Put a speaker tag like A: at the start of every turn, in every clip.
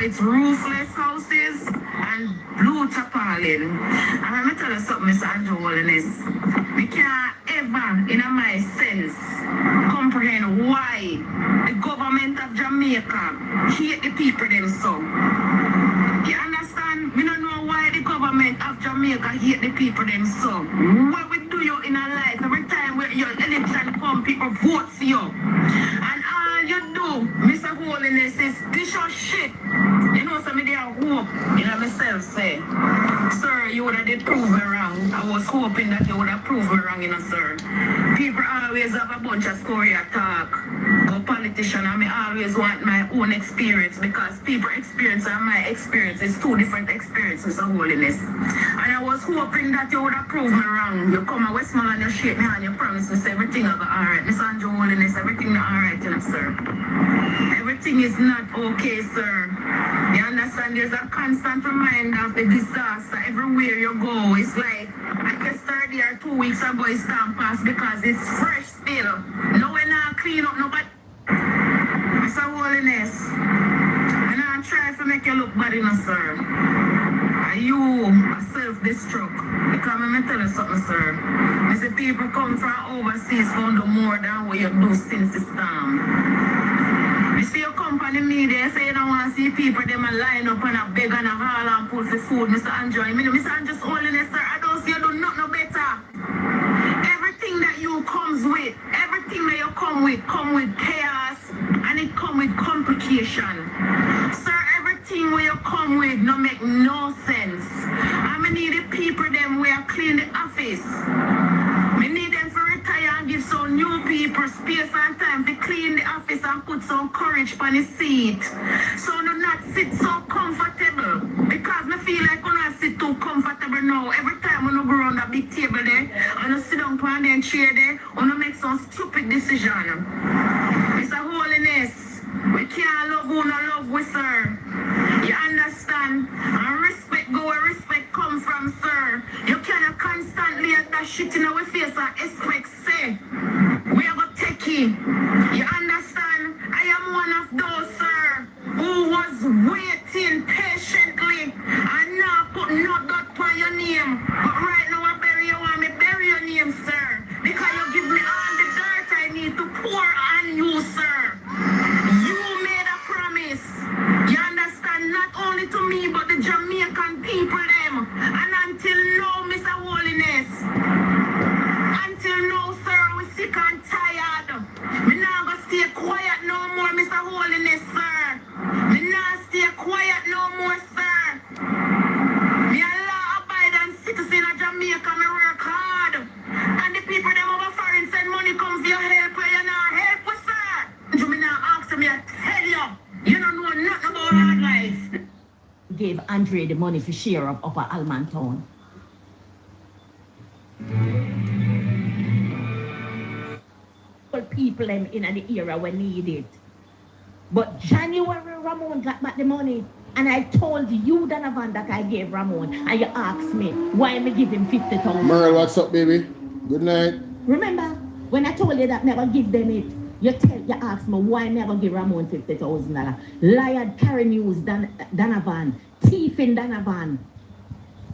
A: it's roofless houses and blue tarpaulin. And let me tell you something, Mr. Andrew Holiness. We can't ever, in my sense, comprehend why the government of Jamaica hate the people them so. You understand? We don't know why the government of Jamaica hate the people them so. What we do you in our life, every time when your election come, people vote for you. And all you do, Mr. Holiness, is dish your shit. You know, some of them hope, you know, myself say, sir, you would have did prove me wrong. I was hoping that you would have proved me wrong, you know, sir. People always have a bunch of story talk. But politician, I mean, always want my own experience because people experience and my experience is two different experiences of holiness. And I was hoping that you would have proved me wrong. You come a Westmore and you shake me and you promise me say everything will go alright. Mr. Andrew Holiness, everything not alright, you know, sir. Everything is not okay, sir. You understand? There's a constant reminder of the disaster everywhere you go. It's like, I guess 30 or 2 weeks ago it's time past because it's fresh still. No way now clean up nobody. Mr. Holiness, and I try to make you look bad, you know, sir. Are you a self-destruct? Because let me tell you something, sir. I say people come from overseas found do more than what you do since the storm. You see your company media say you don't want to see people them a line up and a beg and a haul and pull for food, Mr. Andrew. I mean, Mr. Andrew's Holiness, sir, I don't see you do nothing better. Everything that you comes with, everything that you come with chaos and it come with complication. Sir, everything where you come with no make no sense. I mean, need the people them where clean the office. We need them to retire and give some new people space and time to clean the office and put some courage on the seat. So do not sit so comfortable. Because I feel like when I sit too comfortable now, every time when I go around that big table there, and I sit down on the chair there, and I make some stupid decision. Mr. Holiness, we can't love who no love we, sir. You understand? And respect go where respect come from, sir. You cannot constantly at that shit in our face and expect, say, we are going to take it. You understand? I am one of those, sir, who was waiting patiently and now put no dot on your name. But right now I bury you and me bury your name, sir. Because you give me all the dirt I need to pour on you, sir. You made a promise. You understand? Not only to me, but the Jamaican people them. And until now, Mr. Holiness, until now, sir, we sick and tired. We not gonna stay quiet no more, Mr. Holiness, sir. We not stay quiet no more, sir. Me a law-abiding citizen of Jamaica, me work hard. And the people them over foreign send money come for your help, where you not help with, sir. You me not ask me, I tell you, you don't know nothing about hard life.
B: Gave Andre the money for share up Upper Alman Town. People in the era when needed. But January Ramon got back the money. And I told you, Donovan, that I gave Ramon. And you asked me, why am I give him 50,000?
C: Merle, what's up, baby? Good night.
B: Remember, when I told you that never give them it, you asked me, why never give Ramon $50,000? Liar carry news, Donovan. Thief in Donovan.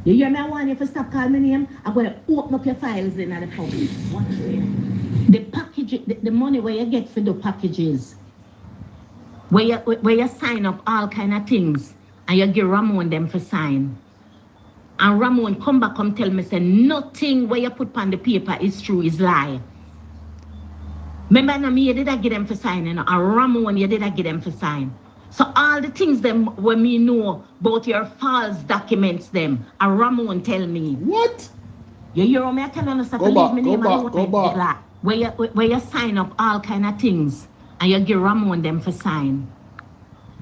B: You hear me? I want you to stop calling my name. I'm going to open up your files in the public. Watch me. The package, the money where you get for the packages, where you sign up all kind of things, and you give Ramon them for sign. And Ramon come back and tell me, say, nothing where you put on the paper is true, is lie. Remember, now, me, you did I get them for sign, you know, and Ramon, you did I get them for sign. So all the things them when me know about your false documents them, and Ramon tell me.
C: What?
B: You hear me? I tell you,
C: go back.
B: Where you sign up all kind of things, and you give Ramon them for sign.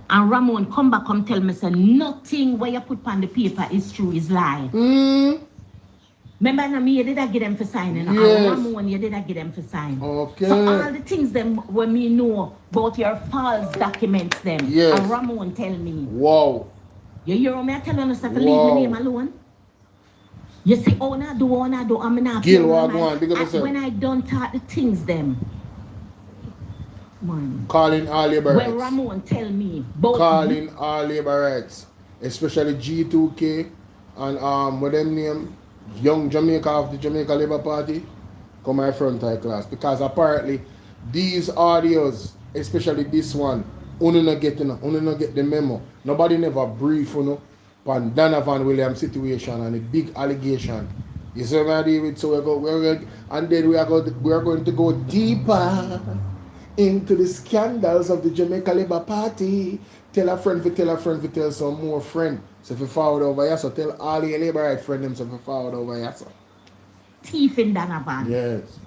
B: And Ramon come back and tell me, say, nothing where you put on the paper is true, is lie. Remember, now, me, you did I get them for sign, you know?
C: Yes.
B: And Ramon, you did I get them for sign.
C: Okay.
B: So all the things them when me know about your false documents them,
C: yes.
B: and Ramon tell me.
C: Wow.
B: You hear me? I tell you, to leave my name alone. You see, oh, I do, I'm not.
C: Gil, what I want, big up yourself.
B: When I don't talk the things them, Man.
C: calling all
B: When
C: Labourites.
B: Ramon tell me about
C: Calling all Labourites, especially G2K and what them name, Young Jamaica of the Jamaica Labour Party, come my front high class. Because apparently these audios, especially this one, Unuh not get the memo. Nobody never brief on Donovan Williams situation and the big allegation. You see what I deal with? So and then we are going to go deeper into the scandals of the Jamaica Labour Party. Tell a friend to tell some more friend. So if you forward over here, so tell all your Labourite friend them so if you forward over here. So.
B: thief in Donovan.
C: Yes.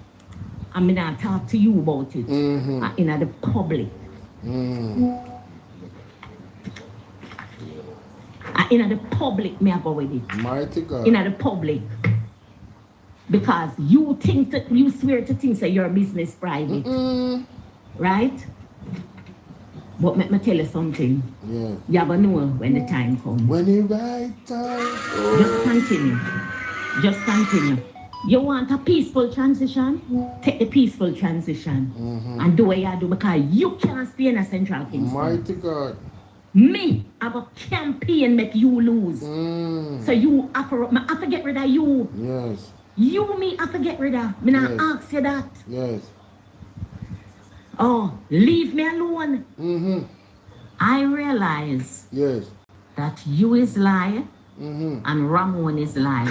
B: I mean, I talk to you about it in the public. In the public, me I go with it.
C: Mighty God.
B: In the public. Because you think that you swear to things that your business private. Right? But let me tell you something.
C: Yeah.
B: You're going to know when the time comes.
C: When the right time.
B: Just continue. Just continue. You want a peaceful transition? Take the peaceful transition. And do what you do because you can't stay in a Central Kingston.
C: Mighty God.
B: Me, I have a campaign make you lose. So you have to get rid of you.
C: Yes.
B: You, me, have to get rid of. Me not ask you that.
C: Yes.
B: Oh, leave me alone. I realize that you is lie and Ramon is lie.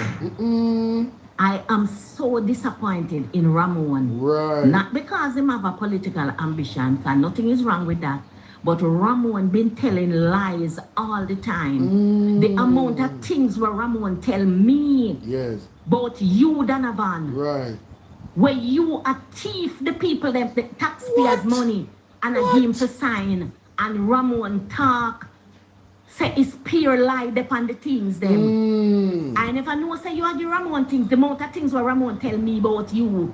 B: I am so disappointed in Ramon.
C: Right.
B: Not because him have a political ambition, because nothing is wrong with that. But Ramon been telling lies all the time. The amount of things where Ramon tell me about you, Donovan.
C: Right.
B: Where you a thief the people, the taxpayers' money, and I give him to sign, and Ramon talk, say it's pure lie upon the things them. I never know say you are the Ramon things, the amount of things where Ramon tell me about you.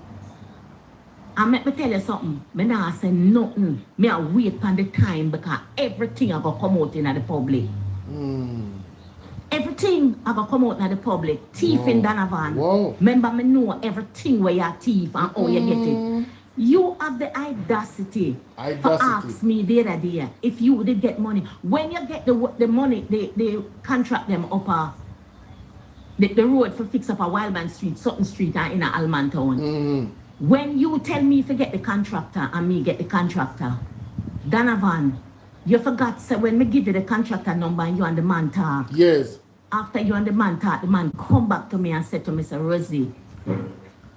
B: And let me tell you something, me not say nothing. Me I wait for the time because everything I go come out in the public. Everything I go come out in the public. Thief in Donovan. Remember me know everything where you thief and how you get it. You have the audacity to ask me the other day if you did get money. When you get the money, they contract them up the road for fix up a Wildman Street, Sutton Street and in a Alman Town. When you tell me to get the contractor and me get the contractor, Donovan, you forgot say when me give you the contractor number and you and the man talk.
C: Yes.
B: After you and the man talk, the man come back to me and say to me, Mr. Rosie,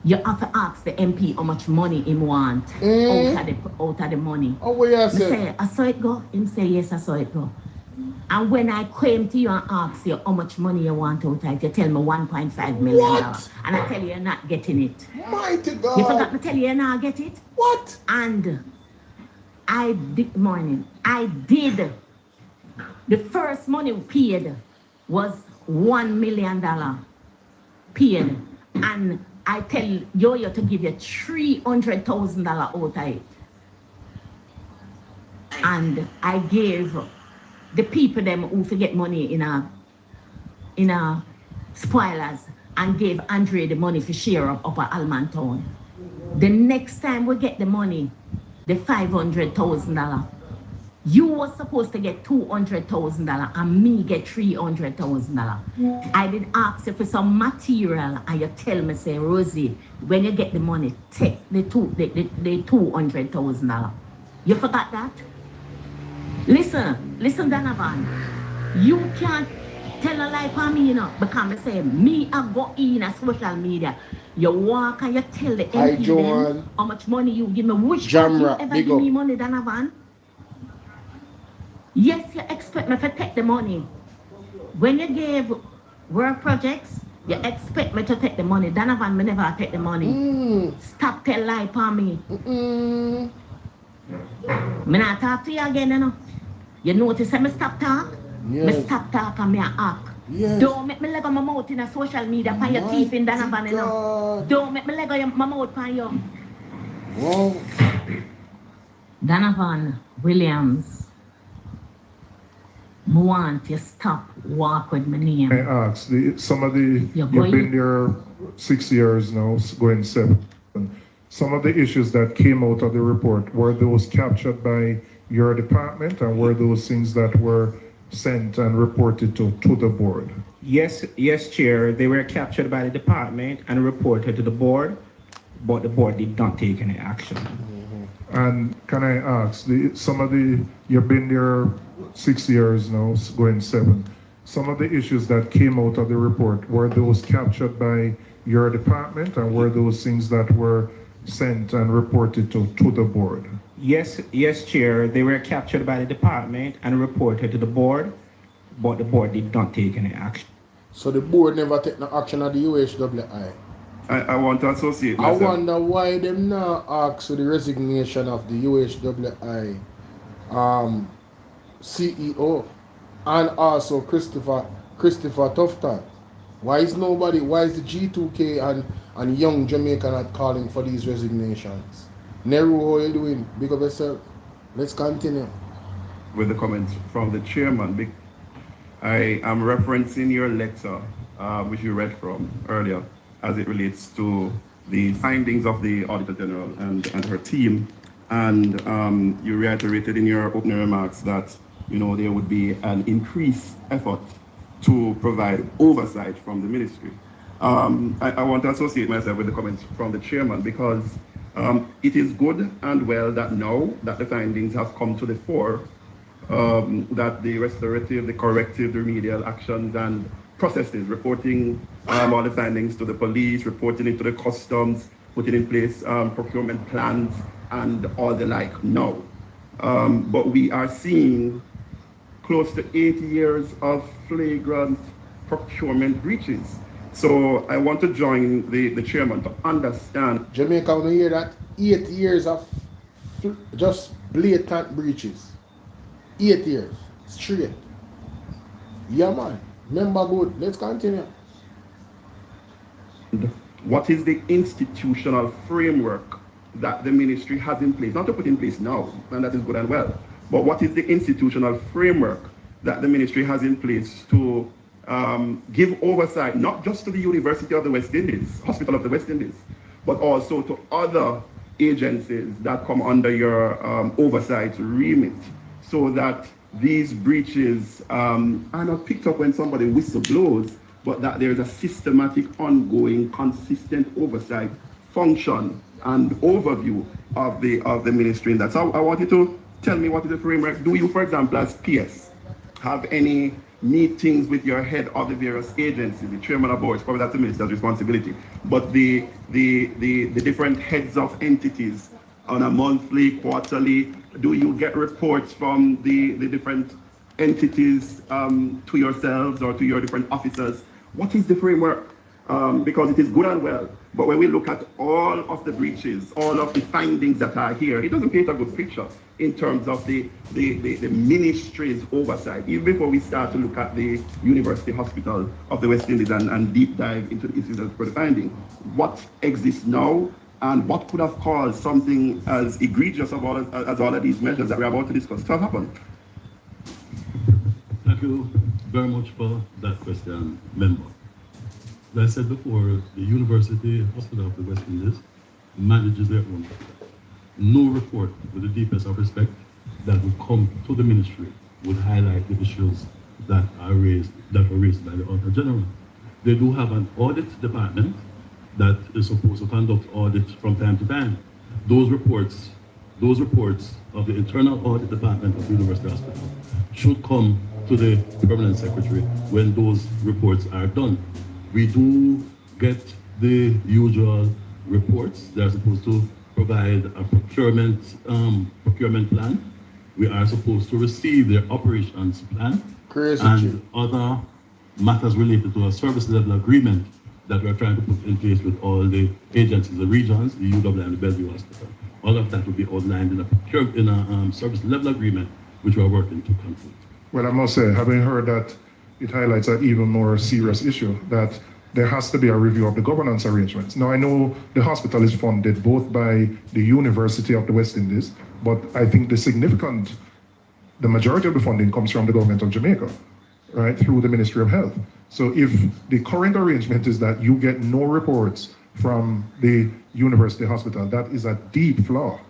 B: you have to ask the MP how much money he want out of the money.
C: Oh, what you say?
B: I saw it go. Him say yes, I saw it go. And when I came to you and asked you how much money you want out of it, you tell me $1.5 million. And I tell you you're not getting it.
C: Mighty God.
B: You forgot to tell you you're not get it?
C: What?
B: And I did the first money paid was $1 million paid. And I tell Yo-Yo to give you $300,000 out of it. And I gave the people them who forget money in a spoilers and gave Andre the money for share of Upper Alman Town. The next time we get the money, the $500,000, you were supposed to get $200,000 and me get $300,000. I did ask you for some material and you tell me, say, Rosie, when you get the money, take the $200,000. You forgot that? Listen, Donovan. You can't tell a lie for me, you know, because I say, me I go in a social media. You walk and you tell the MP how much money you give me. Which time you ever give me money, Donovan? Yes, you expect me to take the money. When you gave work projects, you expect me to take the money. Donovan, me never take the money. Stop tell lie for me. Me not talk to you again, you know. You notice I stop talk? Me stop talk and me act. Don't make me leg on my mouth in a social media for your teeth in Donovan, you know. Don't make me leg on my mouth for you.
C: Whoa.
B: Donovan Williams, I want you stop walk with my name.
D: I asked, you've been there 6 years now, going 7. some of the issues that came out of the report, were those captured by your department, and were those things that were sent and reported to the board?
E: Yes, Chair, they were captured by the department and reported to the board, but the board did not take any action.
D: And can I ask, you've been there 6 years now, going 7. Some of the issues that came out of the report, were those captured by your department, and were those things that were sent and reported to the board?
E: Yes, Chair, they were captured by the department and reported to the board, but the board did not take any action.
C: So the board never take no action at the UHWI.
F: I want to associate
C: I
F: myself.
C: wonder why them not ask for the resignation of the UHWI CEO and also Christopher Tufton. Why is the G2K and Young Jamaica not calling for these resignations? Nehru, how you doing? Big up yourself. Let's continue.
F: With the comments from the chairman, I am referencing your letter, which you read from earlier, as it relates to the findings of the Auditor General and her team. And you reiterated in your opening remarks that there would be an increased effort to provide oversight from the ministry. I want to associate myself with the comments from the chairman, because it is good and well that now that the findings have come to the fore, that the restorative, the corrective, the remedial actions and processes, reporting all the findings to the police, reporting it to the customs, putting in place procurement plans and all the like now. But we are seeing close to 8 years of flagrant procurement breaches. So I want to join the chairman to understand.
C: Jamaica, when you hear that, 8 years of just blatant breaches. 8 years, straight. Yeah, man. Remember good. Let's continue.
F: What is the institutional framework that the ministry has in place? Not to put in place now, and that is good and well, but what is the institutional framework that the ministry has in place to give oversight, not just to the University of the West Indies, Hospital of the West Indies, but also to other agencies that come under your oversight remit, so that these breaches are not picked up when somebody whistleblowers, but that there is a systematic, ongoing, consistent oversight function and overview of the ministry. And that's how I want you to tell me what is the framework. Do you, for example, as PS, have any meetings with your head of the various agencies, the chairman of boards, probably that's the minister's responsibility, but the different heads of entities on a monthly, quarterly? Do you get reports from the different entities to yourselves or to your different officers? What is the framework? Because it is good and well, but when we look at all of the breaches, all of the findings that are here, it doesn't paint a good picture in terms of the ministry's oversight. Even before we start to look at the University Hospital of the West Indies and deep dive into the issues for the finding, what exists now and what could have caused something as egregious as all of these measures that we're about to discuss to have happened?
G: Thank you very much for that question, member. As I said before, the University Hospital of the West Indies manages their own. No report, with the deepest of respect, that would come to the ministry would highlight the issues that were raised by the Auditor General. They do have an audit department that is supposed to conduct audits from time to time. Those reports of the internal audit department of the University Hospital should come to the permanent secretary when those reports are done. We do get the usual reports. They're supposed to provide a procurement plan. We are supposed to receive their operations plan.
C: Crazy
G: and other matters related to a service level agreement that we're trying to put in place with all the agencies, the regions, the UW and the Bellevue Hospital. All of that will be outlined in a service level agreement, which we're working to complete.
D: Well, I must say, having heard that, it highlights an even more serious issue, that there has to be a review of the governance arrangements. Now, I know the hospital is funded both by the University of the West Indies, but I think the majority of the funding comes from the government of Jamaica, right, through the Ministry of Health. So if the current arrangement is that you get no reports from the university hospital. That is a deep flaw.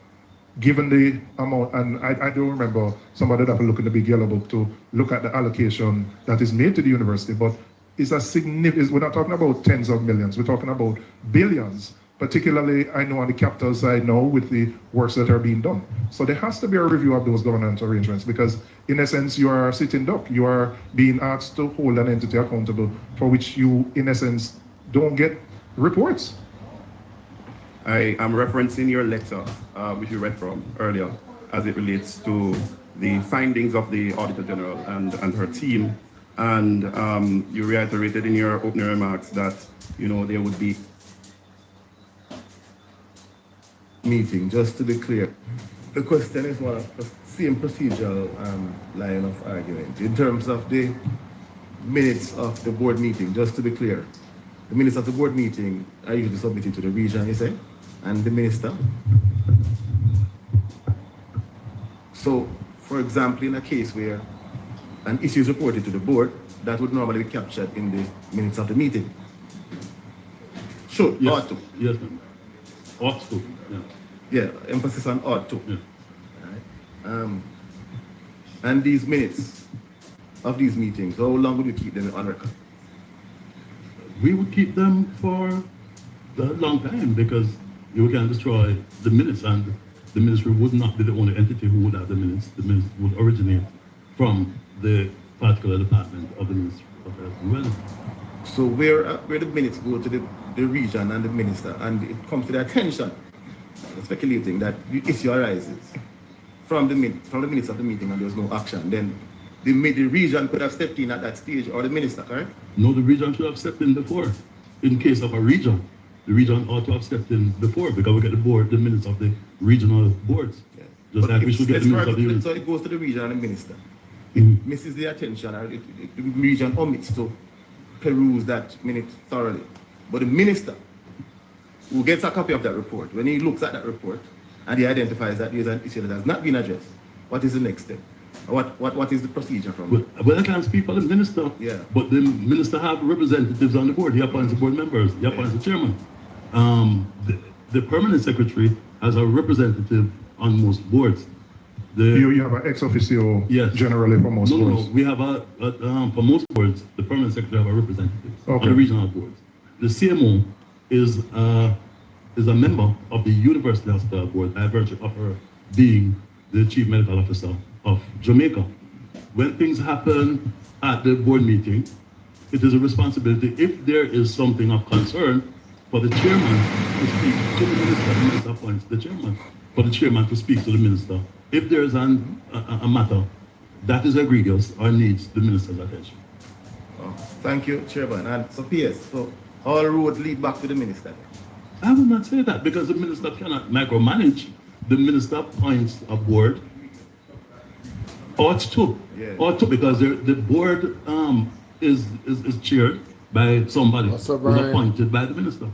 D: Given the amount, and I don't remember, somebody that will look in the big yellow book to look at the allocation that is made to the university, but it's a significant, we're not talking about tens of millions, we're talking about billions, particularly I know on the capital side now with the works that are being done. So there has to be a review of those governance arrangements because in essence you are sitting duck, you are being asked to hold an entity accountable for which you in essence don't get reports.
F: I am referencing your letter, which you read from earlier, as it relates to the findings of the Auditor General and her team. And you reiterated in your opening remarks that, there would be
H: meeting, just to be clear. The question is one of the same procedural line of argument. In terms of the minutes of the board meeting, just to be clear, the minutes of the board meeting are usually submitted to the region, you say, and the minister. So, for example, in a case where an issue is reported to the board, that would normally be captured in the minutes of the meeting. Sure,
G: Yes.
H: ought to.
G: Yes, ma'am. Ought to, yeah.
H: Yeah, emphasis on ought to.
G: Yeah.
H: Right. And these minutes of these meetings, how long would you keep them on record?
G: We would keep them for a long time because you can destroy the minutes and the ministry would not be the only entity who would have the minutes. The minutes would originate from the particular department of the Ministry of Health and Wellness.
H: So where the minutes go to the region and the minister, and it comes to their attention, speculating that the issue arises from the minutes of the meeting and there's no action, then the region could have stepped in at that stage, or the minister, correct?
G: No, the region should have stepped in before. In case of a region, the region ought to have stepped in before because we get the minutes of the regional boards.
H: Yeah.
G: Just
H: But
G: like we should get the minutes of the unit.
H: So it goes to the region and the minister. It misses the attention, or the region omits to peruse that minute thoroughly. But the minister, who gets a copy of that report, when he looks at that report and he identifies that there is an issue that has not been addressed, what is the next step? What is the procedure from there?
G: Well, I can't speak for the minister,
H: Yeah.
G: but the minister have representatives on the board. He appoints the board members, he appoints the chairman. The permanent secretary has a representative on most boards.
D: You have an ex officio
G: Yes.
D: generally for most boards.
G: No, we have for most boards, the permanent secretary have a representative on
D: Okay.
G: the regional boards. The CMO is a member of the University Hospital Board by virtue of her being the chief medical officer of Jamaica. When things happen at the board meeting, it is a responsibility, if there is something of concern, for the chairman to speak to the minister. The minister appoints the chairman, for the chairman to speak to the minister. If there is a matter that is egregious or needs the minister's attention.
H: Oh, thank you, Chairman. And so PS, so all roads lead back to the minister.
G: I will not say that because the minister cannot micromanage. The minister appoints a board. Ought to, because the board is chaired by somebody who's appointed by the minister.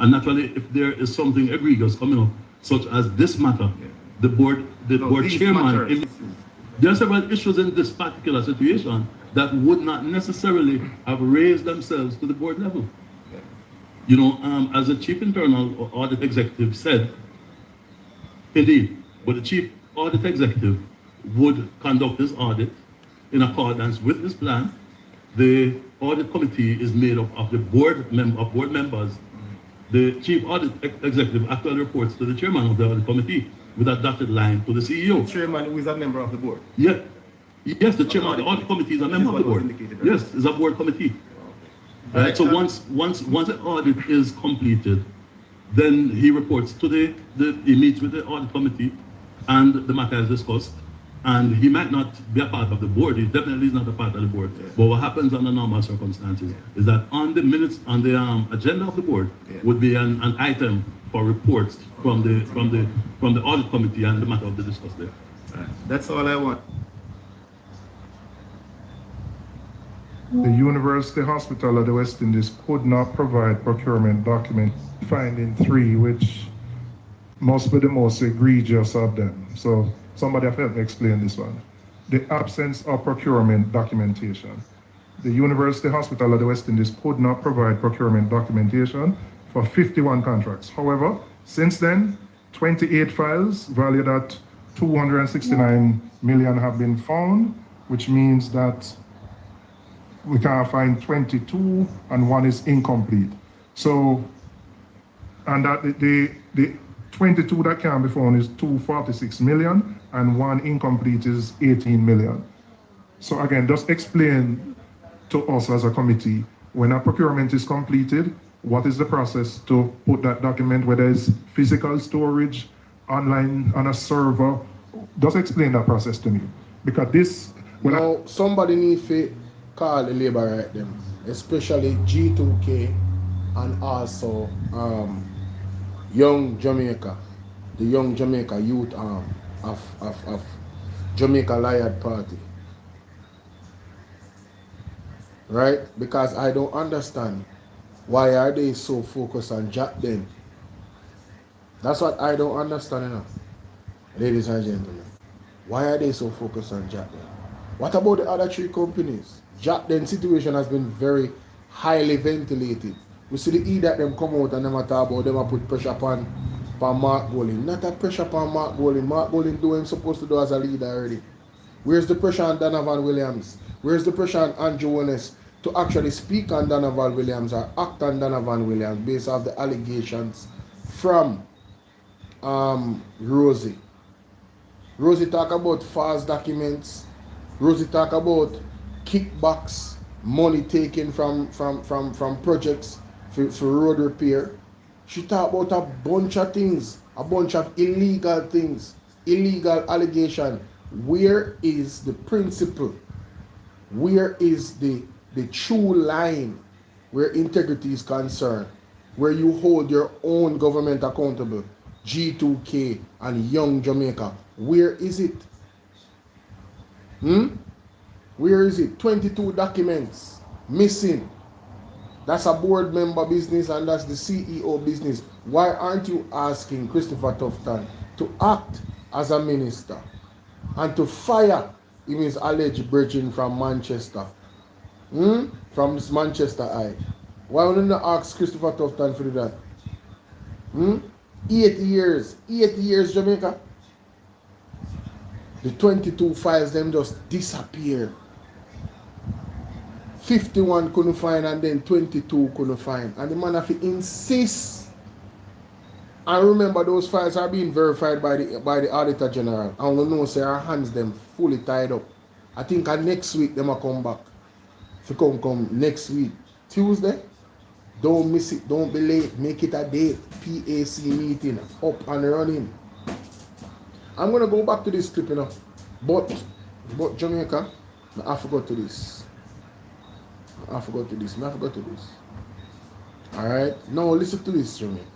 G: And naturally, if there is something egregious coming up, such as this matter, the board chairman, there are several issues in this particular situation that would not necessarily have raised themselves to the board level. As the chief internal audit executive said, indeed, but the chief audit executive would conduct his audit in accordance with his plan. The audit committee is made up of the board members. The chief audit executive actually reports to the chairman of the audit committee with a dotted line to the CEO.
H: The chairman, who is a member of the board.
G: Yeah. Yes, the chairman of the audit committee is a member of the board. Yes, it's a board committee. Right. So once the audit is completed, then he reports to he meets with the audit committee, and the matter is discussed. And he might not be a part of the board. He definitely is not a part of the board. But what happens under normal circumstances is that on the minutes, on the agenda of the board, would be an item for reports from the audit committee and the matter of the discussed there.
H: That's all I want.
D: The University Hospital of the West Indies could not provide procurement document finding 3, which must be the most egregious of them. So somebody have helped me explain this one. The absence of procurement documentation. The University Hospital of the West Indies could not provide procurement documentation for 51 contracts. However, since then, 28 files valued at 269 million have been found, which means that we can find 22 and one is incomplete. So, and that the 22 that can be found is 246 million and one incomplete is 18 million. So again, just explain to us as a committee, when a procurement is completed, what is the process to put that document, whether it's physical storage, online, on a server? Just explain that process to me. Because this...
C: Now, somebody needs to call the Labourite them, especially G2K and also Young Jamaica, the Young Jamaica youth arm of Jamaica Labour Party. Right? Because I don't understand why are they so focused on Jack then. That's what I don't understand enough. Ladies and gentlemen. Why are they so focused on Jack then? What about the other three companies? Jack then situation has been very highly ventilated. We see the E that them come out and them talk about them and put pressure upon Mark Bolin. Not a pressure upon Mark Bolin. Mark Bolin do what he's supposed to do as a leader already. Where's the pressure on Donovan Williams? Where's the pressure on Andrew Wallace to actually speak on Donovan Williams or act on Donovan Williams based off the allegations from Rosie? Rosie talk about false documents. Rosie talk about kickbacks, money taken from projects for road repair. She talk about a bunch of things, a bunch of illegal things, illegal allegation. Where is the principle? Where is the true line where integrity is concerned? Where you hold your own government accountable? G2K and Young Jamaica. Where is it? Where is it? 22 documents missing. That's a board member business and that's the CEO business. Why aren't you asking Christopher Tufton to act as a minister and to fire his alleged brethren from Manchester? From this Manchester eye. Why would you not ask Christopher Tufton to do that? 8 years. 8 years, Jamaica. The 22 files, them just disappear. 51 couldn't find and then 22 couldn't find. And the man have to insist. And remember, those files are being verified by the Auditor General. And we know say our hands them fully tied up. I think next week them will come back. If you come next week, Tuesday, don't miss it, don't be late, make it a date. PAC meeting, up and running. I'm gonna go back to this clip, but Jamaica, I forgot to this. Alright, now listen to this, Jamaica.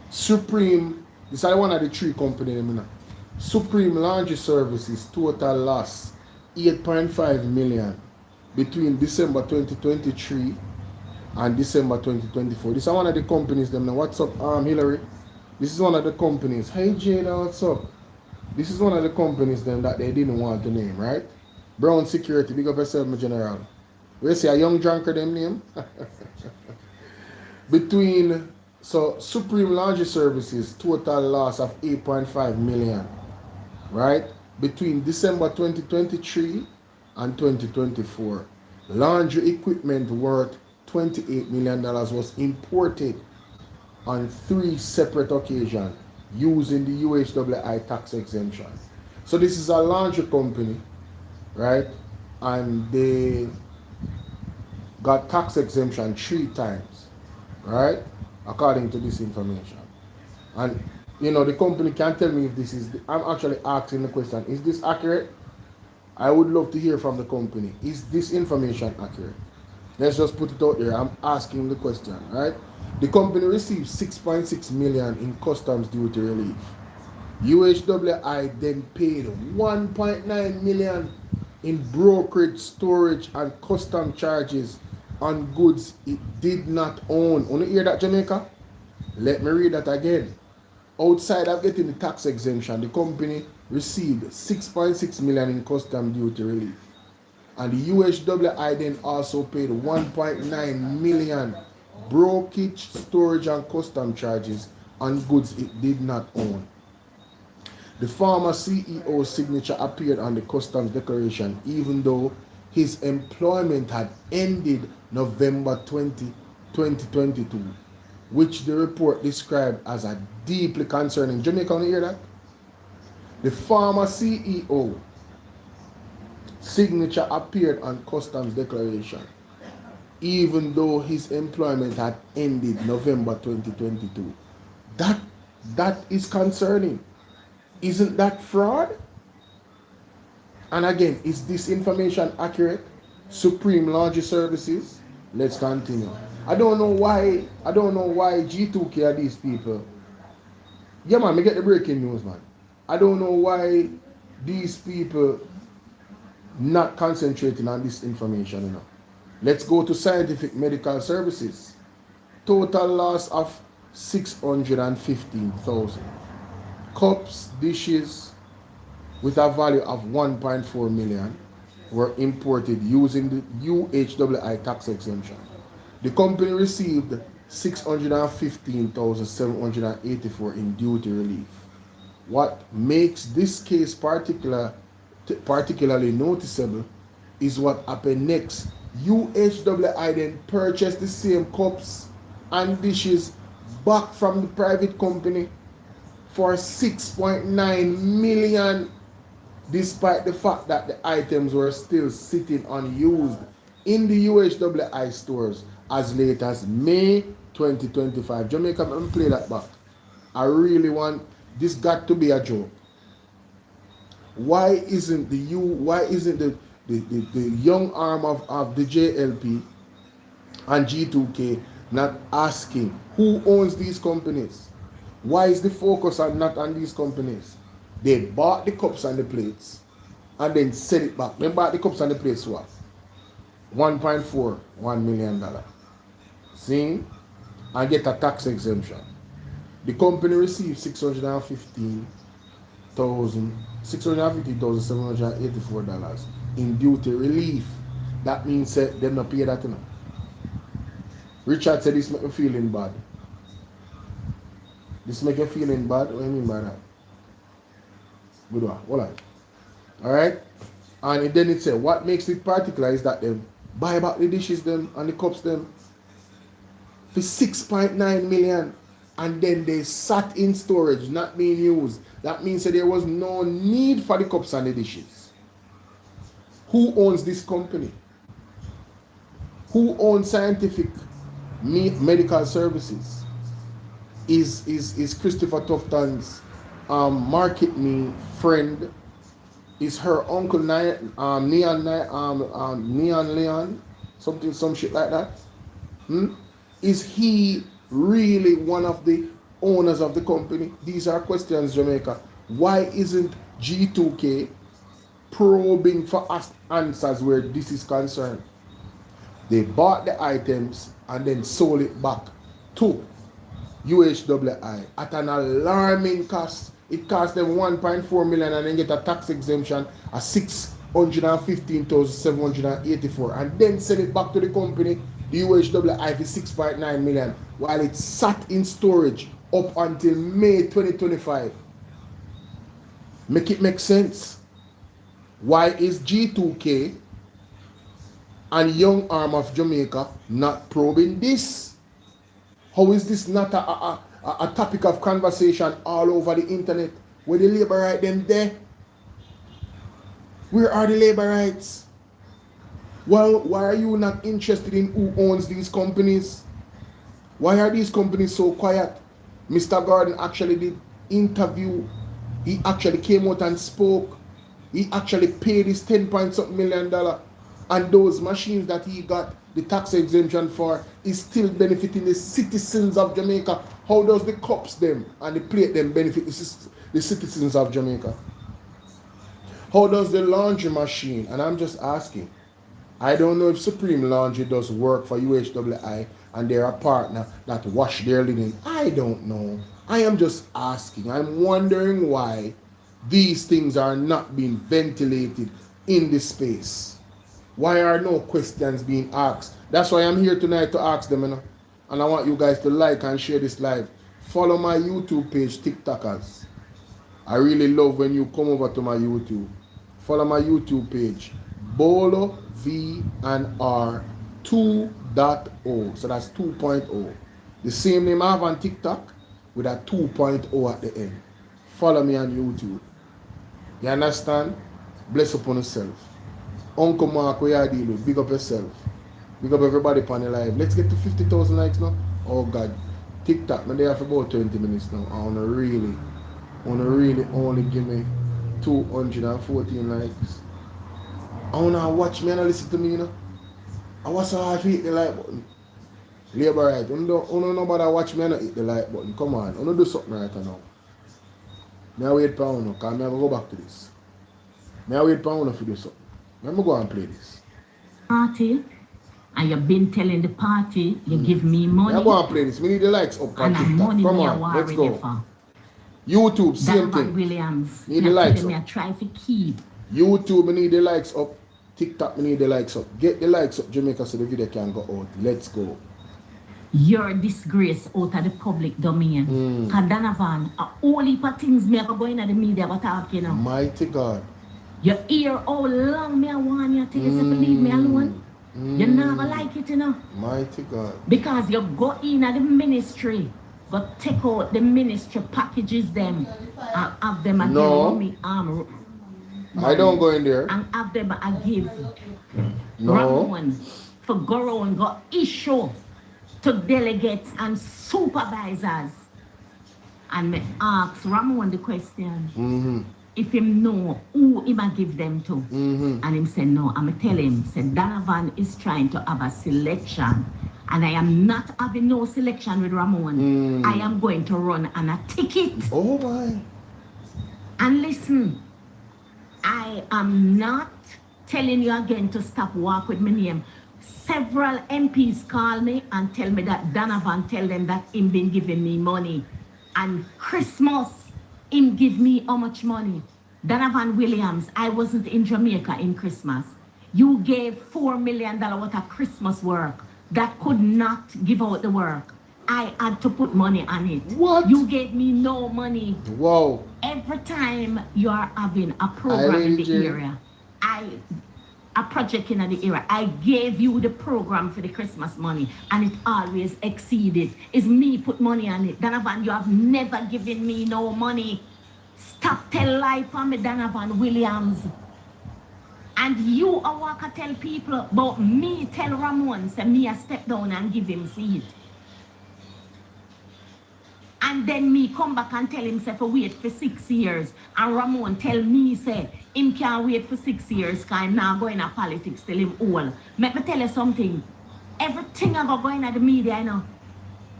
C: Supreme, this is one of the three companies. Supreme Laundry Services total loss 8.5 million between December 2023 and December 2024. This is one of the companies. What's up, Hillary? This is one of the companies. Hey Jada, what's up? This is one of the companies that they didn't want to name, right? Brown Security, big up yourself, my general. We see a young drunkard them name. Supreme Laundry Services total loss of 8.5 million, right? Between December 2023 and 2024. Laundry equipment worth $28 million was imported on 3 separate occasions using the UHWI tax exemption. So this is a laundry company, right? And they got tax exemption 3 times, right? According to this information. And the company can tell me if this is, I'm actually asking the question, is this accurate? I would love to hear from the company. Is this information accurate? Let's just put it out there. I'm asking the question, right? The company received 6.6 million in customs duty relief. UHWI then paid 1.9 million in brokerage, storage, and custom charges on goods it did not own. Want to hear that, Jamaica? Let me read that again. Outside of getting the tax exemption, the company received 6.6 million in custom duty relief. And the UHWI then also paid 1.9 million brokerage, storage, and custom charges on goods it did not own. The former CEO's signature appeared on the customs declaration even though his employment had ended November 20, 2022, which the report described as a deeply concerning. Jamaica, want to hear that? The former CEO signature appeared on customs declaration even though his employment had ended November 2022. That is concerning. Isn't that fraud? And again, is this information accurate? Supreme Laundry Services. Let's continue. I don't know why G2K are these people. Yeah, man, me get the breaking news, man. I don't know why these people not concentrating on this information, you know. Let's go to Scientific Medical Services. Total loss of 615,000. Cups, dishes with a value of 1.4 million were imported using the UHWI tax exemption. The company received 615,784 in duty relief. What makes this case particularly noticeable is what happened next. UHWI then purchased the same cups and dishes back from the private company for 6.9 million, despite the fact that the items were still sitting unused in the UHWI stores as late as May 2025. Jamaica, let me play that back. I really want this got to be a joke. Why isn't the young arm of the JLP and G2K not asking who owns these companies? Why is the focus not on these companies? They bought the cups and the plates and then sell it back. They bought the cups and the plates for $1.41 million. See? And get a tax exemption. The company received $650,784 in duty relief. That means that they not pay that enough. Richard said this make me feeling bad. This make you feeling bad? What do you mean by that? Good one. Hold on. Alright? And then it said, what makes it particular is that they buy back the dishes them and the cups them for 6.9 million and then they sat in storage, not being used. That means that there was no need for the cups and the dishes. Who owns this company? Who owns Scientific Medical Services? Is Christopher Tufton's market me friend? Is her uncle Neon Leon? Some shit like that? Is he really one of the owners of the company? These are questions, Jamaica. Why isn't G2K probing for us answers where this is concerned? They bought the items and then sold it back to UHWI at an alarming cost. It cost them 1.4 million and then get a tax exemption of 615,784 and then sell it back to the company, the UHWI, for 6.9 million while it sat in storage up until May 2025. Make it make sense. Why is G2K and Young Arm of Jamaica not probing this? How is this not a topic of conversation all over the internet? Where the Labourites them there? Where are the Labourites? Well, why are you not interested in who owns these companies? Why are these companies so quiet? Mr. Gordon actually did interview. He actually came out and spoke. He actually paid his $10.something million. And those machines that he got the tax exemption for is still benefiting the citizens of Jamaica. How does the cups them and the plate them benefit the citizens of Jamaica? How does the laundry machine? And I'm just asking. I don't know if Supreme Laundry does work for UHWI and they're a partner that wash their linen. I don't know. I am just asking. I'm wondering why these things are not being ventilated in this space. Why are no questions being asked? That's why I'm here tonight to ask them. You know? and I want you guys to like and share this live. Follow my YouTube page, TikTokers. I really love when you come over to my YouTube. Follow my YouTube page, Bolo V and R 2.0. So that's 2.0. The same name I have on TikTok with a 2.0 at the end. Follow me on YouTube. You understand? Bless upon yourself. Uncle Mark, where you deal with? Big up yourself. Big up everybody upon the live. Let's get to 50,000 likes now. Oh God. TikTok, I'm there for about 20 minutes now. I wanna really only give me 214 likes. I wanna watch me and listen to me, you know. I want to have hit the like button. Labourites, you don't nobody watch me and not hit the like button. Come on, I don't do something right now. I wait for you, because I'm going to go back to this. I wait for you to do something. I'm going to go and play this.
B: Party, and you've been telling the party, you give me money.
C: I'm going to play this. We need the likes up on TikTok.
B: Money
C: come
B: me
C: on, let's go.
B: For.
C: YouTube, same
B: Donovan
C: thing.
B: Williams.
C: Need the likes up.
B: I try to keep.
C: YouTube, we need the likes up. TikTok, we need the likes up. Get the likes up, Jamaica, so the video can go out. Let's go.
B: Your disgrace out of the public domain. Because Donovan, a whole heap of things me ever going at the media about talking now.
C: Mighty God.
B: You hear how long me I want you to tell yourself to leave me alone. You never like it, you know.
C: Mighty God.
B: Because you go in at the ministry, but take out the ministry packages them and have them again.
C: No. I don't go in there.
B: And have them a give.
C: No.
B: Ramon for go around go issue to delegates and supervisors. And me ask Ramon the question. If him know who him a give them to. And him say no. I'm tell him, say Donovan is trying to have a selection. And I am not having no selection with Ramon. I am going to run on a ticket.
C: Oh my.
B: And listen, I am not telling you again to stop walk with my name. Several MPs call me and tell me that Donovan tell them that him been giving me money. And Christmas, him give me how much money? Donovan Williams, I wasn't in Jamaica in Christmas. You gave $4 million worth of Christmas work that could not give out the work. I had to put money on it.
C: What?
B: You gave me no money.
C: Wow.
B: Every time you are having a program in the area, a project in the area, I gave you the program for the Christmas money and it always exceeded. It's me put money on it. Donovan, you have never given me no money. Stop tell lie for me, Donovan Williams. And you a walk tell people, but me tell Ramon, say me a step down and give him seat. And then me come back and tell him, say, for wait for 6 years. And Ramon tell me, say, him can't wait for 6 years because I'm not going to politics till him old. Let me tell you something. Everything I go going at the media, you know.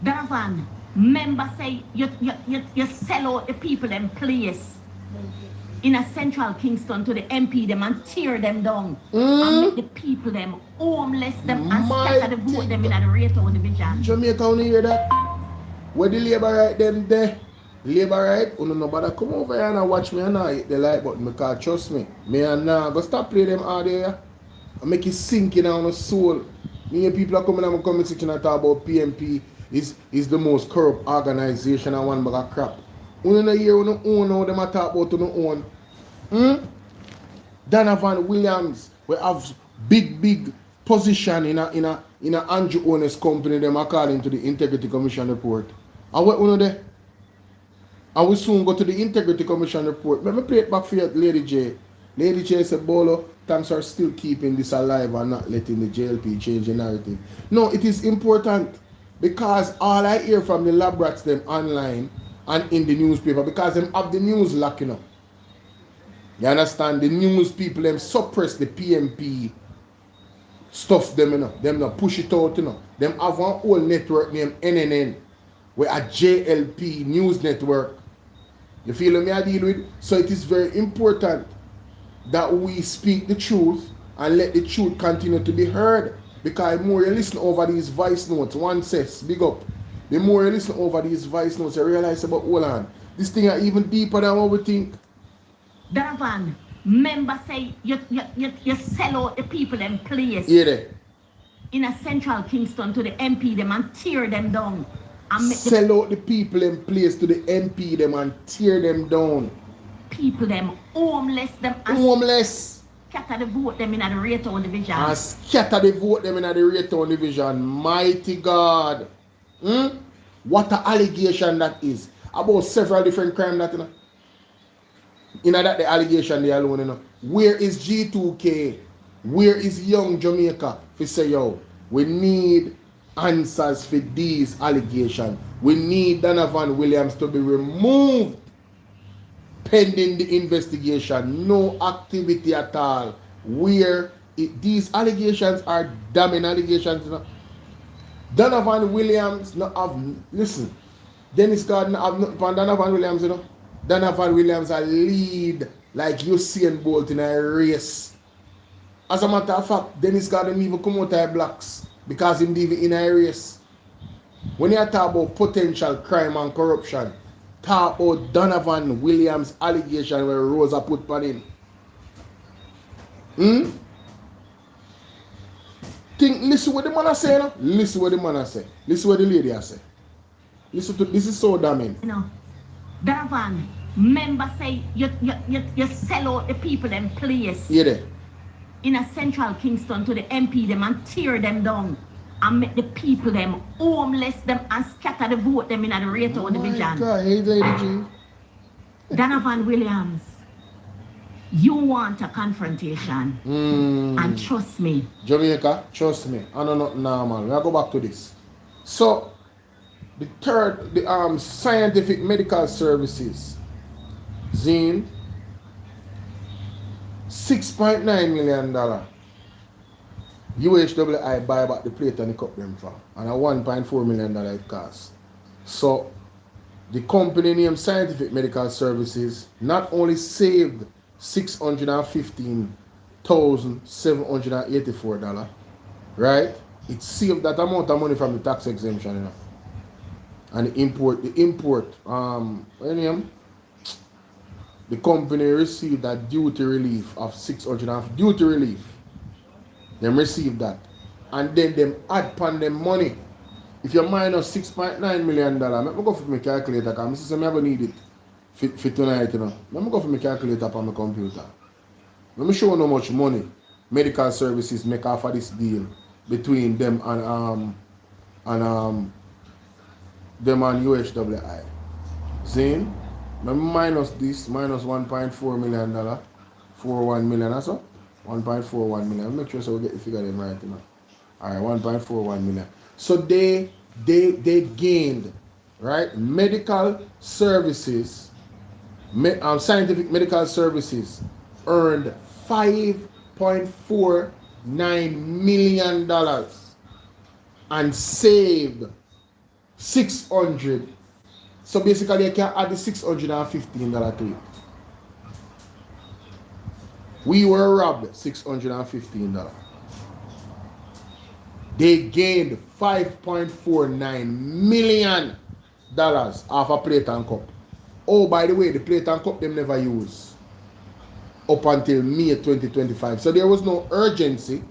B: Donovan, member say, you sell out the people in place in a central Kingston to the MP them and tear them down. And make the people them homeless them and scatter the vote them in the Raytown division.
C: Jamaica, only hear that? Where the Labourite them there? Labourite, nobody come over here and watch me and not hit the like button because trust me, me and now go stop play them out there and make it sink in on the soul. Me and people are coming on my comment section and talk about PMP is the most corrupt organization and one bag of crap. You know hear you own how them talk about you own. Donovan Williams we have big position in a Andrew Owners company them according to the Integrity Commission report. And what you know there? And we soon go to the Integrity Commission report. Let me play it back for you, Lady J. Lady J said, Bolo, thanks for still keeping this alive and not letting the JLP change the narrative. No, it is important because all I hear from the Labourites them online and in the newspaper because them have the news locking up. You understand? The news people them suppress the PMP stuff them, you know. Them not push it out, you know. Them have one whole network named NNN. We're a JLP news network. You feel me I deal with? So it is very important that we speak the truth and let the truth continue to be heard. Because the more you listen over these voice notes, one says, big up. The more you listen over these voice notes, you realize about, hold on, this thing is even deeper than what we think.
B: Donovan, member say you sell out the people in place.
C: Yeah, there.
B: in a central Kingston to the MP them and tear them down. And make the
C: Sell out the people in place to the MP them and tear them down.
B: people them homeless them and
C: Homeless.
B: scatter the vote them in the Raytown division.
C: And scatter the vote them in the Raytown division. Mighty God. What an allegation that is. About several different crimes that, you know. You know that the allegation they alone, you know. Where is G2K? Where is Young Jamaica? To say, yo, we need answers for these allegations. We need Donovan Williams to be removed pending the investigation. No activity at all. Where these allegations are damning allegations, you know. Donovan Williams not have, listen, Dennis Gardner have nothing upon Donovan Williams, you know. Donovan Williams a lead like Usain Bolt in a race. As a matter of fact, Dennis Gardner even come out of blocks because him even in a race. When you talk about potential crime and corruption, talk about Donovan Williams allegation where Rosa put on him. Listen what the man say, no? Listen what the man say. Listen what the lady say. Listen to this is so damning.
B: You know, Donovan, member say you sell out the people them place.
C: Yeah there.
B: In a central Kingston to the MP them and tear them down and make the people them homeless them and scatter the vote them in the Raytown division.
C: God, hey Lady G.
B: Donovan Williams, you want a confrontation. And trust me.
C: Jamaica, trust me. I know not normal. We go back to this. So the third, the scientific medical services, Zine, $6.9 million. UHWI buy back the plate and the cup them for, and a $1.4 million it costs. So the company named Scientific Medical Services not only saved $615,784, right? It saved that amount of money from the tax exemption, you know. And the import, the company received that duty relief of duty relief. Them received that. And then them add upon them money. If you minus $6.9 million, let me go for my calculator, because I'm going to need it for tonight, you know. Let me go for my calculator on my computer. Let me show you how much money medical services make off of this deal between them and them and UHWI. See? Minus this, minus $1.4 million, 41 million or so. 1.41 million. Make sure so we get the figure them right, you know. Alright, 1.41 million. So they gained, right? Medical services, scientific medical services earned $5.49 million and saved 600. So basically you can add the $615 to it. We were robbed $615. They gained $5.49 million off a plate and cup. Oh, by the way, the plate and cup them never use up until May 2025. So there was no urgency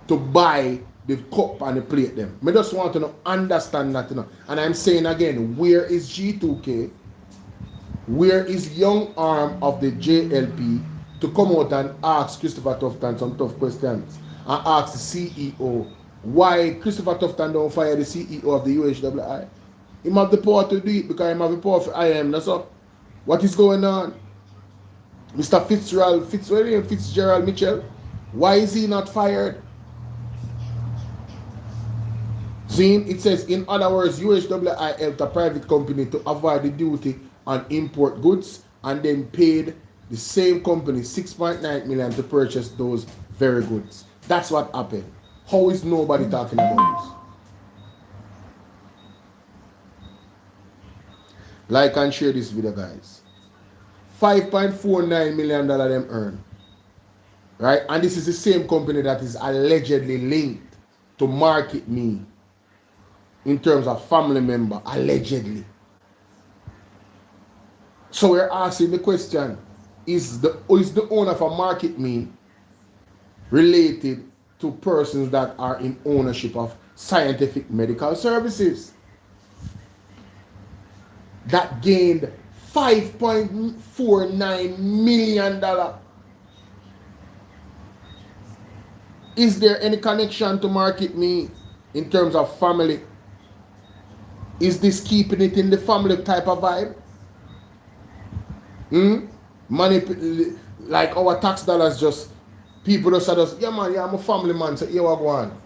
C: to buy the cup and the plate them. I just want to understand that, you know. And I'm saying again, where is G2K? Where is young arm of the JLP to come out and ask Christopher Tufton some tough questions and ask the CEO why Christopher Tufton don't fire the CEO of the UHWI? He have the power to do it because he have the power for IM. That's all. What is going on? Mr. Fitzgerald Mitchell, why is he not fired? See, it says, in other words, UHWI helped a private company to avoid the duty on import goods and then paid the same company $6.9 million to purchase those very goods. That's what happened. How is nobody talking about this? Like and share this video, guys. $5.49 million them earn. Right? And this is the same company that is allegedly linked to Market Me in terms of family member, allegedly. So we're asking the question, is the owner of a Market Me related to persons that are in ownership of scientific medical services that gained $5.49 million. Is there any connection to market me in terms of family? Is this keeping it in the family type of vibe? Money, like our tax dollars, just people just say, yeah man, yeah, I'm a family man, so here we go on.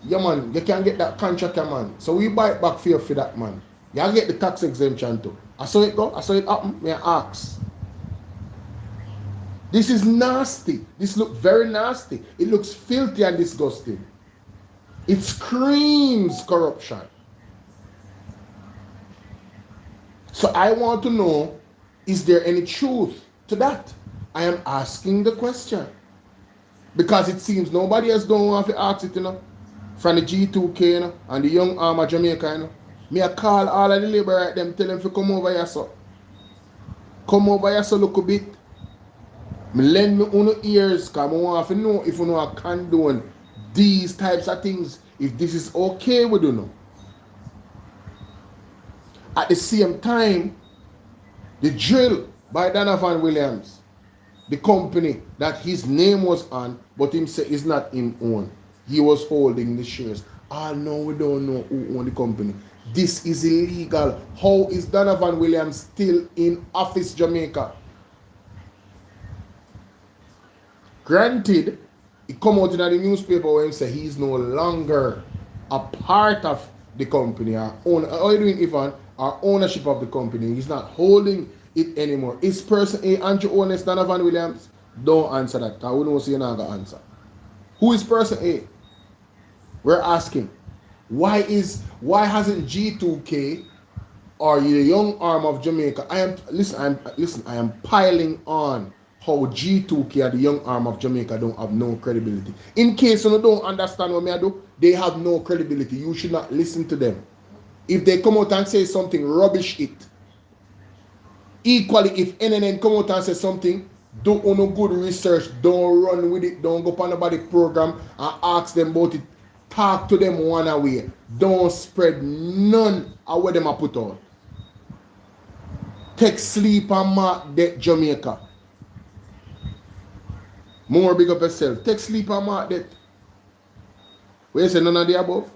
C: Yeah man, you can get that contract, man. So we buy it back for you for that, man. You get the tax exemption too. I saw it go, I saw it happen, may I ask. This is nasty. This looks very nasty. It looks filthy and disgusting. It screams corruption. So I want to know, is there any truth to that? I am asking the question. Because it seems nobody else don't want to ask it, you know. From the G2K, you know, and the young arm of Jamaica, you know. Me I call all of the Labourites, them tell them to come over here, so. Come over here, so look a bit. Me lend me uno ears, because I want to know if you know I condone these types of things, if this is okay with you know. At the same time, the drill by Donovan Williams, the company that his name was on, but him say is not him own. He was holding the shares. Ah, no, we don't know who owned the company. This is illegal. How is Donovan Williams still in office, Jamaica? Granted, it come out in the newspaper when he say he's no longer a part of the company, or ownership of the company. He's not holding it anymore. Is person A Andrew Honest Donovan Williams? Don't answer that, because we don't see another answer. Who is person A? We're asking. Why hasn't G2K or the young arm of Jamaica? I am piling on how G2K or the young arm of Jamaica don't have no credibility. In case you don't understand what I do, they have no credibility. You should not listen to them. If they come out and say something, rubbish it. Equally, if NNN come out and say something, don't no good research, don't run with it, don't go on nobody program and ask them about it. Talk to them one away. Don't spread none of what them a put out. Take sleep and mark that Jamaica. More big up yourself. Take sleep and mark that. What you say, none of the above?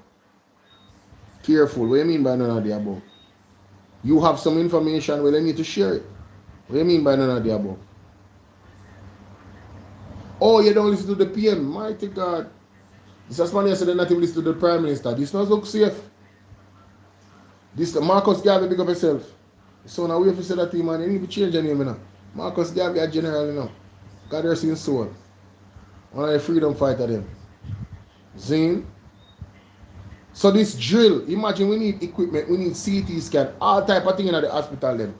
C: Careful. What do you mean by none of the above? You have some information, well, you need to share it. What do you mean by none of the above? Oh, you don't listen to the PM. Mighty God. This is funny, I said not even listen to the Prime Minister. This does look safe. This Marcus Garvey, big up yourself. So now we have to say that to him, man. You need to change your name, you know. Marcus Garvey, a general, you know. God rest his soul. One of the freedom fighter them. Zine. So this drill, imagine we need equipment, we need CT scan, all type of thing in the hospital then.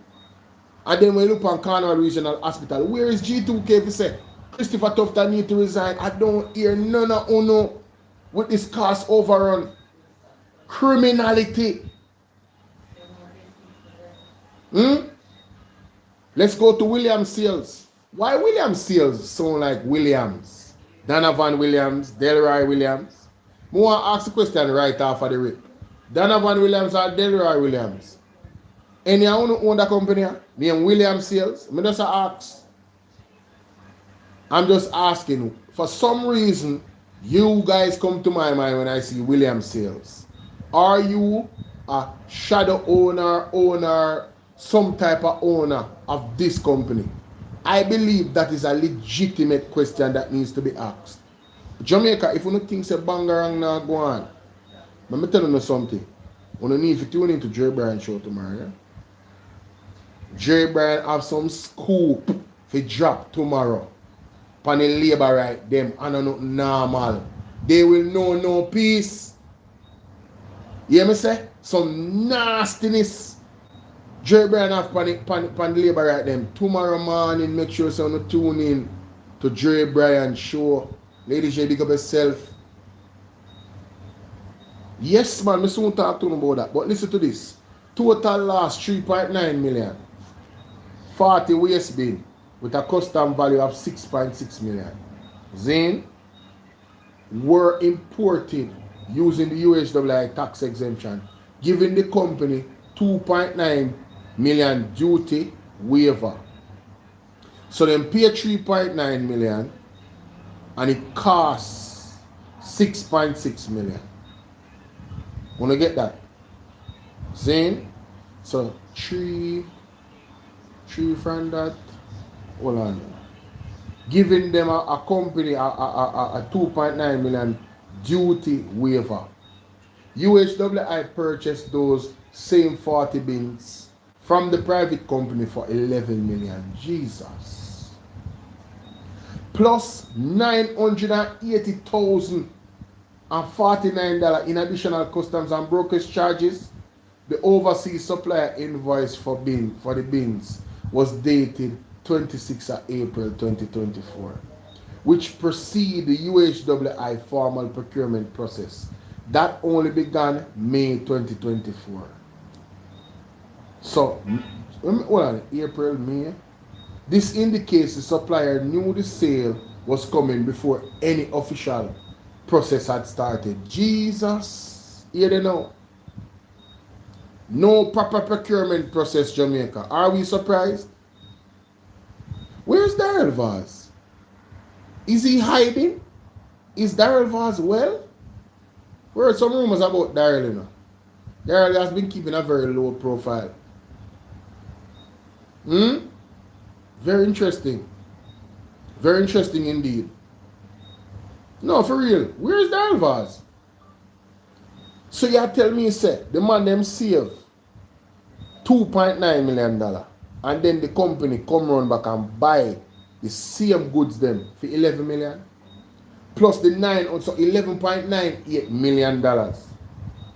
C: And then when you look on Cornwall Regional Hospital, where is G2K if you say, Christopher Tufton need to resign? I don't hear none of Unuh with this cost overrun. Criminality. Let's go to William Seals. Why William Seals sound like Williams? Donovan Williams, Delroy Williams. I want to ask the question right off of the rip. Donovan Williams or Delroy Williams? Anyone who own the company named William Seals? I just ask. I'm just asking. For some reason, you guys come to my mind when I see William Seals. Are you a shadow owner, some type of owner of this company? I believe that is a legitimate question that needs to be asked. Jamaica, if you don't think a bangarang na go on, let me tell you something. You need to tune into Jerry Bryan show tomorrow. Yeah? Jerry Bryan have some scoop for drop tomorrow. Pan the Labourite them and not normal. They will know no peace. You hear me say? Some nastiness. Jerry Bryan have pan the Labourite them tomorrow morning. Make sure you tune in to Jerry Bryan show. Ladies, you big up yourself. Yes, man, I soon talk to them about that. But listen to this. Total loss 3.9 million. 40 waste bin with a custom value of 6.6 million. Zane, were imported using the UHWI tax exemption, giving the company 2.9 million duty waiver. So then pay 3.9 million and it costs 6.6 million. Wanna get that? Saying? So 3 from that. Hold on. Giving them a company a 2.9 million duty waiver. UHWI purchased those same 40 bins from the private company for 11 million. Jesus. Plus $980,049 in additional customs and brokerage charges. The overseas supplier invoice for the bins was dated 26th of April 2024, which preceded the UHWI formal procurement process that only began May 2024. So, hold on, April, May. This indicates the supplier knew the sale was coming before any official process had started. Jesus, here they know. No proper procurement process, Jamaica. Are we surprised? Where's Daryl Vaz? Is he hiding? Is Daryl Vaz well? There are some rumors about Daryl, you know. Daryl has been keeping a very low profile. Very interesting. Very interesting indeed. No, for real. Where's Daryl Vaz? So you tell me, say, the man them save $2.9 million and then the company come run back and buy the same goods them for 11 million plus the so $11.98 million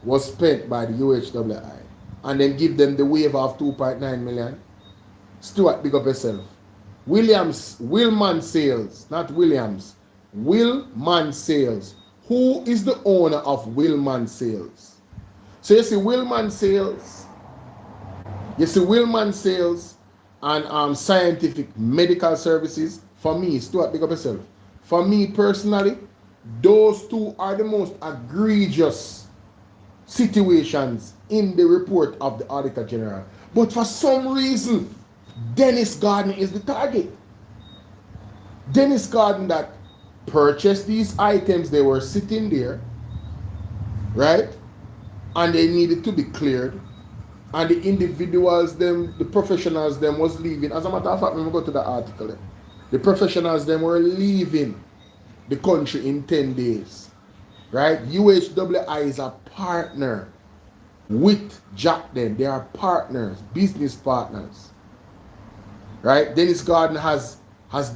C: was spent by the UHWI and then give them the waiver of 2.9 million. Stuart, big up yourself. Willman Sales, not Williams. Willman Sales. Who is the owner of Willman Sales? So you see Willman Sales. You see Willman Sales and Scientific Medical Services. For me, Stuart, big up yourself. For me personally, those two are the most egregious situations in the report of the Auditor General. But for some reason, Dennis Garden is the target. Dennis Garden that purchased these items, they were sitting there, right? And they needed to be cleared. And the individuals, them, the professionals, them was leaving. As a matter of fact, when we go to the article, the professionals, them were leaving the country in 10 days, right? UHWI is a partner with Jack then. They are partners, business partners, right? Dennis Garden has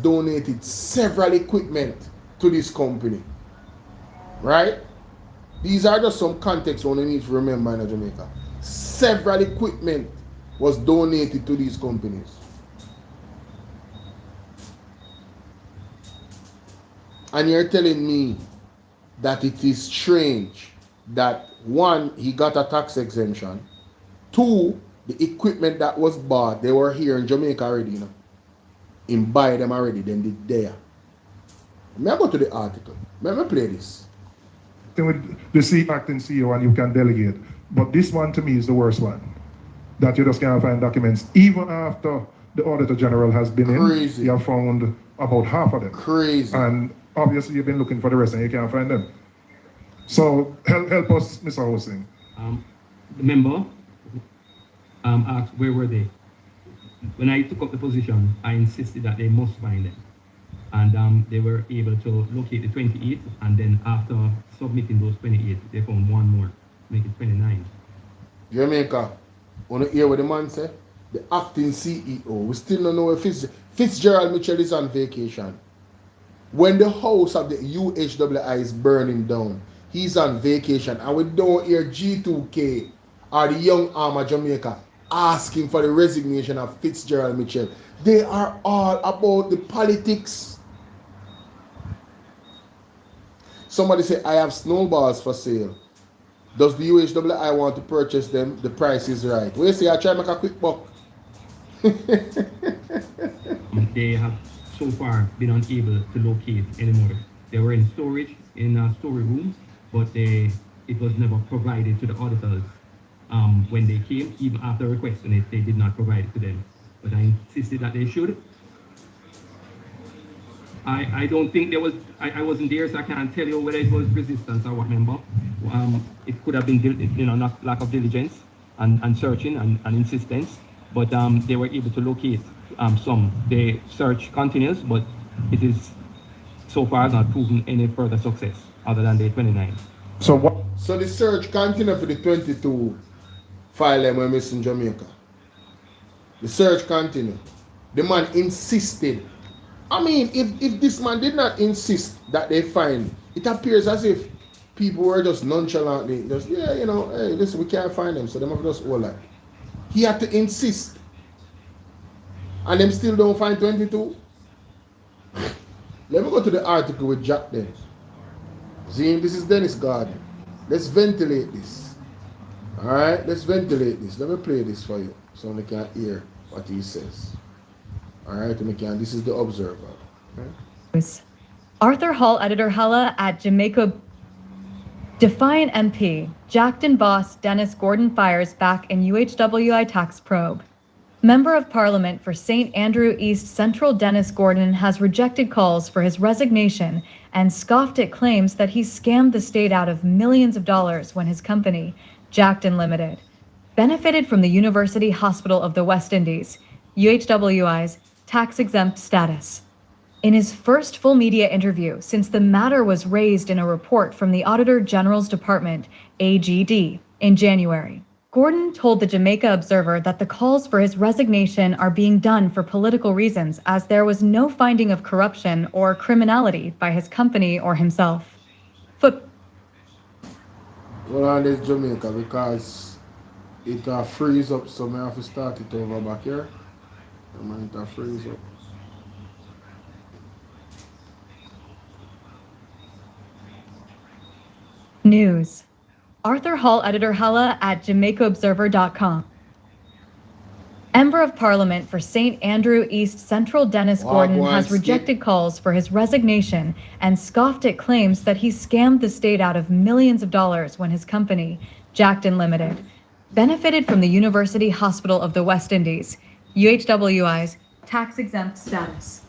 C: donated several equipment to this company, right? These are just some context one need to remember in Jamaica. Several equipment was donated to these companies. And you're telling me that it is strange that one, he got a tax exemption. Two, the equipment that was bought, they were here in Jamaica already, you know. In buy them already, then they there. May I go to the article? May I play this?
D: With the acting CEO and you can delegate. But this one to me is the worst one. That you just can't find documents. Even after the Auditor General has been
C: Crazy.
D: in, you have found about half of them.
C: Crazy.
D: And obviously you've been looking for the rest and you can't find them. So help us, Mr. Housing.
E: The member asked where were they. When I took up the position, I insisted that they must find them. And they were able to locate the 28, and then after submitting those 28, they found one more, make it 29.
C: Jamaica, want to hear what the man said? The acting CEO, we still don't know if Fitzgerald Mitchell is on vacation. When the house of the UHWI is burning down, he's on vacation, and we don't hear G2K or the Young Arm of Jamaica asking for the resignation of Fitzgerald Mitchell. They are all about the politics. Somebody say, I have snowballs for sale. Does the UHWI want to purchase them? The price is right. Where you say, I try to make a quick buck.
E: They have so far been unable to locate anymore. They were in storage in story rooms, but it was never provided to the auditors when they came. Even after requesting it, they did not provide it to them. But I insisted that they should. I don't think there was, I wasn't there, so I can't tell you whether it was resistance or what, member. It could have been, not lack of diligence and searching and insistence, but they were able to locate some. The search continues, but it is so far not proven any further success other than the 29.
C: So what? So the search continued for the 22 file them were missing Jamaica. The search continued. The man insisted. I mean, if this man did not insist that they find, it appears as if people were just nonchalantly, just, yeah, hey, listen, we can't find them, so they must just hold that. He had to insist. And them still don't find 22. Let me go to the article with Jack then. See, this is Dennis Garden. Let's ventilate this. Alright, let's ventilate this. Let me play this for you so they can hear what he says. Alright, this is the Observer. Okay?
I: Arthur Hall, editor Hella at Jamaica. Defiant MP, Jackton boss Dennis Gordon fires back in UHWI tax probe. Member of Parliament for St. Andrew East Central Dennis Gordon has rejected calls for his resignation and scoffed at claims that he scammed the state out of millions of dollars when his company, Jackton Limited, benefited from the University Hospital of the West Indies, UHWI's tax-exempt status. In his first full media interview since the matter was raised in a report from the Auditor General's Department, AGD, in January, Gordon told the Jamaica Observer that the calls for his resignation are being done for political reasons, as there was no finding of corruption or criminality by his company or himself.
C: Well, on this Jamaica, because it freeze up, so I have to start it over back here. It freeze up.
I: News. Arthur Hall, editor Hella at JamaicaObserver.com. Member of Parliament for St. Andrew East Central Dennis Gordon has rejected calls for his resignation and scoffed at claims that he scammed the state out of millions of dollars when his company, Jackton Limited, benefited from the University Hospital of the West Indies, UHWI's tax-exempt status.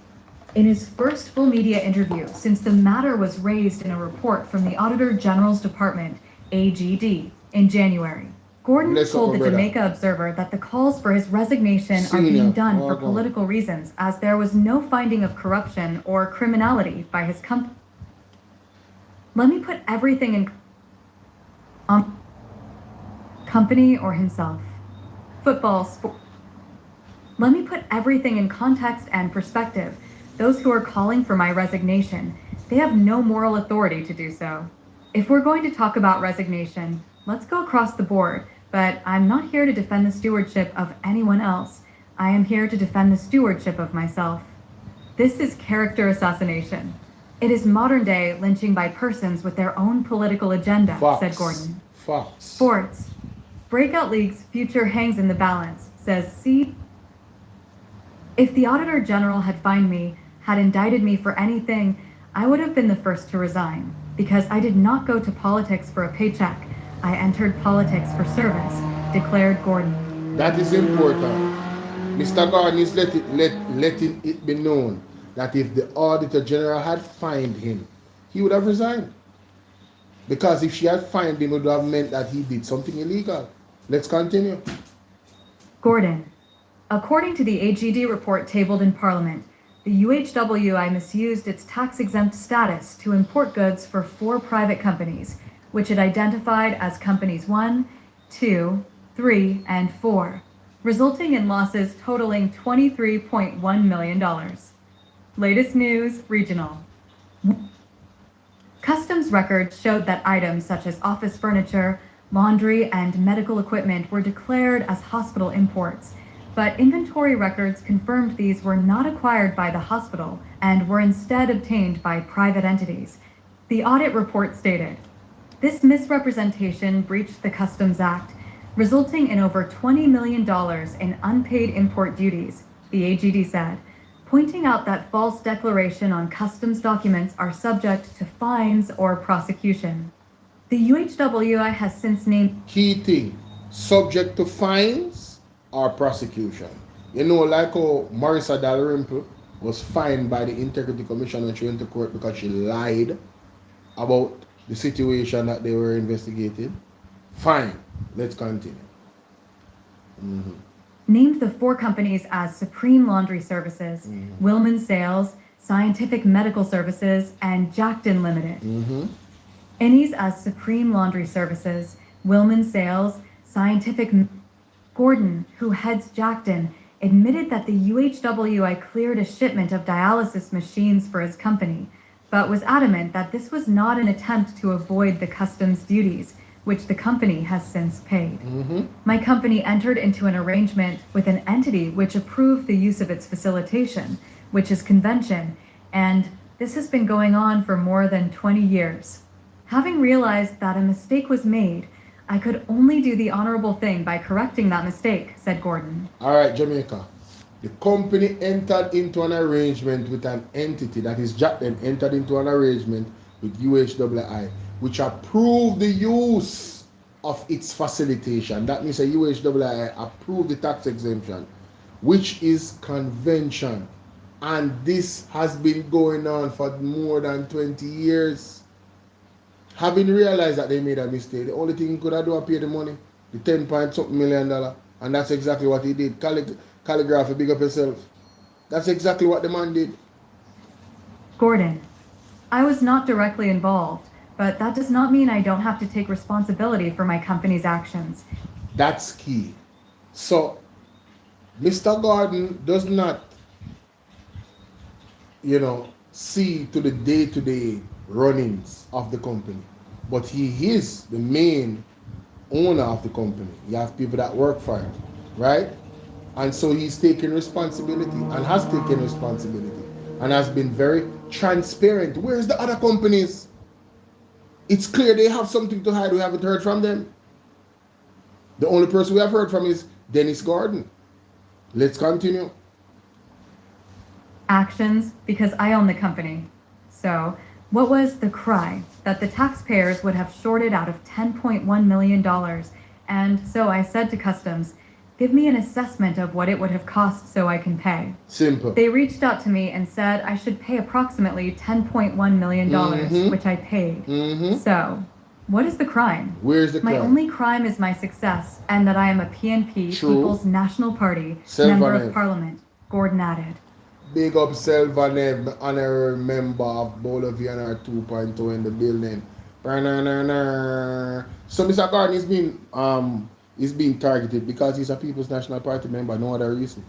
I: In his first full media interview since the matter was raised in a report from the Auditor General's Department, AGD, in January, Gordon told the Jamaica Observer that the calls for his resignation are being done for political reasons, as there was no finding of corruption or criminality by his company. Let me put everything in company or himself. Football, sport. Let me put everything in context and perspective. Those who are calling for my resignation, they have no moral authority to do so. If we're going to talk about resignation, let's go across the board, but I'm not here to defend the stewardship of anyone else. I am here to defend the stewardship of myself. This is character assassination. It is modern-day lynching by persons with their own political agenda, said Gordon. Sports. Breakout League's future hangs in the balance, says C. If the Auditor General had fined me, had indicted me for anything, I would have been the first to resign. Because I did not go to politics for a paycheck. I entered politics for service, declared Gordon.
C: That is important. Mr. Gordon is letting it be known that if the Auditor General had fined him, he would have resigned. Because if she had fined him, it would have meant that he did something illegal. Let's continue.
I: Gordon. According to the AGD report tabled in Parliament, the UHWI misused its tax-exempt status to import goods for 4 private companies, which it identified as companies 1, 2, 3, and 4, resulting in losses totaling $23.1 million. Latest news, regional. Customs records showed that items such as office furniture, laundry, and medical equipment were declared as hospital imports, but inventory records confirmed these were not acquired by the hospital and were instead obtained by private entities. The audit report stated, this misrepresentation breached the Customs Act, resulting in over $20 million in unpaid import duties, the AGD said, pointing out that false declaration on customs documents are subject to fines or prosecution. The UHWI has since named
C: Key thing, subject to fines or prosecution. You know, like how Marissa Dalrymple was fined by the Integrity Commission when she went to court because she lied about the situation that they were investigating. Fine, let's continue.
I: named the 4 companies as Supreme Laundry Services, Wilman Sales, Scientific Medical Services, and Jackton Limited. Ennie's as Supreme Laundry Services, Wilman Sales, Scientific. Gordon, who heads Jackton, admitted that the UHWI cleared a shipment of dialysis machines for his company, but was adamant that this was not an attempt to avoid the customs duties, which the company has since paid. My company entered into an arrangement with an entity which approved the use of its facilitation, which is convention, and this has been going on for more than 20 years. Having realized that a mistake was made, I could only do the honorable thing by correcting that mistake, said Gordon.
C: All right, Jamaica. The company entered into an arrangement with an entity, that is Jackton, entered into an arrangement with UHWI, which approved the use of its facilitation. That means a UHWI approved the tax exemption, which is convention. And this has been going on for more than 20 years. Having realized that they made a mistake, the only thing he could have done was pay the money, the $10.something million. And that's exactly what he did. Calligraphy, big up yourself. That's exactly what the man did.
I: Gordon, I was not directly involved, but that does not mean I don't have to take responsibility for my company's actions.
C: That's key. So, Mr. Gordon does not, see to the day-to-day runnings of the company, but he is the main owner of the company. You have people that work for him, right? And so he's taking responsibility and has taken responsibility and has been very transparent. Where's the other companies? It's clear they have something to hide. We haven't heard from them. The only person we have heard from is Dennis Gordon. Let's continue.
I: Actions, because I own the company. So, what was the cry? That the taxpayers would have shorted out of $10.1 million. And so I said to Customs, give me an assessment of what it would have cost so I can pay.
C: Simple.
I: They reached out to me and said I should pay approximately $10.1 million, which I paid. So, what is the crime?
C: Where's the crime?
I: My only crime is my success and that I am a PNP,
C: True.
I: People's National Party, member of Parliament, Gordon added.
C: Big up Selvanev, honorary member of Bolo VNR 2.0 in the building. So Mr. Gordon is being targeted because he's a People's National Party member, no other reason.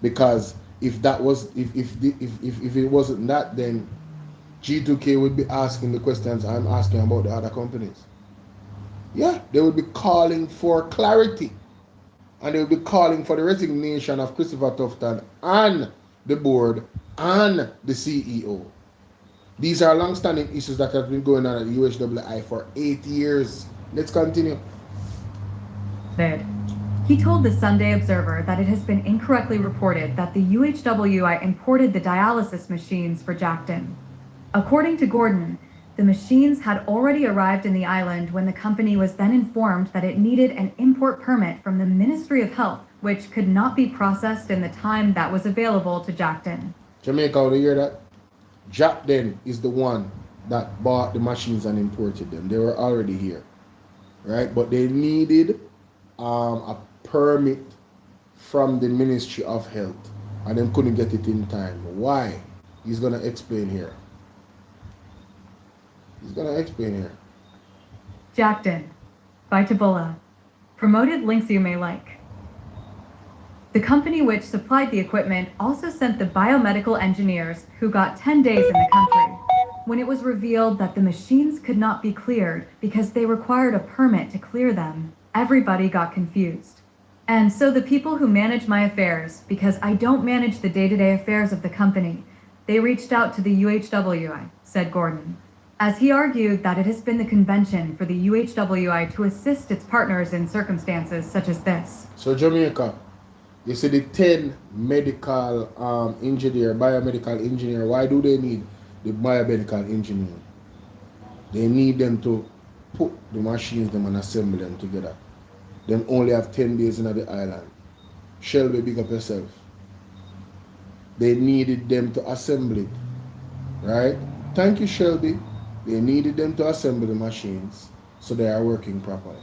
C: Because if that was if it wasn't that, then G2K would be asking the questions I'm asking about the other companies. Yeah, they would be calling for clarity. And they would be calling for the resignation of Christopher Tufton and the board and the CEO. These are long-standing issues that have been going on at the UHWI for 8 years. Let's continue.
I: He told the Sunday Observer that it has been incorrectly reported that the UHWI imported the dialysis machines for Jackton. According to Gordon, the machines had already arrived in the island when the company was then informed that it needed an import permit from the Ministry of Health, which could not be processed in the time that was available to Jackton.
C: Jamaica, would you hear that? Jackton is the one that bought the machines and imported them. They were already here, right? But they needed a permit from the Ministry of Health, and they couldn't get it in time. Why? He's going to explain here.
I: Jackton, by Bolo. Promoted links you may like. The company which supplied the equipment also sent the biomedical engineers who got 10 days in the country. When it was revealed that the machines could not be cleared because they required a permit to clear them, everybody got confused. And so the people who manage my affairs, because I don't manage the day-to-day affairs of the company, they reached out to the UHWI, said Gordon, as he argued that it has been the convention for the UHWI to assist its partners in circumstances such as this.
C: So Jamaica, You see the 10 medical engineer, biomedical engineer, why do they need the biomedical engineer? They need them to put the machines them and assemble them together. Them only have 10 days in the island. Shelby, big up yourself. They needed them to assemble it. Right? Thank you, Shelby. They needed them to assemble the machines so they are working properly.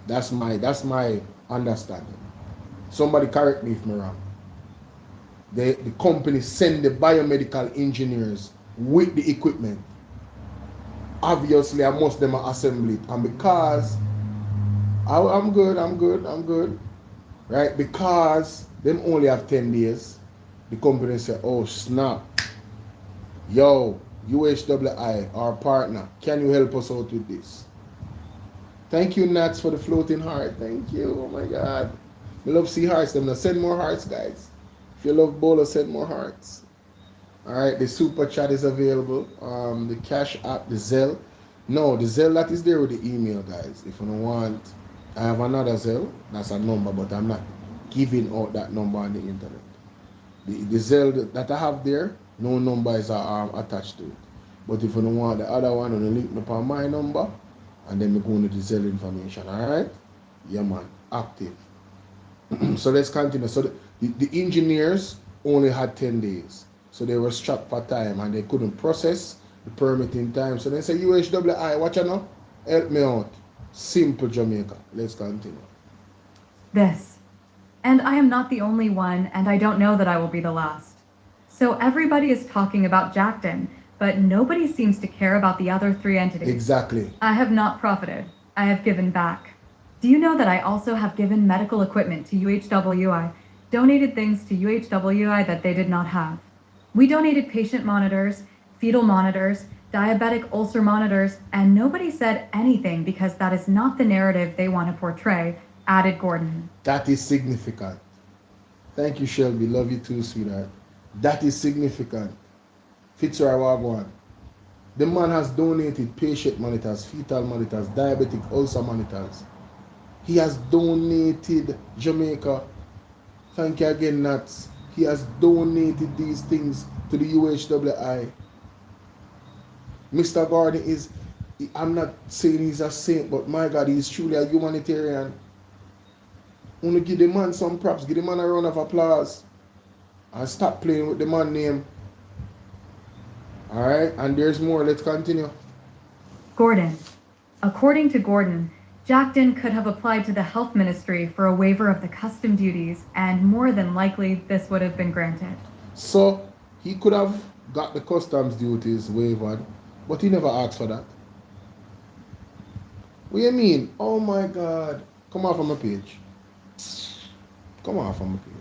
C: That's my understanding. Somebody correct me if I'm wrong. The company send the biomedical engineers with the equipment. Obviously, most of them are assembled, and because I'm good, right? Because them only have 10 days, the company say, oh snap, yo, UHWI, our partner, can you help us out with this? Thank you, Nats, for the floating heart. Thank you. Oh my God. We love see hearts. Them now send more hearts, guys. If you love Bolo, send more hearts. All right, the super chat is available. The Cash App, the Zelle. No, the Zelle that is there with the email, guys. If you don't want, I have another Zelle. That's a number, but I'm not giving out that number on the internet. The Zelle that I have there, no numbers are attached to it. But if you don't want the other one, I'm going to link upon my number, and then we go into the Zelle information. All right? Yeah, man. Active. So let's continue. So the engineers only had 10 days. So they were strapped for time and they couldn't process the permit in time. So they say, UHWI, watch out now. Help me out. Simple Jamaica. Let's continue.
I: This. And I am not the only one, and I don't know that I will be the last. So everybody is talking about Jackton, but nobody seems to care about the other 3 entities.
C: Exactly.
I: I have not profited. I have given back. Do you know that I also have given medical equipment to UHWI, donated things to UHWI that they did not have? We donated patient monitors, fetal monitors, diabetic ulcer monitors, and nobody said anything because that is not the narrative they want to portray, added Gordon.
C: That is significant. Thank you, Shelby. Love you too, sweetheart. That is significant. Fitzroy Wagwan. The man has donated patient monitors, fetal monitors, diabetic ulcer monitors. He has donated Jamaica. Thank you again, Nats. He has donated these things to the UHWI. Mr. Gordon is, I'm not saying he's a saint, but my God, he's truly a humanitarian. I want to give the man some props, give the man a round of applause, and stop playing with the man name. All right, and there's more. Let's continue.
I: Gordon. According to Gordon, Jackton could have applied to the health ministry for a waiver of the custom duties, and more than likely, this would have been granted.
C: So, he could have got the customs duties waived, but he never asked for that. What do you mean? Oh my God. Come off on my page. Come off on my page.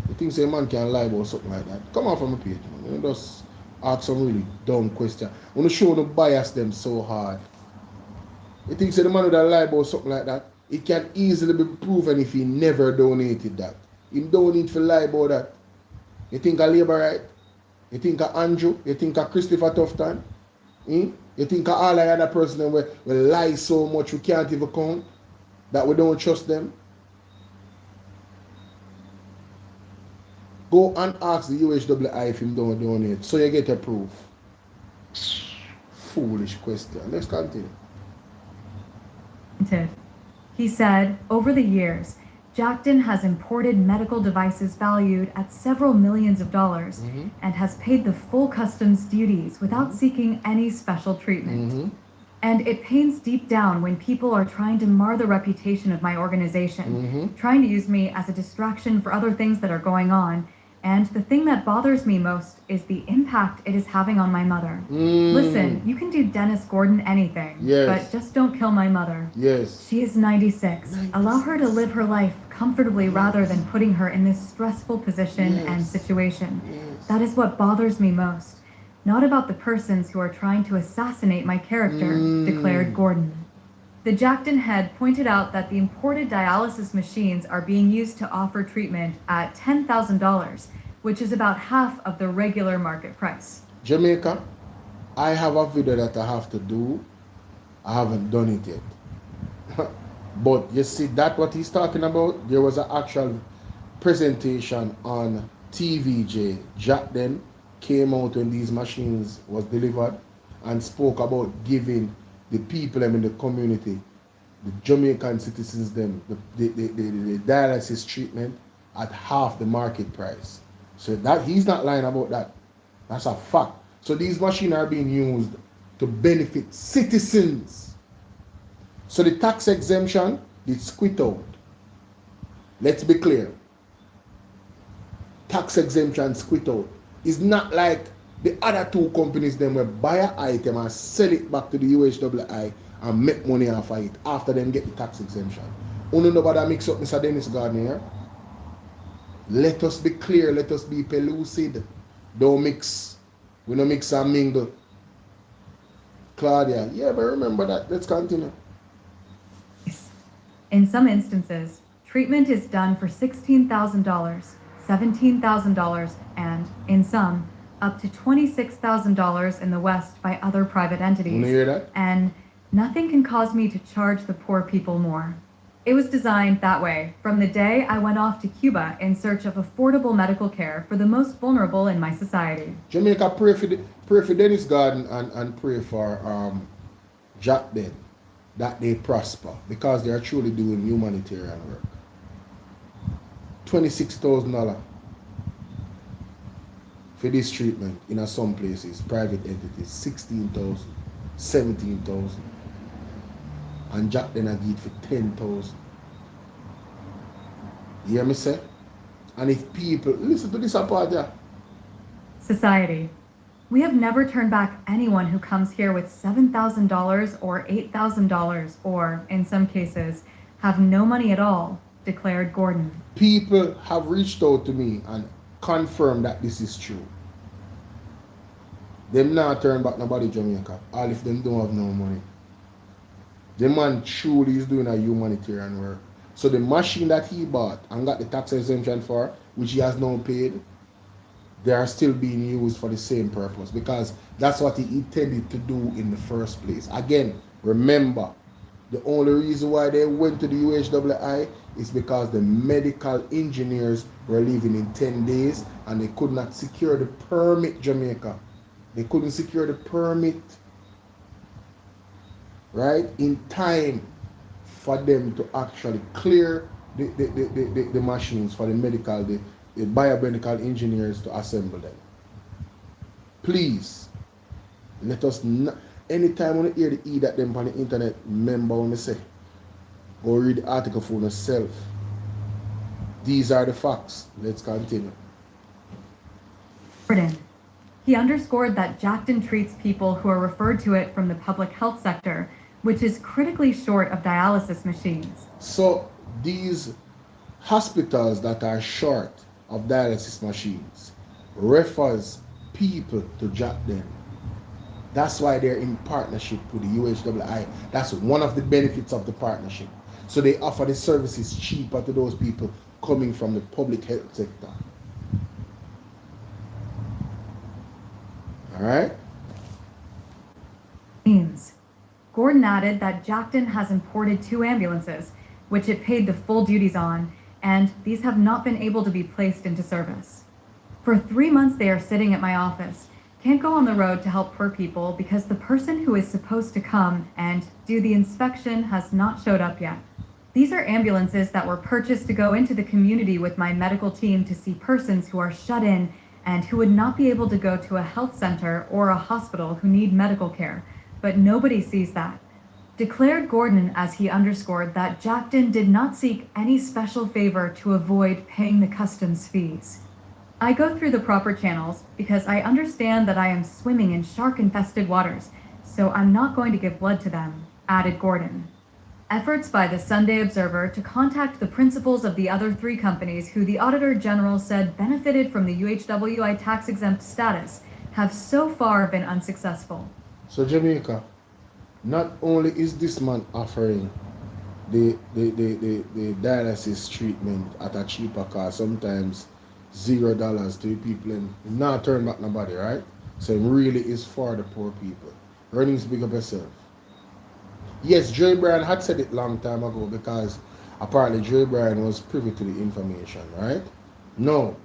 C: You think say man can lie about something like that? Come off on my page, man. You just ask some really dumb question. I want to show the bias them so hard. You think say the man would have lied about something like that? It can easily be proven if he never donated that. He don't need to lie about that. You think a Labourite? You think of Andrew? You think of Christopher Tufton? You think of all the other person that will lie so much we can't even count? That we don't trust them? Go and ask the UHWI if him don't donate, so you get a proof. Foolish question. Let's continue.
I: He said, over the years, Jackton has imported medical devices valued at several millions of dollars and has paid the full customs duties without seeking any special treatment. And it pains deep down when people are trying to mar the reputation of my organization, trying to use me as a distraction for other things that are going on. And the thing that bothers me most is the impact it is having on my mother. Listen, you can do Dennis Gordon anything, but just don't kill my mother. She is 96. Allow her to live her life comfortably rather than putting her in this stressful position and situation. That is what bothers me most. Not about the persons who are trying to assassinate my character, declared Gordon. The Jackton head pointed out that the imported dialysis machines are being used to offer treatment at $10,000, which is about half of the regular market price.
C: Jamaica, I have a video that I have to do. I haven't done it yet. But you see that what he's talking about, there was an actual presentation on TVJ. Jack then came out when these machines was delivered and spoke about giving the people them in the community, the Jamaican citizens them, the dialysis treatment at half the market price. So that he's not lying about that. That's a fact. So these machines are being used to benefit citizens. So the tax exemption did squeak out. Let's be clear. Tax exemption squeak out. It's not like the other two companies them will buy an item and sell it back to the UHWI and make money off of it after them get the tax exemption. Unuh nobody mix up Mr. Dennis Gardner. Let us be clear, let us be pellucid. Don't mix. We don't mix and mingle. Claudia, yeah, but remember that. Let's continue.
I: In some instances, treatment is done for $16,000, $17,000, and, in some, up to $26,000 in the West by other private entities.
C: You hear that?
I: And nothing can cause me to charge the poor people more. It was designed that way from the day I went off to Cuba in search of affordable medical care for the most vulnerable in my society.
C: Jamaica, pray for Dennis Garden and pray for Jack Ben, that they prosper, because they are truly doing humanitarian work. $26,000 for this treatment in some places, private entities, 16,000, 17,000. And Jack then agreed for 10,000. You hear me say? And if people listen to this part here.
I: Society. We have never turned back anyone who comes here with $7,000 or $8,000 or, in some cases, have no money at all, declared Gordon.
C: People have reached out to me and confirmed that this is true. Them not turn back nobody Jamaica, all if them don't have no money. The man truly is doing a humanitarian work. So the machine that he bought and got the tax exemption for, which he has now paid, they are still being used for the same purpose, because that's what he intended to do in the first place. Again, remember, the only reason why they went to the UHWI is because the medical engineers were leaving in 10 days and they could not secure the permit, Jamaica. They couldn't secure the permit, right, in time for them to actually clear the machines for the medical, the biomedical engineers to assemble them. Please, let us not, anytime when you hear the E that them on the internet, remember when I say, go read the article for yourself. These are the facts. Let's continue.
I: Gordon. He underscored that Jackton treats people who are referred to it from the public health sector, which is critically short of dialysis machines.
C: So these hospitals that are short of dialysis machines refers people to Jackton. That's why they're in partnership with the UHWI. That's one of the benefits of the partnership. So they offer the services cheaper to those people coming from the public health sector. All right?
I: Gordon added that Jackton has imported 2 ambulances, which it paid the full duties on, and these have not been able to be placed into service. For 3 months they are sitting at my office, can't go on the road to help poor people because the person who is supposed to come and do the inspection has not showed up yet. These are ambulances that were purchased to go into the community with my medical team to see persons who are shut in and who would not be able to go to a health center or a hospital who need medical care, but nobody sees that. Declared Gordon as he underscored that Jackton did not seek any special favor to avoid paying the customs fees. I go through the proper channels because I understand that I am swimming in shark-infested waters, so I'm not going to give blood to them, added Gordon. Efforts by the Sunday Observer to contact the principals of the other 3 companies who the Auditor General said benefited from the UHWI tax-exempt status have so far been unsuccessful.
C: So Jamaica, not only is this man offering the dialysis treatment at a cheaper cost, sometimes $0 to the people, and not turn back nobody, right? So it really is for the poor people. Earnings, big up yourself. Yes, Joey Bryan had said it long time ago because apparently Joey Bryan was privy to the information, right? No.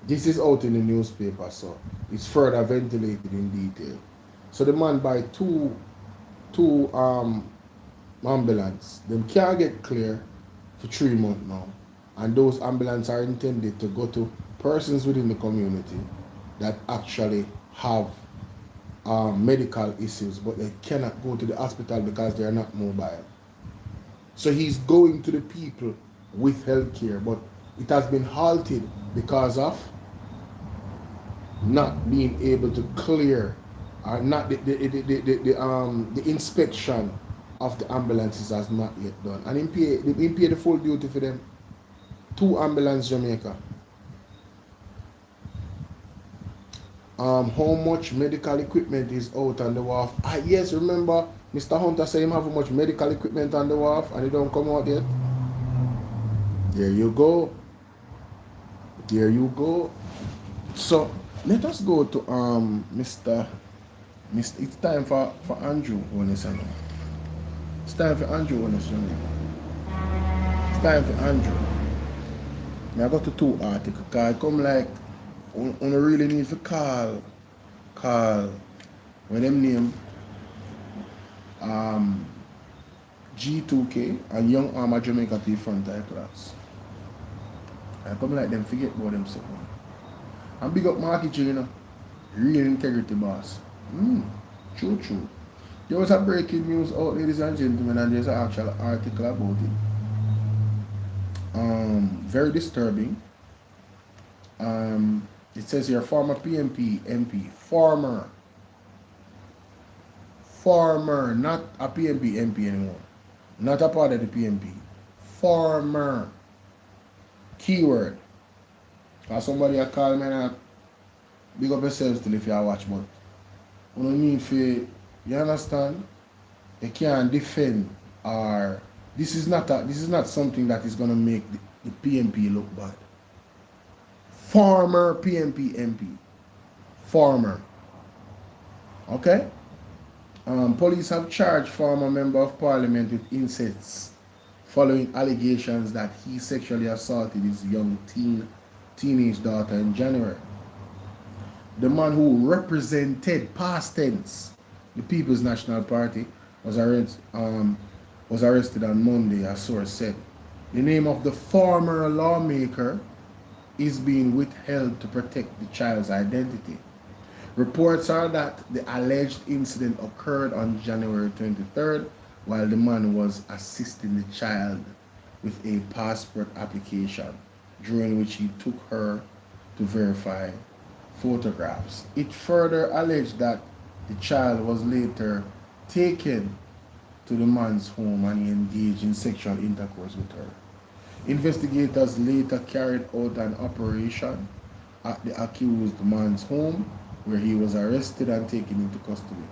C: This is out in the newspaper, so it's further ventilated in detail. So the man buy two ambulance. Them can't get clear for 3 months now. And those ambulances are intended to go to persons within the community that actually have medical issues, but they cannot go to the hospital because they are not mobile. So he's going to the people with health care, but it has been halted because of not being able to clear or not the inspection of the ambulances has not yet done. And he pay the full duty for them. 2 ambulance Jamaica. How much medical equipment is out on the wharf? Yes, remember Mr. Hunter said him have much medical equipment on the wharf and it don't come out yet. There you go. There you go. So let us go to Mr. It's time for Andrew Honest. It's time for Andrew Honest. It's time for Andrew. I got to 2 articles because I come like on really need to call when them name G2K and Young Armor Jamaica to the front high class. I come like them forget about them something. And big up Marky J, you know. Real integrity boss. True. There was a breaking news out, ladies and gentlemen, and there's an actual article about it. Very disturbing. It says here former PMP MP, former, not a PMP MP anymore, not a part of the PMP, former, keyword. Cause somebody a call me and big up yourself still if you watch, but you don't need for, you understand? You can't defend or this is not something that is gonna make the PMP look bad. Former PMP MP. Former. Okay? Police have charged former member of Parliament with incest following allegations that he sexually assaulted his young teenage daughter in January. The man who represented past tense the People's National Party was arrested on Monday, a source said. The name of the former lawmaker is being withheld to protect the child's identity. Reports are that the alleged incident occurred on January 23rd while the man was assisting the child with a passport application, during which he took her to verify photographs. It further alleged that the child was later taken to the man's home and he engaged in sexual intercourse with her. Investigators later carried out an operation at the accused man's home where he was arrested and taken into custody.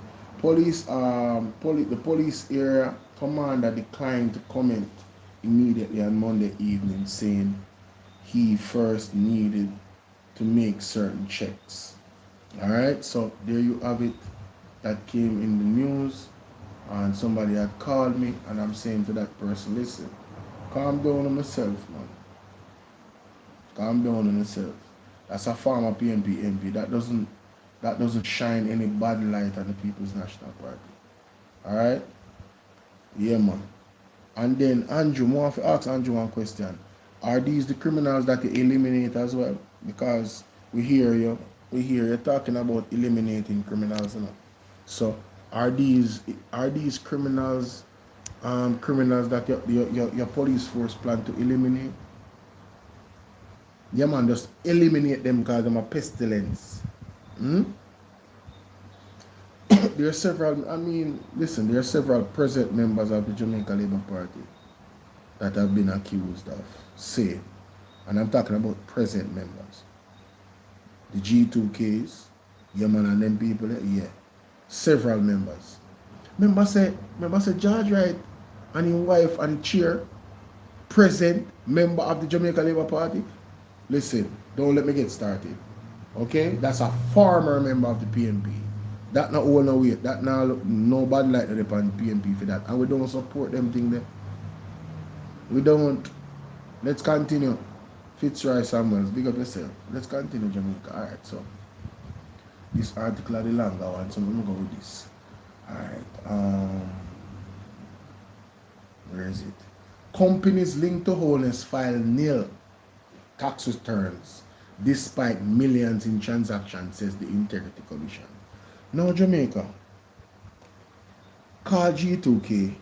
C: The police area commander declined to comment immediately on Monday evening, saying he first needed to make certain checks. Alright, so there you have it. That came in the news and somebody had called me and I'm saying to that person, listen, calm down on yourself, man. Calm down on yourself. That's a former PNP MP. That doesn't shine any bad light on the People's National Party. Alright? Yeah, man. And then Andrew, I want to ask Andrew one question. Are these the criminals that you eliminate as well? Because we hear you talking about eliminating criminals, you know. So are these criminals that your police force plan to eliminate? Yeah, man, just eliminate them because they're a pestilence. There are several present members of the Jamaica Labour Party that have been accused of saying, and I'm talking about present members. The G2Ks, yeah, man, and them people, yeah. Several members. Remember say George Wright and his wife and chair, present member of the Jamaica Labour Party. Listen, don't let me get started. Okay? That's a former member of the PNP. That not all no weight. That now look no bad like that upon PNP for that. And we don't support them thing there. We don't. Let's continue. Fitzroy Samuels, big up yourself. Let's continue, Jamaica. Alright, so this article is the longer one, so I'm gonna go with this. Alright, where is it? Companies linked to wholeness file nil tax returns despite millions in transactions, says the Integrity Commission. Now, Jamaica, call G2K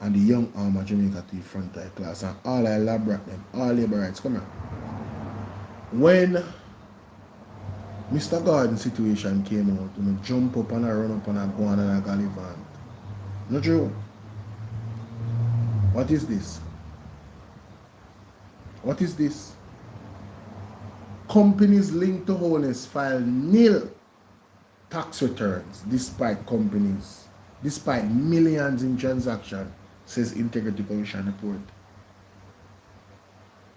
C: and the young arm of Jamaica to the frontier class and all I Labourites, come here. When Mr. Gordon situation came out, you know, jump up and I run up and I go on and I gallivant. No true. What is this? What is this? Companies linked to wholeness file nil tax returns despite millions in transactions, says Integrity Commission report.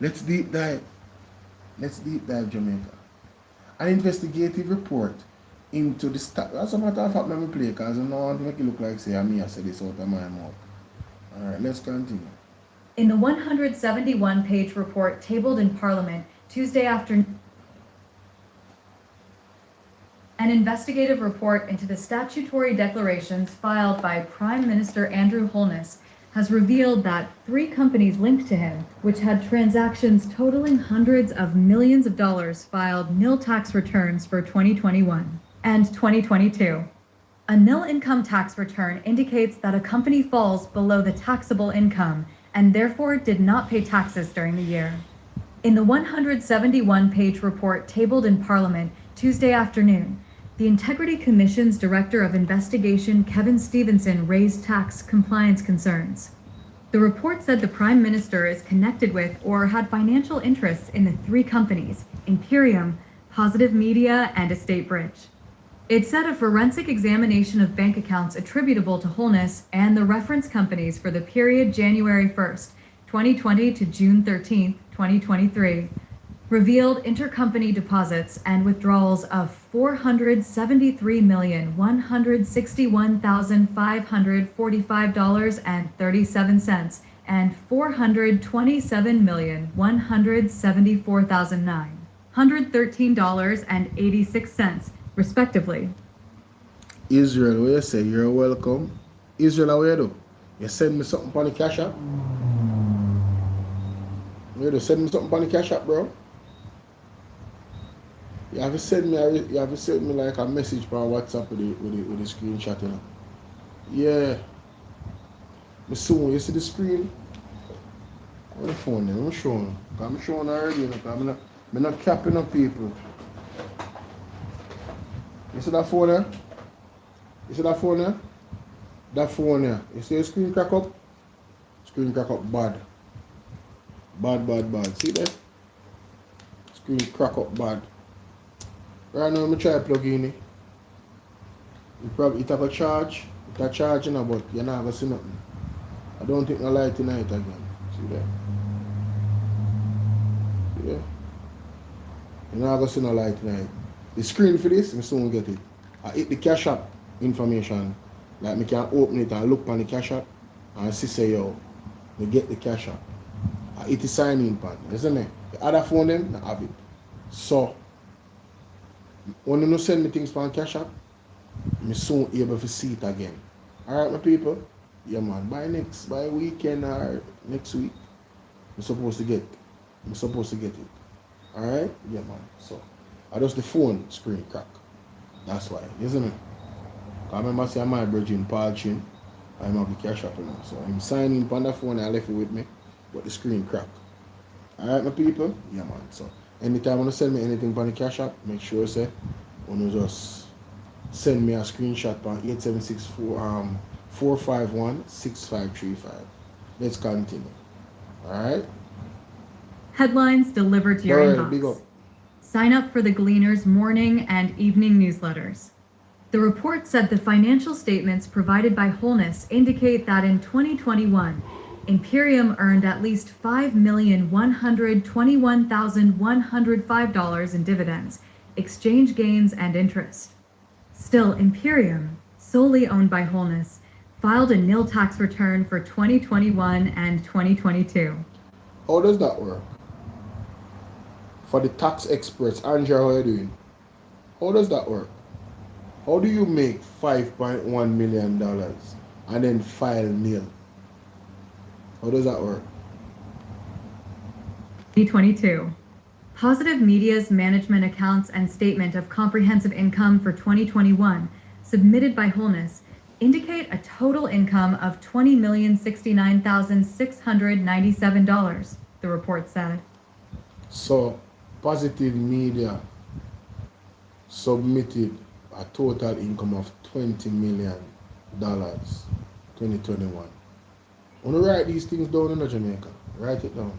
C: Let's deep dive. Jamaica. An investigative report into the stat. That's a matter of fact, let me play because I don't want to make it look like say I said this out of my mouth. Alright, let's continue.
I: In the 171-page report tabled in Parliament Tuesday afternoon, an investigative report into the statutory declarations filed by Prime Minister Andrew Holness has revealed that 3 companies linked to him, which had transactions totaling hundreds of millions of dollars, filed nil tax returns for 2021 and 2022. A nil income tax return indicates that a company falls below the taxable income and therefore did not pay taxes during the year. In the 171-page report tabled in Parliament Tuesday afternoon, the Integrity Commission's Director of Investigation, Kevin Stevenson, raised tax compliance concerns. The report said the Prime Minister is connected with or had financial interests in the 3 companies, Imperium, Positive Media, and Estate Bridge. It said a forensic examination of bank accounts attributable to Holness and the reference companies for the period January 1st, 2020 to June 13th, 2023, revealed intercompany deposits and withdrawals of $473,161,545.37 and $427,174,913.86, respectively.
C: Israel, where you say you're welcome. Israel, how you do? You send me something on the cash app? You do send me something on the cash app, bro? You have to send me like a message on WhatsApp with the screenshot, you know. Yeah. Me soon, you see the screen? On the phone there, I'm showing. I'm showing already, you know, because I'm not capping up people. You see that phone there? You see that phone there? That phone there. You see the screen crack up? Screen crack up bad. Bad. See that? Screen crack up bad. Right now, I'm try to plug in it. It have a charge. It a charge, you know, but you're not going to see nothing. I don't think no light tonight again. See that? Yeah. You're not going to see no light tonight. The screen for this, I soon get it. I hit the cash app information. Like, I can open it and look on the cash app and see say, yo, I get the cash app. I hit the sign in pan. Isn't it? The other phone them, I have it. So, when you send me things from cash app, I'm soon able to see it again. Alright, my people? Yeah, man. By weekend or next week, I'm supposed to get it. Alright? Yeah, man. So, I just the phone screen crack. That's why, isn't it? I remember saying my bridging Paul Chin, I'm have the cash app now. So, I'm signing on the phone and I left it with me, but the screen crack. Alright, my people? Yeah, man. So, anytime you want to send me anything on the cash app, make sure you just send me a screenshot on 876-451-6535. Let's continue. Alright?
I: Headlines delivered to your
C: Alright, big up.
I: inbox. Sign up for the Gleaner's morning and evening newsletters. The report said the financial statements provided by Holness indicate that in 2021, Imperium earned at least $5,121,105 in dividends, exchange gains, and interest. Still, Imperium, solely owned by Holness, filed a nil tax return for 2021 and 2022.
C: How does that work? For the tax experts, Andrea, how are you doing? How does that work? How do you make $5.1 million and then file nil? How does that work?
I: 2022. Positive Media's management accounts and statement of comprehensive income for 2021, submitted by Holness, indicate a total income of $20,069,697, the report said.
C: So, Positive Media submitted a total income of $20 million 2021. I want to write these things down in Jamaica. Write it down.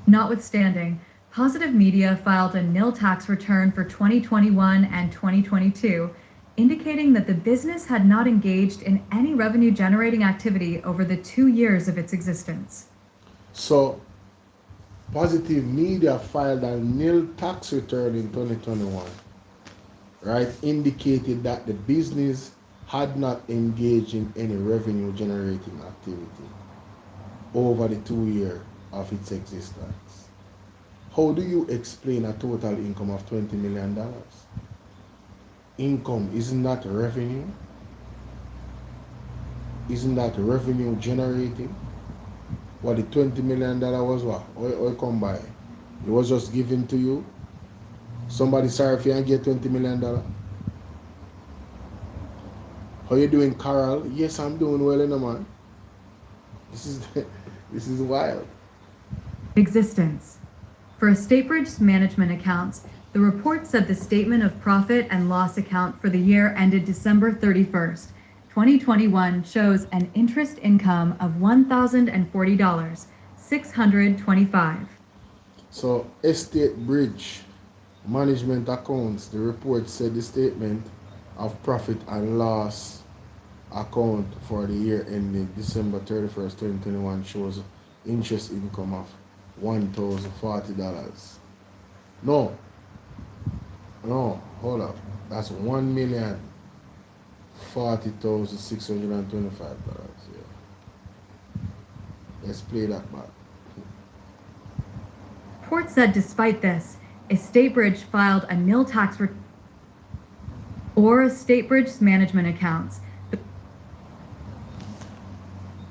I: Notwithstanding, Positive Media filed a nil tax return for 2021 and 2022, indicating that the business had not engaged in any revenue-generating activity over the 2 years of its existence.
C: So, Positive Media filed a nil tax return in 2021, right? Indicated that the business had not engaged in any revenue-generating activity over the 2 years of its existence. How do you explain a total income of $20 million? Income, isn't that revenue? Isn't that revenue generating? What the $20 million was what? Or come by? It was just given to you? Somebody sorry if you and get $20 million? How you doing, Carol? Yes, I'm doing well, man. This is wild.
I: Existence. For Statebridge's management accounts, the report said the statement of profit and loss account for the year ended December 31st, 2021 shows an interest income of $1,040, $625.
C: So, Statebridge management accounts, the report said the statement of profit and loss account for the year ending December 31st, 2021 shows interest income of $1,040. No, hold up. That's $1,040,625. Yeah. Let's play that back.
I: Report said despite this, Statebridge filed a nil tax return or Statebridge's management accounts.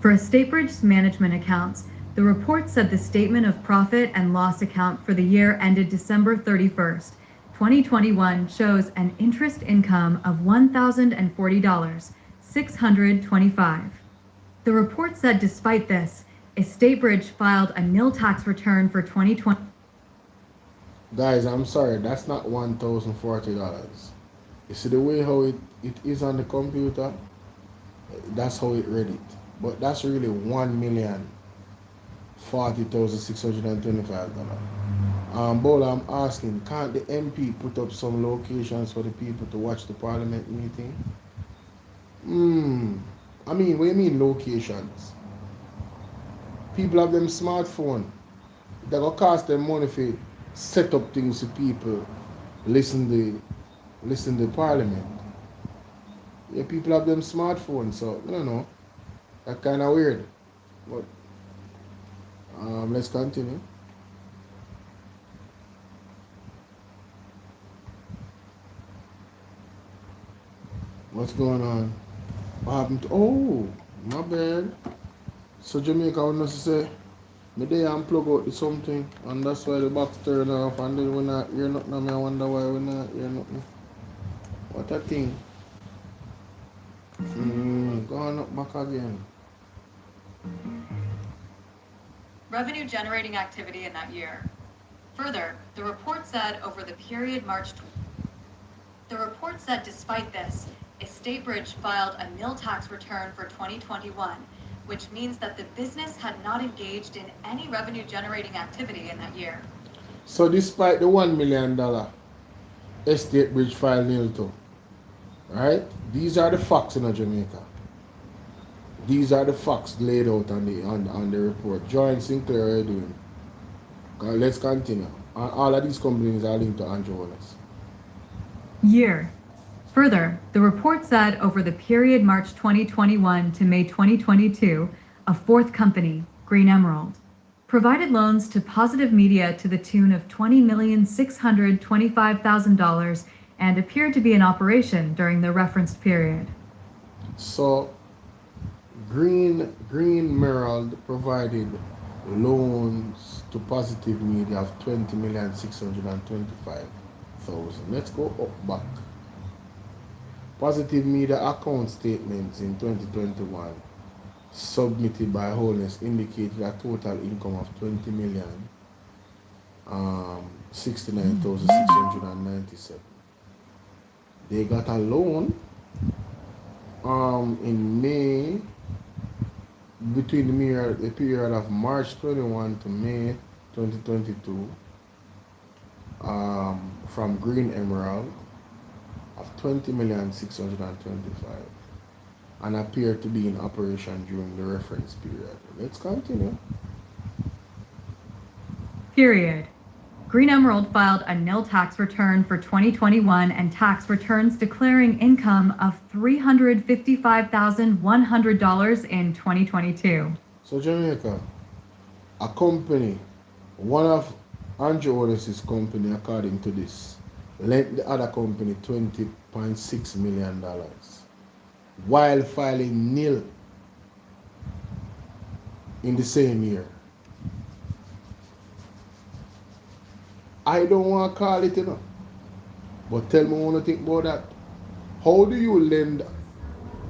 I: For Statebridge's management accounts, the report said the statement of profit and loss account for the year ended December 31st, 2021 shows an interest income of $1,040, $625. The report said despite this, Statebridge filed a nil tax return for 2020.
C: Guys, I'm sorry, that's not $1,040. You see the way how it is on the computer? That's how it read it. But that's really $1,040,625. Bolo, I'm asking, can't the MP put up some locations for the people to watch the Parliament meeting? I mean, what do you mean locations? People have them smartphone. They're gonna cost them money for set up things so people listen to Parliament. Yeah, people have them smartphones, so I don't know. That's kind of weird. But let's continue. What's going on? What happened to, oh, my bad. So Jamaica wants to say, me there and plug out something, and that's why the box turn off, and then we're not hear nothing, and I wonder why we're not hear nothing. What a thing. Going up back again.
I: Revenue generating activity in that year. Further, the report said over the period the report said despite this, Statebridge filed a nil tax return for 2021, which means that the business had not engaged in any revenue generating activity in that year.
C: So despite the $1 million, Statebridge filed nil too. Right? These are the facts in Jamaica. These are the facts laid out on the report. Join Sinclair, how are you doing? Let's continue. All of these companies are linked to Andrew Wallace.
I: Year. Further, the report said over the period March 2021 to May 2022, a fourth company, Green Emerald, provided loans to Positive Media to the tune of $20,625,000 and appeared to be in operation during the referenced period.
C: So, Green Emerald provided loans to Positive Media of $20,625,000. Let's go up back. Positive Media account statements in 2021 submitted by Holness indicated a total income of $20,069,697. They got a loan in May, between the period of March 21 to May 2022 from Green Emerald of $20,625,000 and appeared to be in operation during the reference period. Let's continue.
I: Period. Green Emerald filed a nil tax return for 2021 and tax returns declaring income of $355,100 in 2022.
C: So Jamaica, a company, one of Andrew Wallace's company, according to this, lent the other company $20.6 million while filing nil in the same year. I don't want to call it, but tell me what you think about that. How do you lend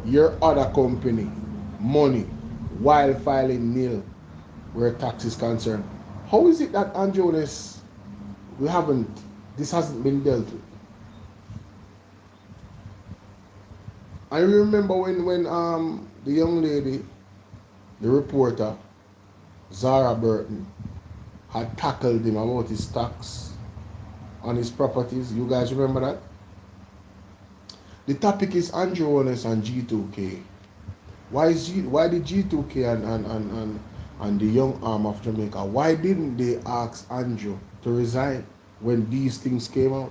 C: your other company money while filing nil where tax is concerned? How is it that Andrew Wallace, this hasn't been dealt with? I remember when the young lady, the reporter, Zara Burton, had tackled him about his tax on his properties. You guys remember that? The topic is Andrew Wallace and G2K. Why did G2K and the young arm of Jamaica, why didn't they ask Andrew to resign when these things came out?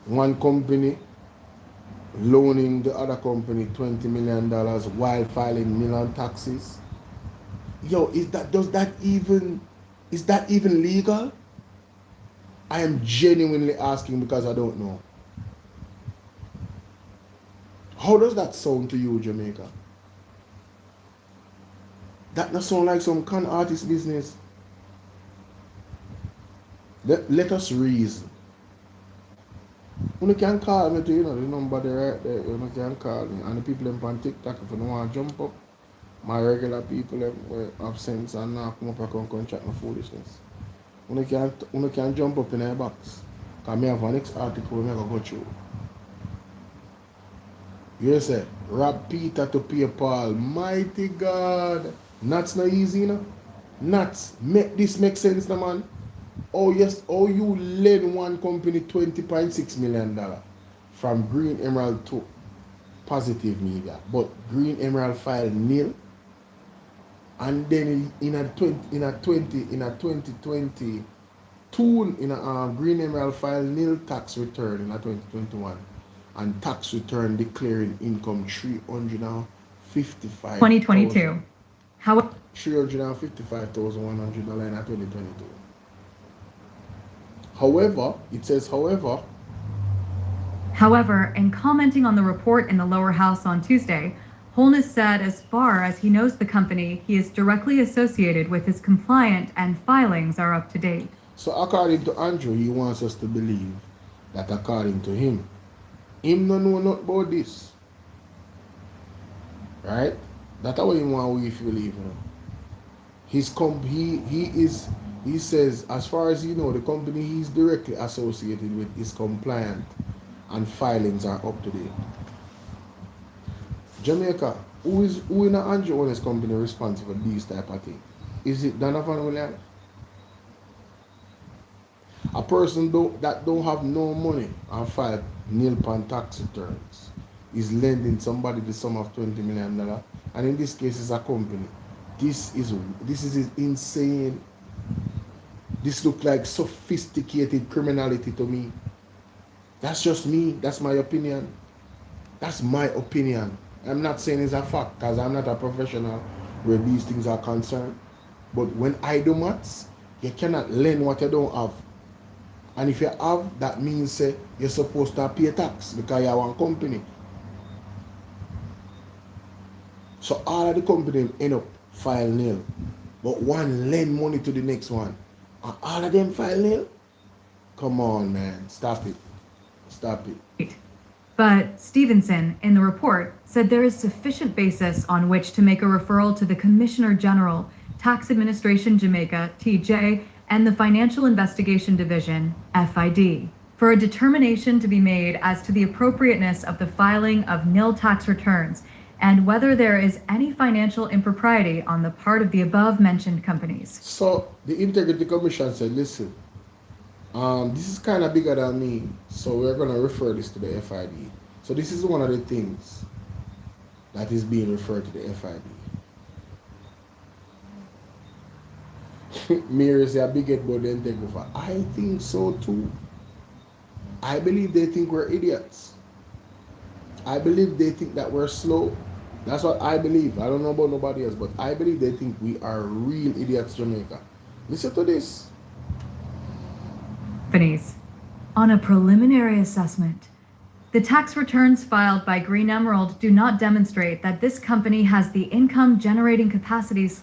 C: One company loaning the other company $20 million while filing million taxes. Yo, is that even legal? I am genuinely asking because I don't know. How does that sound to you, Jamaica? That not sound like some con artist business. Let us reason. You can call me to, the number there right there. You can call me. And the people on TikTok, if you don't want to jump up, my regular people were absent and now come up and come chat my foolishness. You can jump up in their box. Because I have a next article we go through. You say, rob Peter to pay Paul. Mighty God. That's not easy, Nuts. Make this make sense, man. Oh yes, you lend one company $20.6 million from Green Emerald to Positive Media, but Green Emerald filed nil, and then in a 2022, Green Emerald filed nil tax return in 2021, and tax return declaring income $355,000.
I: 2022. How?
C: $355,100 in 2022. However, it says, however,
I: in commenting on the report in the lower house on Tuesday, Holness said as far as he knows the company, he is directly associated with his compliant and filings are up to date.
C: So according to Andrew, he wants us to believe that according to him don't know nothing about this. Right? That's how he wants we believe. He says, as far as you know, the company he's directly associated with is compliant and filings are up to date. Jamaica, who in the Andrew Wallace company responsible for these type of things? Is it Donovan Williams? A person that don't have no money and file nil pan tax returns is lending somebody the sum of $20 million, and in this case it's a company. This is insane. This looks like sophisticated criminality to me. That's just me. That's my opinion. That's my opinion. I'm not saying it's a fact because I'm not a professional where these things are concerned. But when I do maths, you cannot lend what you don't have. And if you have, that means you're supposed to pay tax because you're one company. So all of the companies end up file nil. But one lend money to the next one. And all of them file nil? Come on, man. Stop it. Stop it.
I: But Stevenson, in the report, said there is sufficient basis on which to make a referral to the Commissioner General, Tax Administration Jamaica, TJ, and the Financial Investigation Division, FID, for a determination to be made as to the appropriateness of the filing of nil tax returns and whether there is any financial impropriety on the part of the above-mentioned companies.
C: So the Integrity Commission said, listen, this is kind of bigger than me, so we're going to refer this to the FID. So this is one of the things that is being referred to the FID. Mary is a big head about the integrity. I think so too. I believe they think we're idiots. I believe they think that we're slow. That's what I believe. I don't know about nobody else, but I believe they think we are real idiots, Jamaica. Listen to this.
I: Companies. On a preliminary assessment, the tax returns filed by Green Emerald do not demonstrate that this company has the income generating capacity /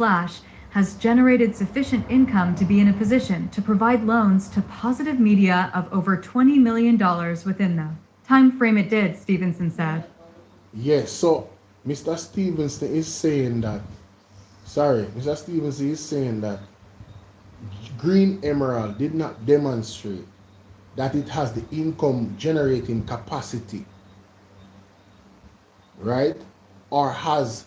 I: has generated sufficient income to be in a position to provide loans to Positive Media of over $20 million within the time frame it did, Stevenson said.
C: Yes, so Mr. Stevenson is saying that, Mr. Stevenson is saying that Green Emerald did not demonstrate that it has the income generating capacity, right? Or has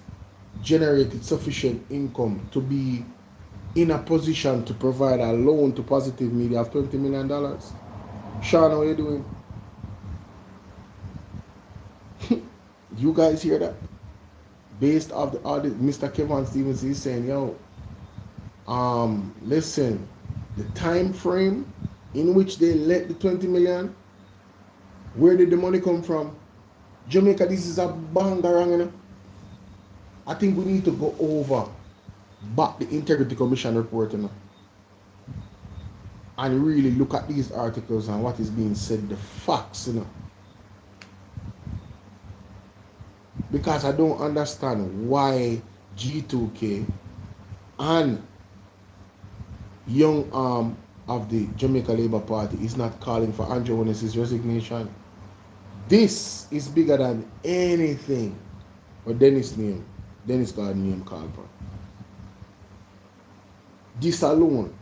C: generated sufficient income to be in a position to provide a loan to Positive Media of $20 million. Sean, how are you doing? You guys hear that? Based off the audit, Mr. Kevin Stevens is saying, yo, listen, the time frame in which they let the 20 million, where did the money come from? Jamaica, this is a bangarang, you know? I think we need to go over back the Integrity Commission report, you know, and really look at these articles and what is being said, the facts, you know. Because I don't understand why G2K and young arm of the Jamaica Labour Party is not calling for Andrew Unuh's resignation. This is bigger than anything. But Dennis got a name called for. This alone,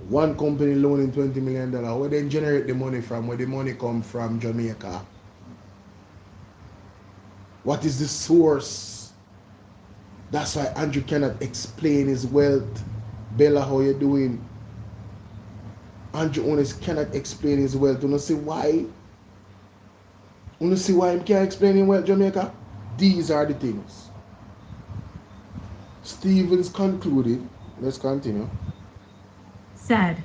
C: one company loaning $20 million, where they generate the money from, where the money come from Jamaica. What is the source? That's why Andrew cannot explain his wealth. Bella, how you doing? Andrew Unuh cannot explain his wealth. You know see why? You know see why he can't explain his wealth, Jamaica? These are the things. Stevens concluded, let's continue.
I: Said,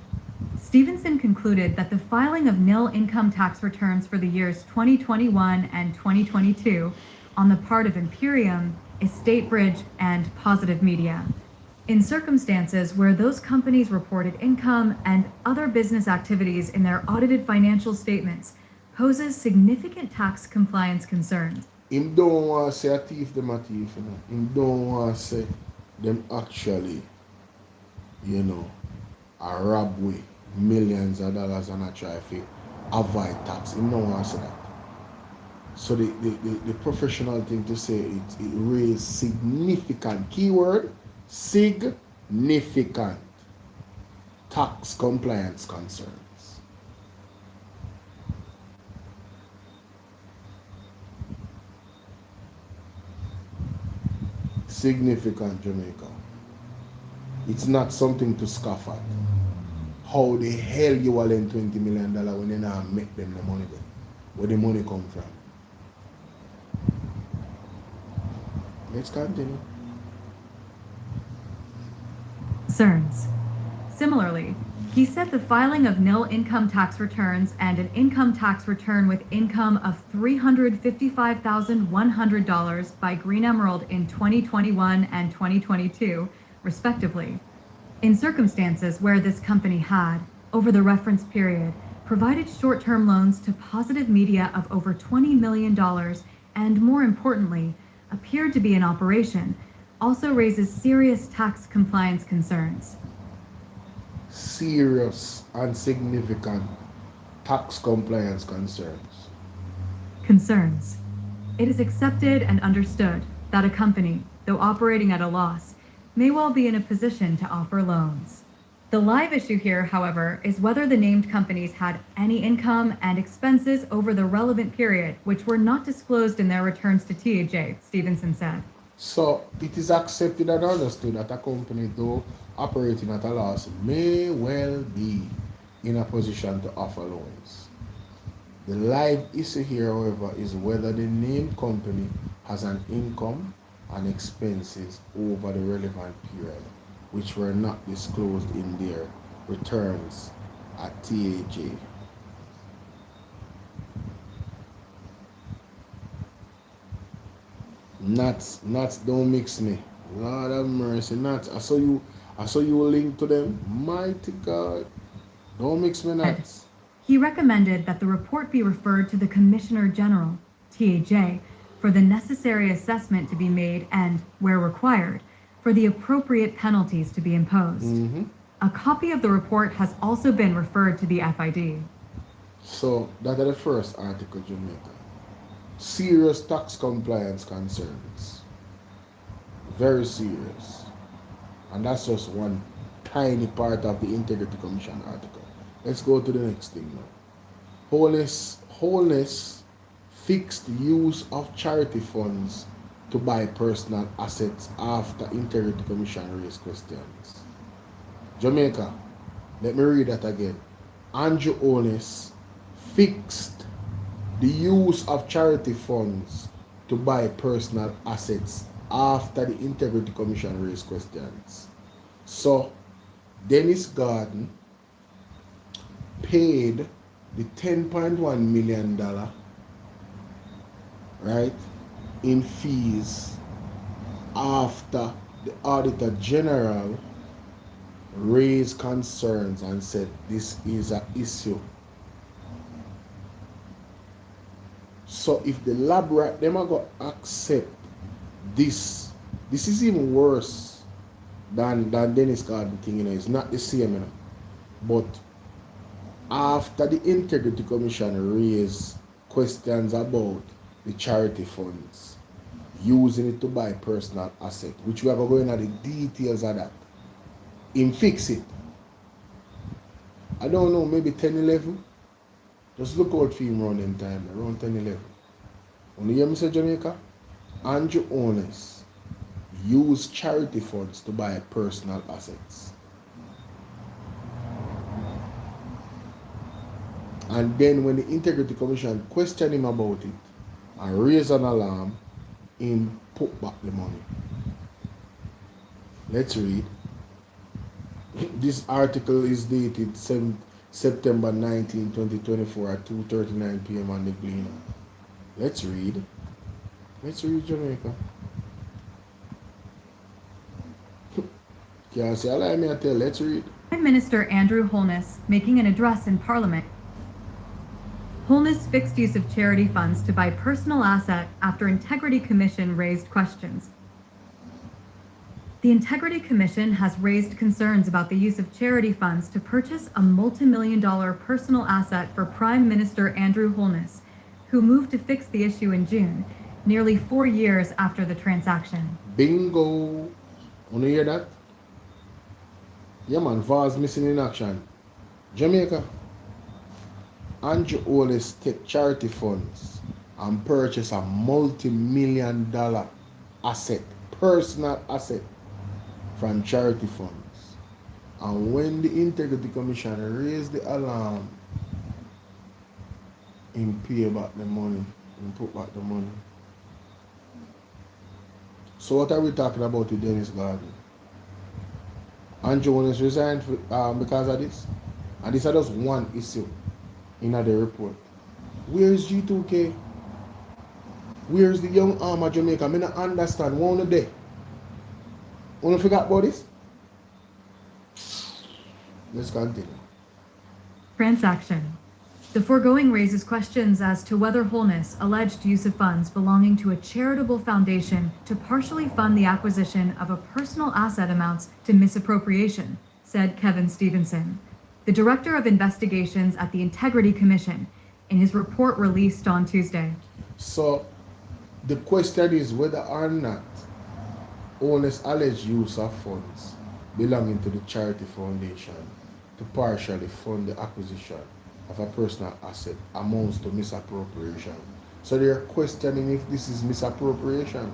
I: Stevenson concluded that the filing of nil income tax returns for the years 2021 and 2022 on the part of Imperium, Estate Bridge, and Positive Media, in circumstances where those companies reported income and other business activities in their audited financial statements, poses significant tax compliance concerns.
C: Him don't want to say a thief them a thief, you know. Him don't want to say them actually, you know, a rob with millions of dollars and a try to avoid tax. Him don't want to say that. So the professional thing to say it raised significant, keyword, significant tax compliance concerns. Significant, Jamaica. It's not something to scoff at. How the hell you will lend $20 million when you not make them the money then? Where the money come from? Let's continue.
I: Concerns. Similarly, he said the filing of nil income tax returns and an income tax return with income of $355,100 by Green Emerald in 2021 and 2022, respectively, in circumstances where this company had, over the reference period, provided short-term loans to positive media of over $20 million and, more importantly, appeared to be in operation, also raises serious tax compliance concerns.
C: Serious and significant tax compliance concerns.
I: Concerns. It is accepted and understood that a company, though operating at a loss, may well be in a position to offer loans. The live issue here, however, is whether the named companies had any income and expenses over the relevant period which were not disclosed in their returns to TAJ, Stevenson said.
C: So it is accepted and understood that a company, though operating at a loss, may well be in a position to offer loans. The live issue here, however, is whether the named company has an income and expenses over the relevant period, which were not disclosed in their returns at TAJ. Nuts, don't mix me. Lord have mercy, nuts. I saw you link to them. Mighty God. Don't mix me nuts.
I: He recommended that the report be referred to the Commissioner General, TAJ, for the necessary assessment to be made and, where required, for the appropriate penalties to be imposed. A copy of the report has also been referred to the FID.
C: So, that is the first article, Jamaica. Serious tax compliance concerns. Very serious. And that's just one tiny part of the Integrity Commission article. Let's go to the next thing now. Wholeness fixed use of charity funds to buy personal assets after Integrity Commission raised questions. Jamaica, let me read that again. Andrew Holness fixed the use of charity funds to buy personal assets after the Integrity Commission raised questions. So, Dennis Garden paid the $10.1 million, right, in fees after the Auditor General raised concerns and said this is an issue. So if the Labourites, them are going to accept this is even worse than Dennis Garden thing, you know. It's not the same, you know. But after the Integrity Commission raised questions about the charity funds, using it to buy personal asset, which we are going into the details of that, him fix it. I don't know, maybe 10-11. Just look out for him around them time, around 10-11. When you hear me say Jamaica, Andrew Holness used charity funds to buy personal assets. And then when the Integrity Commission questioned him about it and raised an alarm, him put back the money. Let's read. This article is dated September 19, 2024 at 2:39 p.m. on the Gleaner. Let's read. Let's read, Jamaica. Can't say I like me, I tell. Let's read.
I: Prime Minister Andrew Holness making an address in Parliament. Holness fixed use of charity funds to buy personal asset after Integrity Commission raised questions. The Integrity Commission has raised concerns about the use of charity funds to purchase a multi-million-dollar personal asset for Prime Minister Andrew Holness, who moved to fix the issue in June, nearly 4 years after the transaction.
C: Bingo. Wanna hear that? Yeah, man, VAR's missing in action. Jamaica. Andrew Holness take charity funds and purchase a multi-million-dollar asset, personal asset, from charity funds. And when the Integrity Commission raised the alarm, him pay back the money, him put back the money. So what are we talking about with Dennis Garden? Andrew Holness resigned because of this. And this is just one issue in the report. Where is G2K? Where is the young arm of Jamaica? I don't understand. One of day. Wanna forget about this? Let's continue.
I: Transaction. The foregoing raises questions as to whether Holness alleged use of funds belonging to a charitable foundation to partially fund the acquisition of a personal asset amounts to misappropriation, said Kevin Stevenson, the Director of Investigations at the Integrity Commission, in his report released on Tuesday.
C: So, the question is whether or not Holness alleged use of funds belonging to the charity foundation to partially fund the acquisition of a personal asset amounts to misappropriation. So they are questioning if this is misappropriation.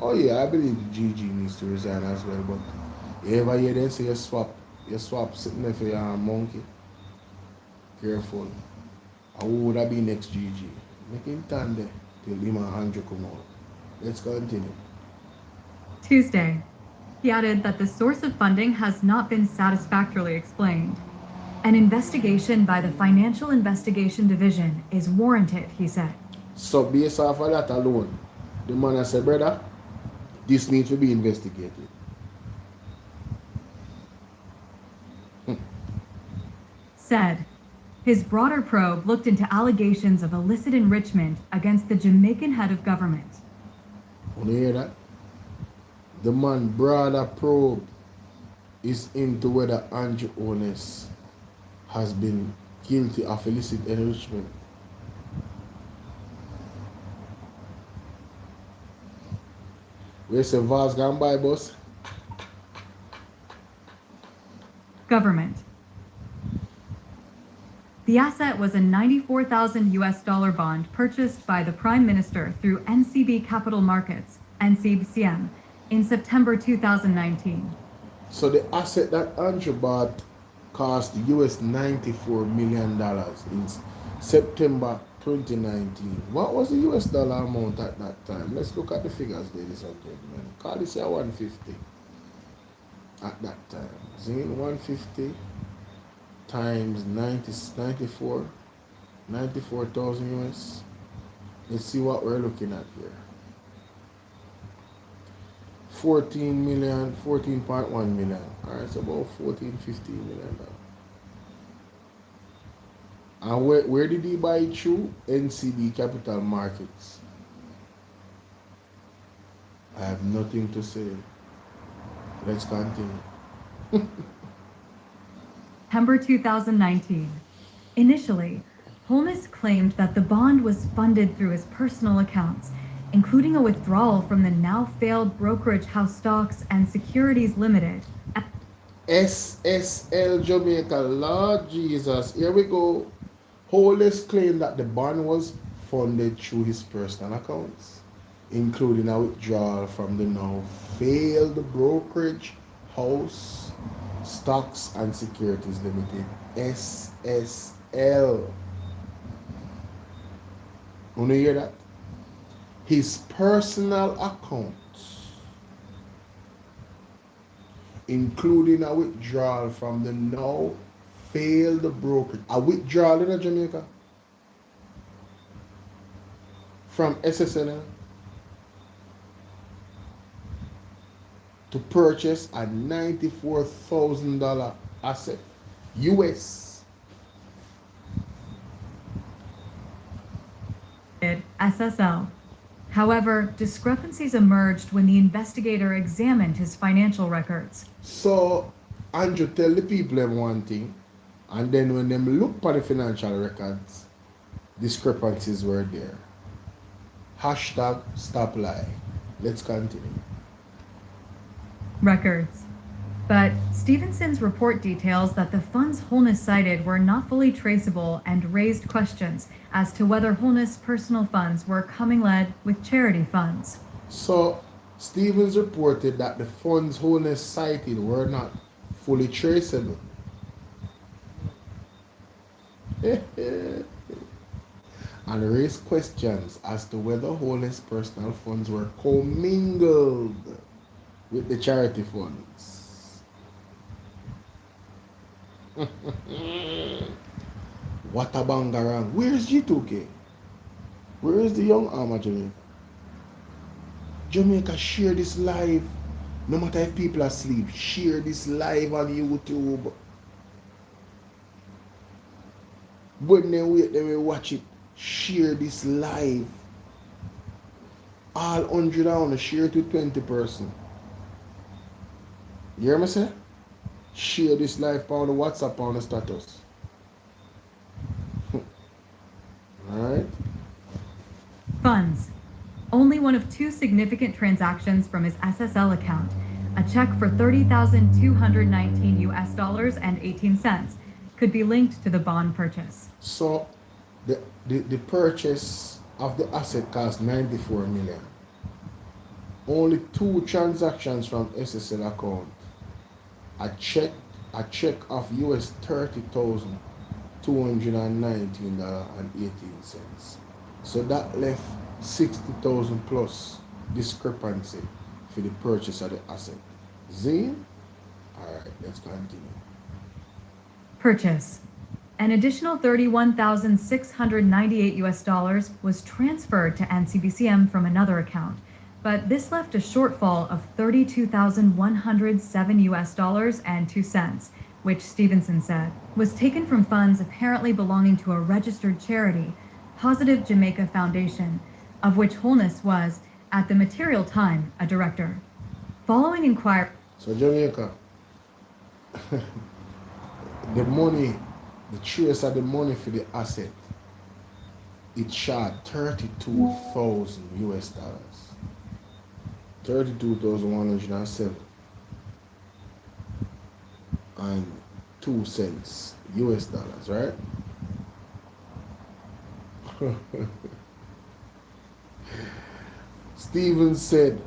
C: Oh yeah, I believe the GG needs to resign as well, but you ever hear them say you swap sitting there for your monkey? Careful. Who would that be next GG? Make him stand there till him and Andrew come out. Let's continue.
I: Tuesday, he added that the source of funding has not been satisfactorily explained. An investigation by the Financial Investigation Division is warranted, he said.
C: So based off of that alone, the man has said, brother, this needs to be investigated.
I: Said, his broader probe looked into allegations of illicit enrichment against the Jamaican head of government.
C: Want to hear that? The man broader probe is into whether Andrew Holness has been guilty of illicit enrichment. Where's the vase gone by, boss?
I: Government. The asset was a $94,000 US bond purchased by the Prime Minister through NCB Capital Markets, NCBCM, in September 2019.
C: So the asset that Andrew bought cost US $94 million in September 2019. What was the US dollar amount at that time? Let's look at the figures, ladies and gentlemen. Call this here 150 at that time. Zine 150 times 94,000 US. Let's see what we're looking at here. 14 million, 14.1 million. Alright, so about 14, 15 million. And where did he buy it through? NCB Capital Markets. I have nothing to say. Let's continue.
I: September 2019. Initially, Holness claimed that the bond was funded through his personal accounts, including a withdrawal from the now failed brokerage house Stocks and Securities Limited.
C: SSL Jamaica, Lord Jesus. Here we go. Holness claimed that the bond was funded through his personal accounts, including a withdrawal from the now failed brokerage house Stocks and Securities Limited, SSL. Want to hear that? His personal accounts, including a withdrawal from the now failed brokerage. A withdrawal in Jamaica from SSL to purchase a $94,000 asset, US.
I: SSL. However, discrepancies emerged when the investigator examined his financial records.
C: So, Andrew tell the people them one thing, and then when them look for the financial records, discrepancies were there. Hashtag stop lie. Let's continue.
I: Records. But Stevenson's report details that the funds Holness cited were not fully traceable and raised questions as to whether Holness' personal funds were coming led with charity funds.
C: So, Stevens reported that the funds Holness cited were not fully traceable. And raised questions as to whether Holness' personal funds were commingled with the charity funds. What a bangarang. Where is G2K? Where is the young arm of Jamaica? Jamaica, share this live. No matter if people are asleep, share this live on YouTube. When they wait, they will watch it. Share this live. All 100 on share it with 20 person. You hear me say? Share this live on the WhatsApp on the status. Alright?
I: Funds. Only one of two significant transactions from his SSL account, a check for $30,219 and 18 cents, could be linked to the bond purchase.
C: So the purchase of the asset cost 94 million. Only two transactions from SSL account. A check of US $30,219.18. So that left 60,000 plus discrepancy for the purchase of the asset. Zine? Alright, let's continue.
I: Purchase. An additional $31,698 was transferred to NCBCM from another account, but this left a shortfall of $32,107 and 2 cents, which Stevenson said was taken from funds apparently belonging to a registered charity, Positive Jamaica Foundation, of which Holness was, at the material time, a director. Following inquiry.
C: So Jamaica, the money, the trace of the money for the asset, it shot 32,000 US dollars. 32,107 and 2 cents US dollars, right? Stevens said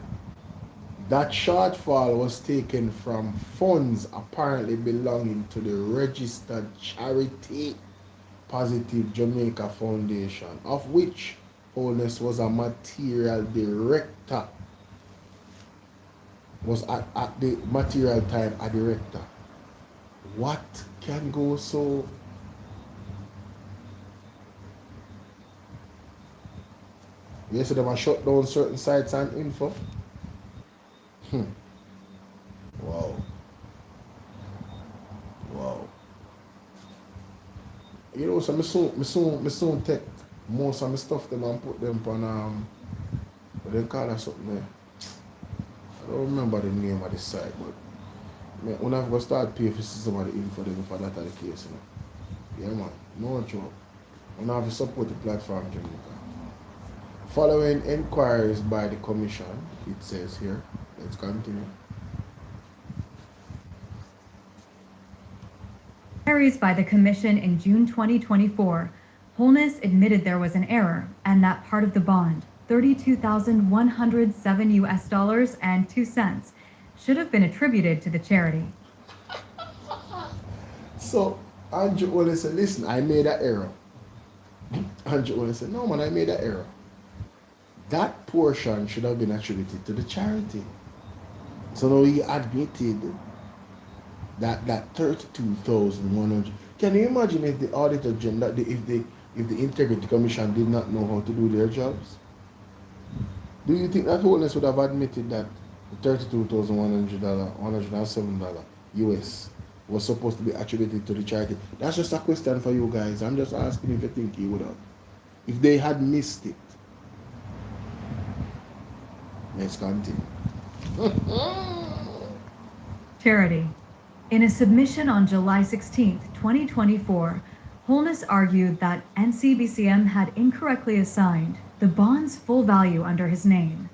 C: that shortfall was taken from funds apparently belonging to the registered charity Positive Jamaica Foundation, of which Holness was a material director. Was at the material time a director. What can go so? Yes, they must shut down certain sites and info. Wow. Wow. You know, so me soon take most of my stuff them and put them on what they call that something there. I don't remember the name of the site, but when I've got to start paying for some of the info them for that are the case, you know. Yeah man, no joke. When I have to support the platform Jamaica. Following inquiries by the commission, it says here. Let's continue.
I: Inquiries by the commission in June 2024, Holness admitted there was an error and that part of the bond, $32,107 and 2 cents, should have been attributed to the charity.
C: So Andrew Ole said, listen, I made an error. Andrew Ole said, no man, I made an error. That portion should have been attributed to the charity. So now he admitted that 32,100. Can you imagine if the auditor general, if the Integrity Commission did not know how to do their jobs? Do you think that Holness would have admitted that the $32,107 US was supposed to be attributed to the charity? That's just a question for you guys. I'm just asking if you think he would have. If they had missed it. Let's continue.
I: Charity. In a submission on July 16, 2024, Holness argued that NCBCM had incorrectly assigned the bond's full value under his name,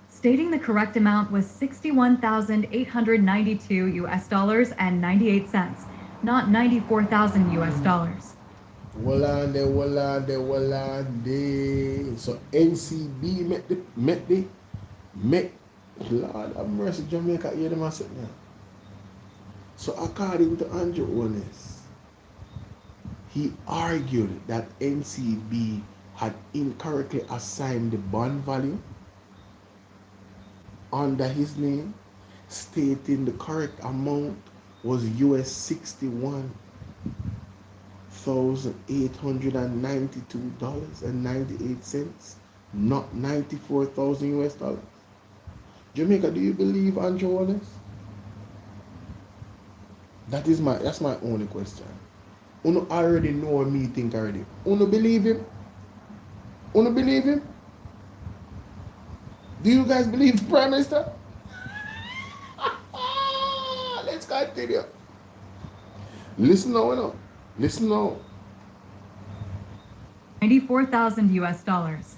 I: stating the correct amount was $61,892 and 98 cents, not $94,000.
C: Walande. So NCB met Lord have mercy, Jamaica hear them and sit there. So according to Andrew Holness, he argued that NCB had incorrectly assigned the bond value under his name, stating the correct amount was US 61 $1,892.98, not 94,000 US dollars. Jamaica, do you believe Andrew Honest? That's my only question. Uno already know what me think already. Uno believe him? Uno believe him? Do you guys believe the Prime Minister? Let's continue. Listen now, Uno. Listen now.
I: 94,000 US dollars.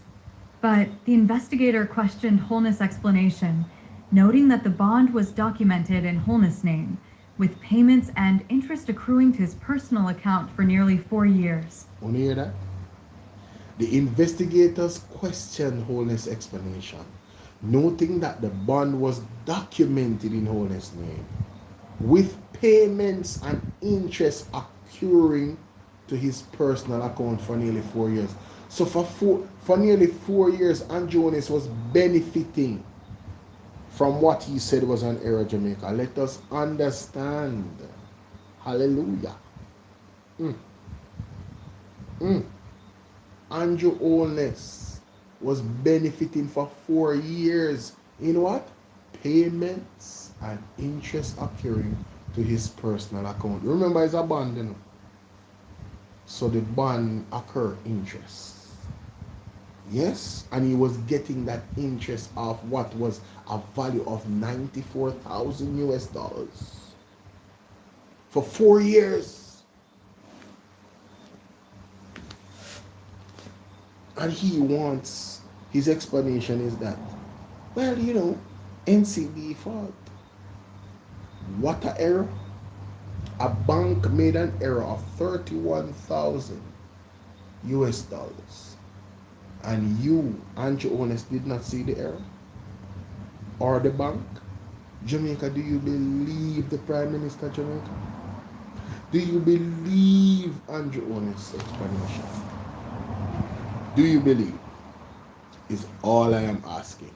I: But the investigator questioned Holness' explanation, noting that the bond was documented in Holness' name, with payments and interest accruing to his personal account for nearly 4 years.
C: Want to hear that? The investigators questioned Holness' explanation, noting that the bond was documented in Holness' name, with payments and interest accruing to his personal account for nearly 4 years. So for nearly 4 years, Andrew Holness was benefiting from what he said was an error, Jamaica. Let us understand. Hallelujah. Andrew Holness was benefiting for 4 years in what? Payments and interest accruing to his personal account. Remember, it's a bond, you know? So the bond occur interest. Yes, and he was getting that interest of what was a value of 94,000 US dollars for 4 years. And he wants, his explanation is that, well, you know, NCB fault. What an error. A bank made an error of 31,000 US dollars. And you, Andrew Honest, did not see the error? Or the bank? Jamaica, do you believe the Prime Minister, Jamaica? Do you believe Andrew Honest's explanation? Do you believe? Is all I am asking.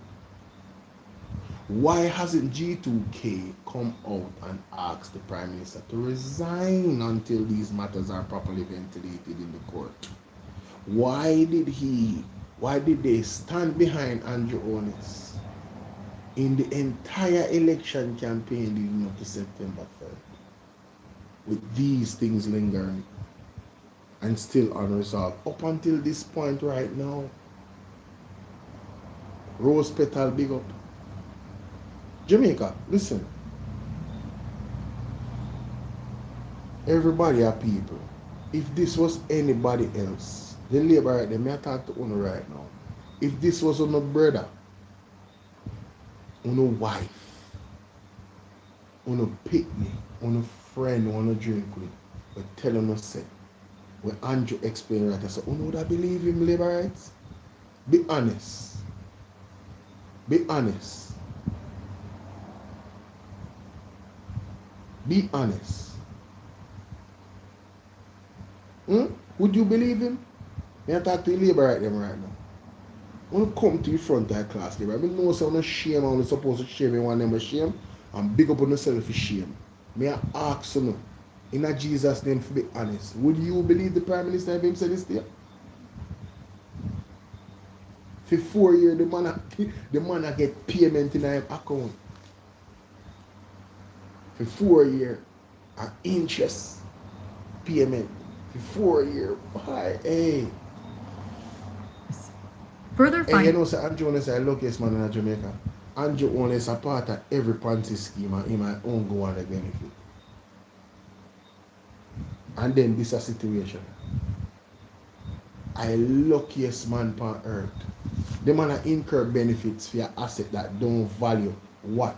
C: Why hasn't G2K come out and asked the Prime Minister to resign until these matters are properly ventilated in the court? Why did they stand behind Andrew Honest in the entire election campaign leading up to September 3rd? With these things lingering and still unresolved up until this point right now. Rose Petal, big up. Jamaica, listen. Everybody are people. If this was anybody else, the Labourite, they may talk to Unuh right now. If this was Unuh brother, Unuh wife, Unuh picnic, Unuh friend, Unuh drink with, but tell Unuh say, when Andrew explained right, I said, Unuh, would I believe him, Labourites? Be honest. Be honest. Be honest. Would you believe him? I talk to the Labourite them right now. When you come to the front of the class, Labour, I know say on shame and supposed to shame me one them shame and big up on yourself for shame. May I ask you, in Jesus' name, to be honest, would you believe the Prime Minister if him said this there? For 4 years, the man get payment in his account. For 4 years, an interest payment. For 4 years, why? Hey.
I: Further
C: Hey, you know, say Andrew Honest is the luckiest man in Jamaica. Andrew Honest is a part of every Ponzi scheme and he might own go on the benefit. And then this is a situation. I luckiest man on earth. The man incur benefits for your asset that don't value what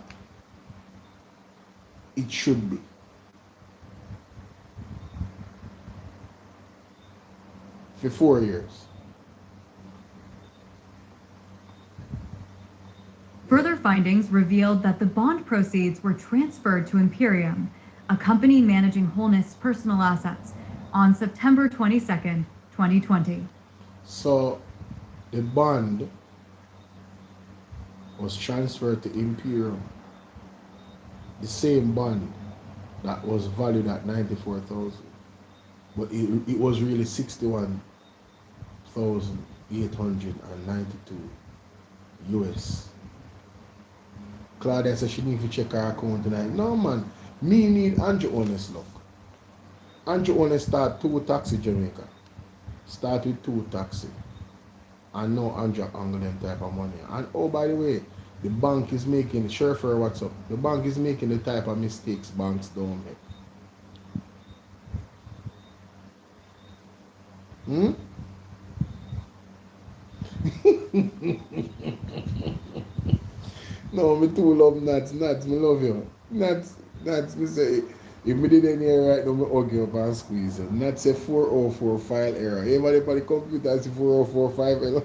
C: it should be. For 4 years.
I: Further findings revealed that the bond proceeds were transferred to Imperium, a company managing Holness' personal assets, on September 22nd, 2020.
C: So the bond was transferred to Imperium, the same bond that was valued at 94,000. but it was really 61,892 US. Claudia said she need to check her account tonight. No man, me need Andrew Honest look. Andrew Honest start 2 taxi Jamaica. Start with 2 taxi. And now Andrew angle them type of money. And oh, by the way, the bank is making, sure for what's up, the bank is making the type of mistakes banks don't make. No, me too love Nats, me love you. Nats, me say, if me did any error right now, me hug you up and squeeze you. Nats say 404 file error. Everybody on the computer say 4045 error.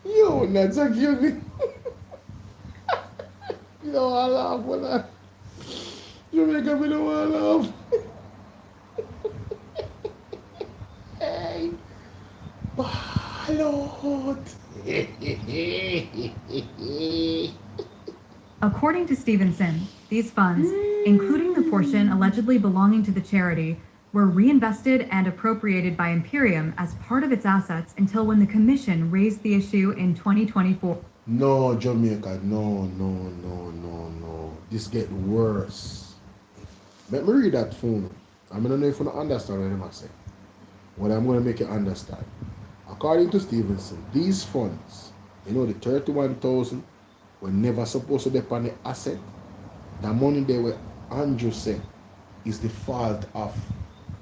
C: Yo, Nats, I kill me. You know I laugh when I Jamaica, me don't want to laugh. Hey, Lord.
I: According to Stevenson, these funds, including the portion allegedly belonging to the charity, were reinvested and appropriated by Imperium as part of its assets until when the Commission raised the issue in 2024.
C: No, Jamaica, no. This get worse. Let me read that phone. I don't know if you don't understand what I'm saying. What I'm going to make you understand. According to Stevenson, these funds, the 31,000 were never supposed to depend on the asset. The money they were, Andrew said, is the fault of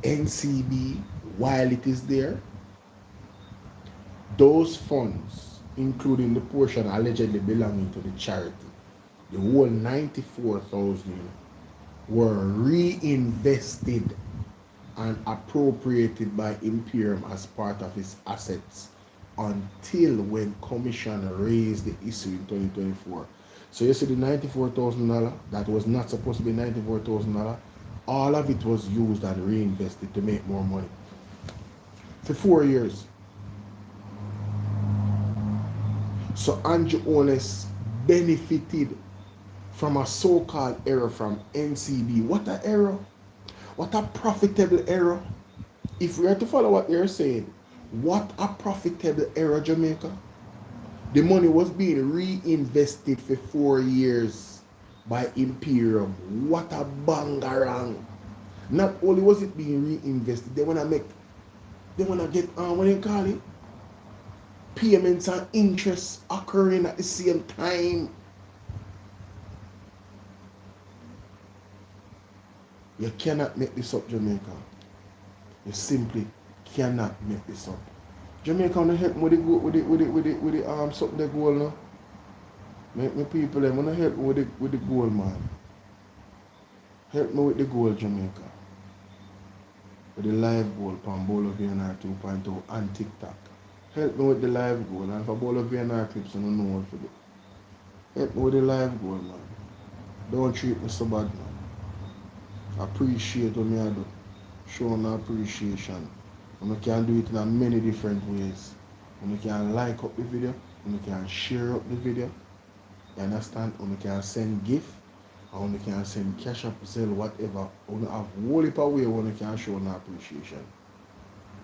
C: NCB while it is there. Those funds, including the portion allegedly belonging to the charity, the whole 94,000 were reinvested and appropriated by Imperium as part of its assets until when Commission raised the issue in 2024. So you see the $94,000 that was not supposed to be $94,000, all of it was used and reinvested to make more money for 4 years. So Andrew Honest benefited from a so-called error from NCB. What an error! What a profitable error. If we are to follow what they're saying, what a profitable error, Jamaica. The money was being reinvested for 4 years by Imperium. What a bangarang. Not only was it being reinvested, they want to get, what do you call it? Payments and interest occurring at the same time. You cannot make this up, Jamaica. You simply cannot make this up. Jamaica wanna help me with the something the goal now. Make me people them wanna help me with the goal, man. Help me with the goal, Jamaica. With the live goal from Bolo 2.0 and TikTok. Help me with the live goal, and for Bolo clips I don't know what to do. Help me with the live goal, man. Don't treat me so bad, man. Appreciate what I do. Show my appreciation. And we can do it in many different ways. And we can like up the video, and we can share up the video. You understand? And we can send gift, and we can send cash up, sell whatever. We have whole heap of way when we can show our appreciation.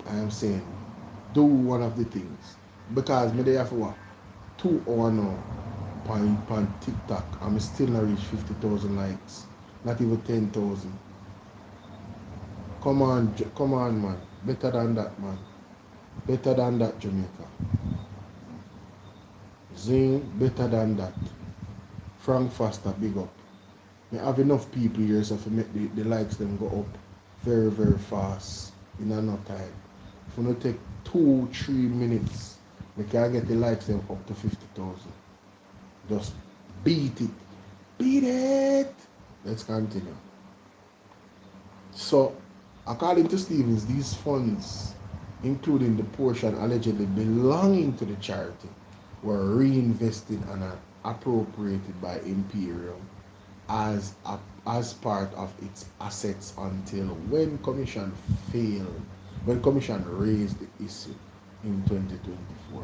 C: I am saying, do one of the things. Because me there for what? 2 hours now on TikTok. I'm still not reach 50,000 likes. Not even 10,000. Come on, man. Better than that, man. Better than that, Jamaica. Zing, better than that. Frank Foster, big up. I have enough people here so to make the likes them go up very, very fast in enough time. If we don't take 2-3 minutes, we can get the likes them up to 50,000. Just beat it. Beat it! Let's continue. So, according to Stevens, these funds, including the portion allegedly belonging to the charity, were reinvested and appropriated by Imperium as part of its assets until when Commission raised the issue in 2024.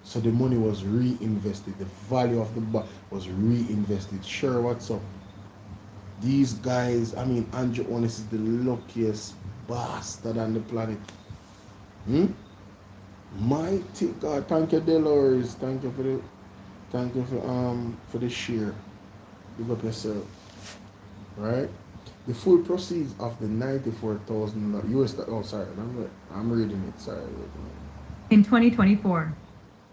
C: So the money was reinvested, the value of the was reinvested. Sure, what's up? These guys, I mean, Andrew Honest is the luckiest bastard on the planet. Mighty God, thank you, Delores. Thank you for the share. Give up yourself. Right? The full proceeds of the 94,000 US. Oh, sorry, I'm reading it. Sorry.
I: In 2024,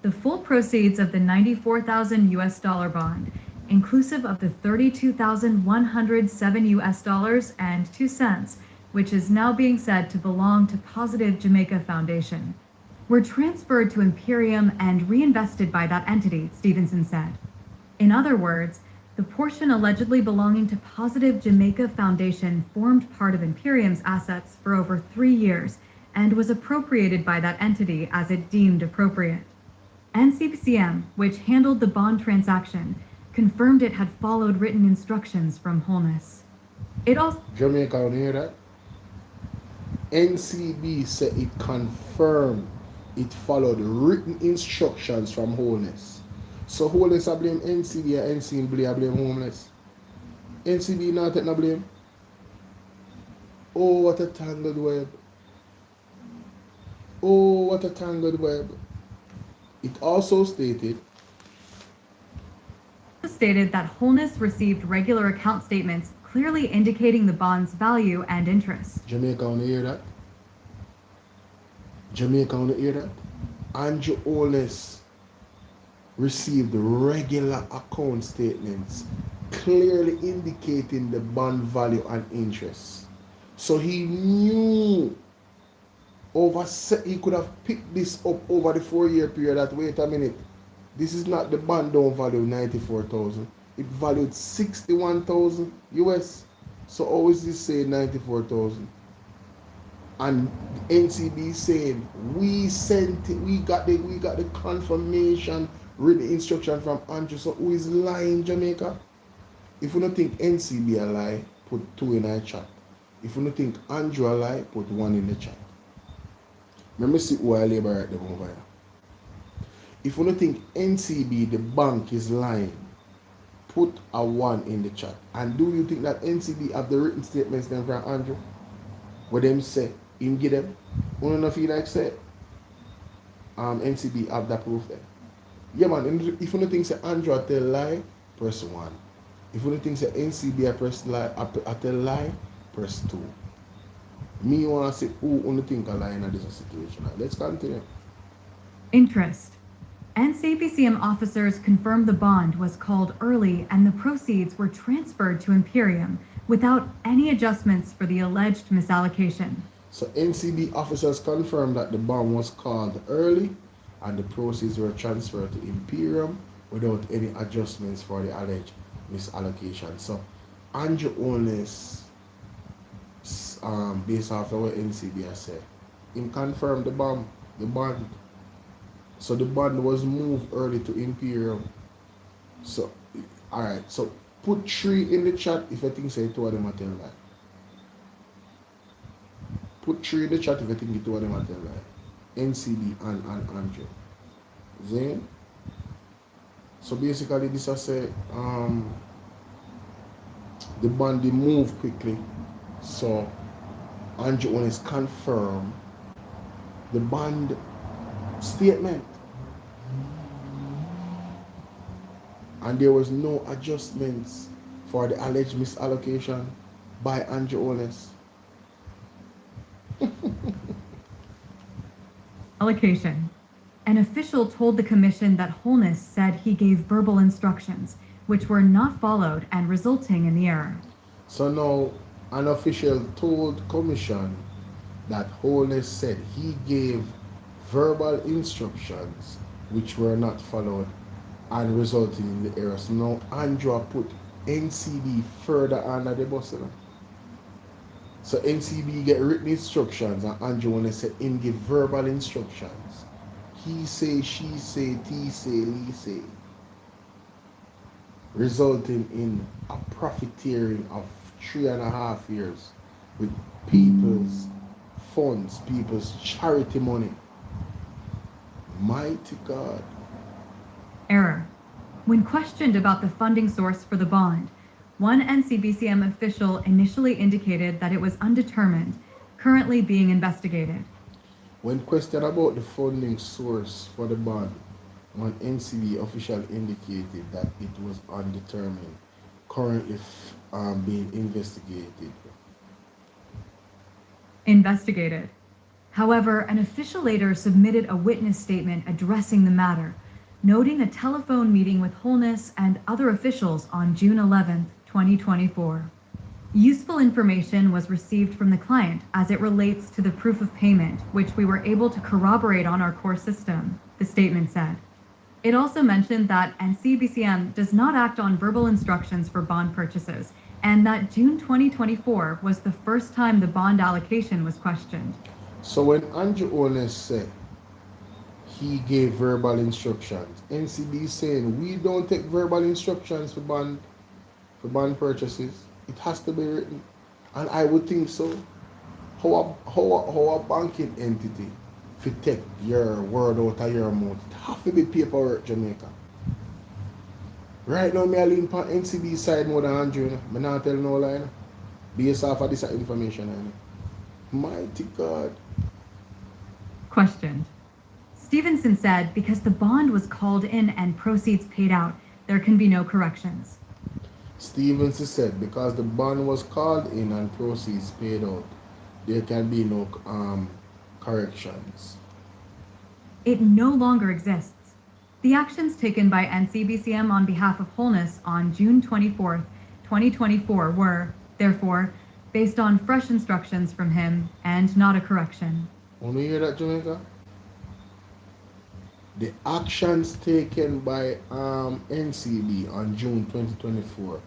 I: the full proceeds of the 94,000 US dollar bond, inclusive of the 32,107 US dollars and 2 cents, which is now being said to belong to Positive Jamaica Foundation, were transferred to Imperium and reinvested by that entity, Stevenson said. In other words, the portion allegedly belonging to Positive Jamaica Foundation formed part of Imperium's assets for over 3 years and was appropriated by that entity as it deemed appropriate. NCPCM, which handled the bond transaction, confirmed it had followed written instructions from Holness. It also...
C: Jamaica, you hear that? NCB said it confirmed it followed written instructions from Holness. So Holness I blame NCB and NCB I blame Homeless. NCB not take no blame. Oh, what a tangled web. Oh, what a tangled web. It also stated
I: that Holness received regular account statements clearly indicating the bond's value and interest.
C: Jamaica, want to hear that? Jamaica, want to hear that? Andrew Holness received regular account statements clearly indicating the bond value and interest. So he knew he could have picked this up over the 4-year period that, wait a minute, this is not the bond don't value 94,000. It valued 61,000 US. So always this say 94,000. And NCB saying we sent it, we got the confirmation, written instruction from Andrew. So who is lying, Jamaica? If you don't think NCB a lie, put 2 in our chat. If you don't think Andrew a lie, put 1 in the chat. Let me see who I Labourite them over here. If you don't think NCB, the bank, is lying, put a 1 in the chat. And do you think that NCB have the written statements then from Andrew? What them say, him give them? You don't know if you like say, NCB have that proof then. Yeah man, if you don't think say Andrew a tell lie, press 1. If you don't think say NCB a tell lie, press 2. Me want to say who only think a lie in this situation. Let's continue.
I: Interest. NCPCM officers confirmed the bond was called early and the proceeds were transferred to Imperium without any adjustments for the alleged misallocation.
C: So NCB officers confirmed that the bond was called early and the proceeds were transferred to Imperium without any adjustments for the alleged misallocation. So Andrew Holness, based off of what NCB has said, he confirmed the bond. So the bond was moved early to Imperium. So, alright, so put 3 in the chat if you think say 2 of them are tell lie. Put 3 in the chat if you think 2 of them are tell lie. NCB and Andrew. Then, so basically this I say the bond they move quickly. So Andrew Holness confirmed the bond statement, and there was no adjustments for the alleged misallocation by Andrew Holness.
I: Allocation. An official told the commission that Holness said he gave verbal instructions, which were not followed and resulting in the error.
C: So now an official told commission that Holness said he gave verbal instructions which were not followed and resulting in the error. So now Andrew put NCB further under the bus. So NCB get written instructions and Andrew Holness said him give verbal instructions. He say, she say, he say, Lee say. Resulting in a profiteering of 3.5 years with people's funds, people's charity money. Mighty God.
I: Error. When questioned about the funding source for the bond, One NCBCM official initially indicated that it was undetermined, currently being investigated.
C: When questioned about the funding source for the bond, one NCB official indicated that it was undetermined, currently being
I: investigated. However, an official later submitted a witness statement addressing the matter, noting a telephone meeting with Holness and other officials on June 11, 2024. Useful information was received from the client as it relates to the proof of payment, which we were able to corroborate on our core system, the statement said. It also mentioned that NCBCM does not act on verbal instructions for bond purchases, and that June 2024 was the first time the bond allocation was questioned.
C: So when Andrew Holness said he gave verbal instructions, NCB is saying we don't take verbal instructions for bond purchases. It has to be written. And I would think so. How a banking entity if you take your word out of your mouth, it have to be paperwork, Jamaica. Right now, I lean on NCB side more than Andrew. I not tell no lie. Based off of this information. Mighty God.
I: Questioned. Stevenson said because the bond was called in and proceeds paid out, there can be no corrections.
C: Stevenson said because the bond was called in and proceeds paid out, there can be no corrections.
I: It no longer exists. The actions taken by NCBCM on behalf of Holness on June 24, 2024 were, therefore, based on fresh instructions from him and not a correction.
C: Want to hear that, Jamaica? The actions taken by NCB on June 2024,